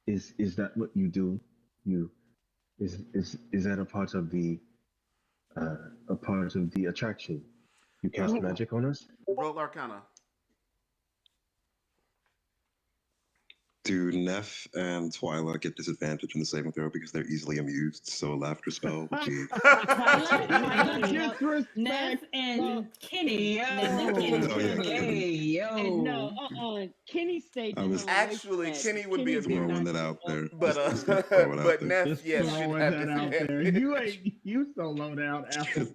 Is that what you do? You is that a part of the attraction? You cast magic on us? Roll Arcana. Do Neff and Twyla get disadvantage in the saving throw because they're easily amused? So a laughter spell would be. Twyla, Neff, and Kenny. Yo. Neff and Kenny. Oh, yeah, Hey, yo. And no, Kenny stayed. I was- Actually, Kenny would be a did throwing not that do out well. there. But Just throw it out but there. Neff, Just yes, should throwing have that out there. disadvantage. You so low down, Apple.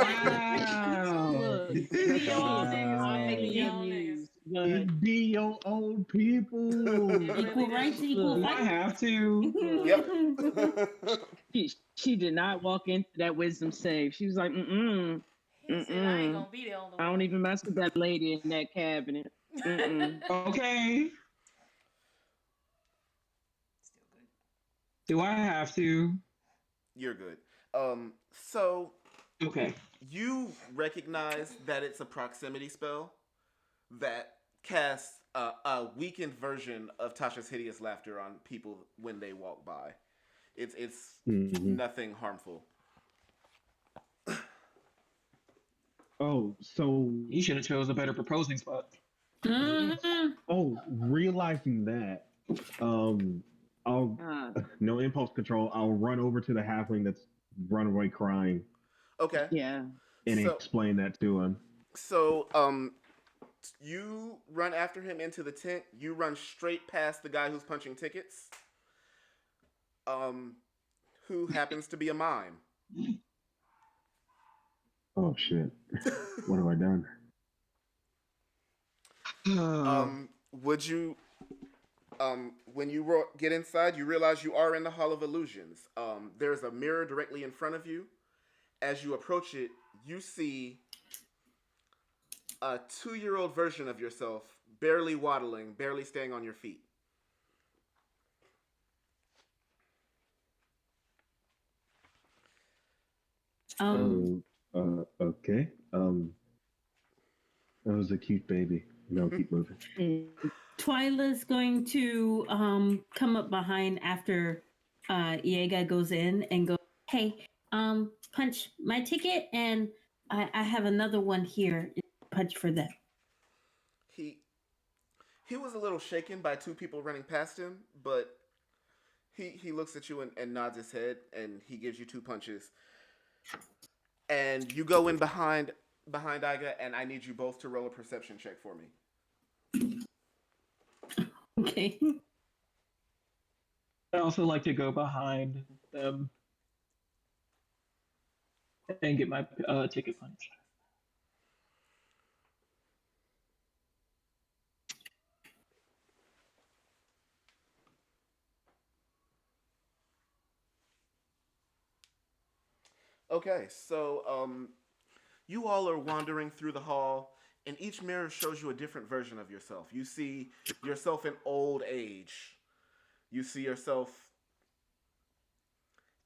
Wow. Be all niggas, I man. may Be be all niggas. amused, but It be your old people. Equal rights, equal Do I fight. have to? Yep. she did not walk into that wisdom save. She was like, mm-mm. He said, I ain't gonna be the only one. I don't even mess with that lady in that cabinet. Mm-mm. Okay. Still good. Do I have to? You're good. So Okay. you recognize that it's a proximity spell that casts a weakened version of Tasha's hideous laughter on people when they walk by. It's nothing harmful. Oh, so You should have chose a better proposing spot. realizing that, I'll no impulse control. I'll run over to the halfling that's run away crying Okay. Yeah. and So- explain that to him. So, you run after him into the tent. You run straight past the guy who's punching tickets. Who happens to be a mime. Oh shit! What have I done? Would you, when you get inside, you realize you are in the Hall of Illusions. There's a mirror directly in front of you. As you approach it, you see a 2-year-old version of yourself, barely waddling, barely staying on your feet. Okay. That was a cute baby. No, keep moving. Twyla's going to come up behind after Yeaga goes in and go, hey, punch my ticket, and I have another one here. Punch for them. He was a little shaken by 2 people running past him, but he looks at you and nods his head, and he gives you 2 punches. And you go in behind Iga, and I need you both to roll a perception check for me. Okay. I also like to go behind them and get my ticket punched. Okay, so you all are wandering through the hall, and each mirror shows you a different version of yourself. You see yourself in old age. You see yourself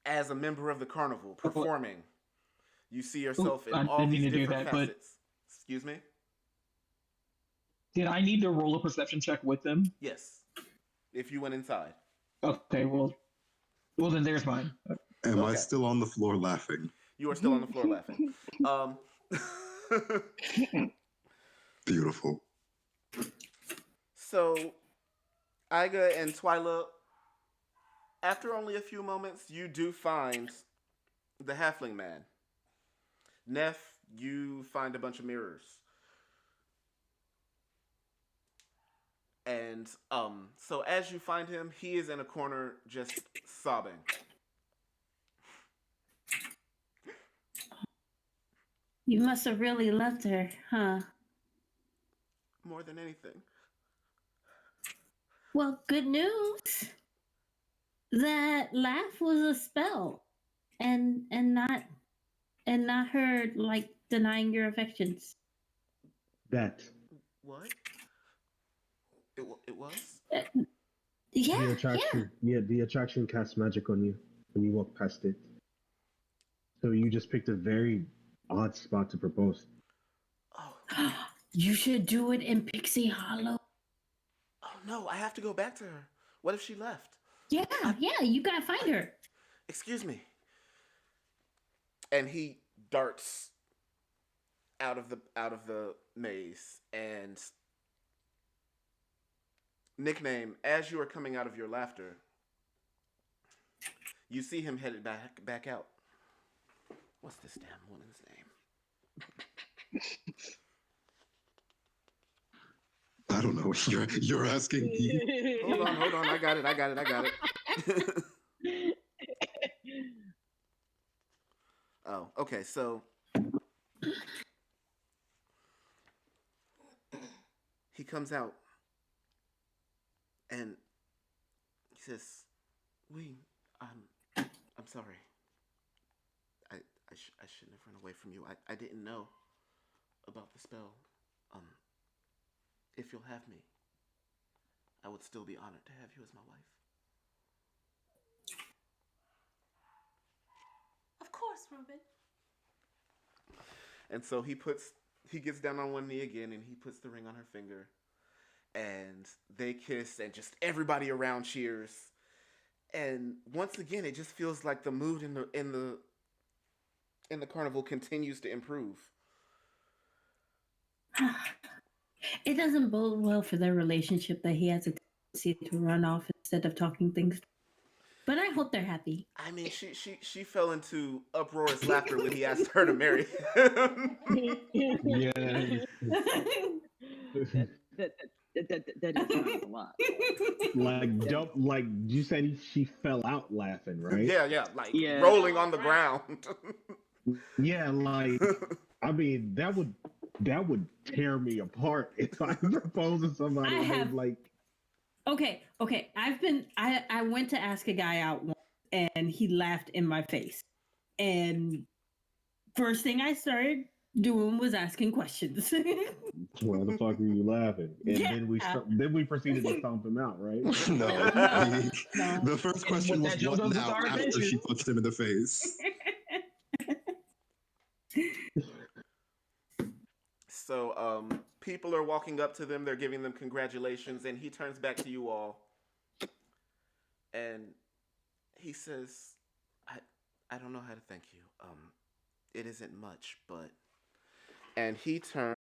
as a member of the carnival performing. You see yourself in all these different facets. Excuse me? Did I need to roll a perception check with them? Yes. If you went inside. Okay, well then there's mine. Am I Okay. still on the floor laughing? You are still on the floor laughing. Beautiful. So, Iga and Twyla, after only a few moments, you do find the halfling man. Neff, you find a bunch of mirrors. And so as you find him, he is in a corner just sobbing. You must have really loved her, huh? More than anything. Well, good news. That laugh was a spell, and not her like denying your affections. That What? It was? Uh, yeah, the yeah. attraction, yeah, the attraction casts magic on you when you walk past it. So you just picked a very odd spot to propose. Oh. You should do it in Pixie Hollow. Oh no, I have to go back to her. What if she left? Yeah, yeah. You gotta find her. Excuse me. And he darts out of the maze and nickname, as you are coming out of your laughter, you see him headed back out. What's this damn woman's name? I don't know. You're asking me. Hold on. I got it. Oh, okay. So he comes out and he says, "We, I'm sorry. I shouldn't have run away from you. I didn't know about the spell. Um, if you'll have me, I would still be honored to have you as my wife." Of course, Ruben. And so he gets down on one knee again and he puts the ring on her finger and they kiss and just everybody around cheers. And once again it just feels like the mood in the carnival continues to improve. It doesn't bode well for their relationship that he has a tendency to run off instead of talking things. But I hope they're happy. I mean, she fell into uproarious laughter when he asked her to marry him. Yeah. That is a lot. Like jump, like you said, she fell out laughing, right? Yeah, like Yeah. rolling on the ground. Yeah, like I mean that would tear me apart if I proposed to somebody I and have- they're like, Okay. I went to ask a guy out once and he laughed in my face. And first thing I started doing was asking questions. "Why the fuck are you laughing?" And Yeah. then we proceeded to stomp him out, right? No. No. The first question was That just what goes with now our after adventure. she punched him in the face. So people are walking up to them, they're giving them congratulations, and he turns back to you all and he says, I don't know how to thank you. It isn't much, but, and he turns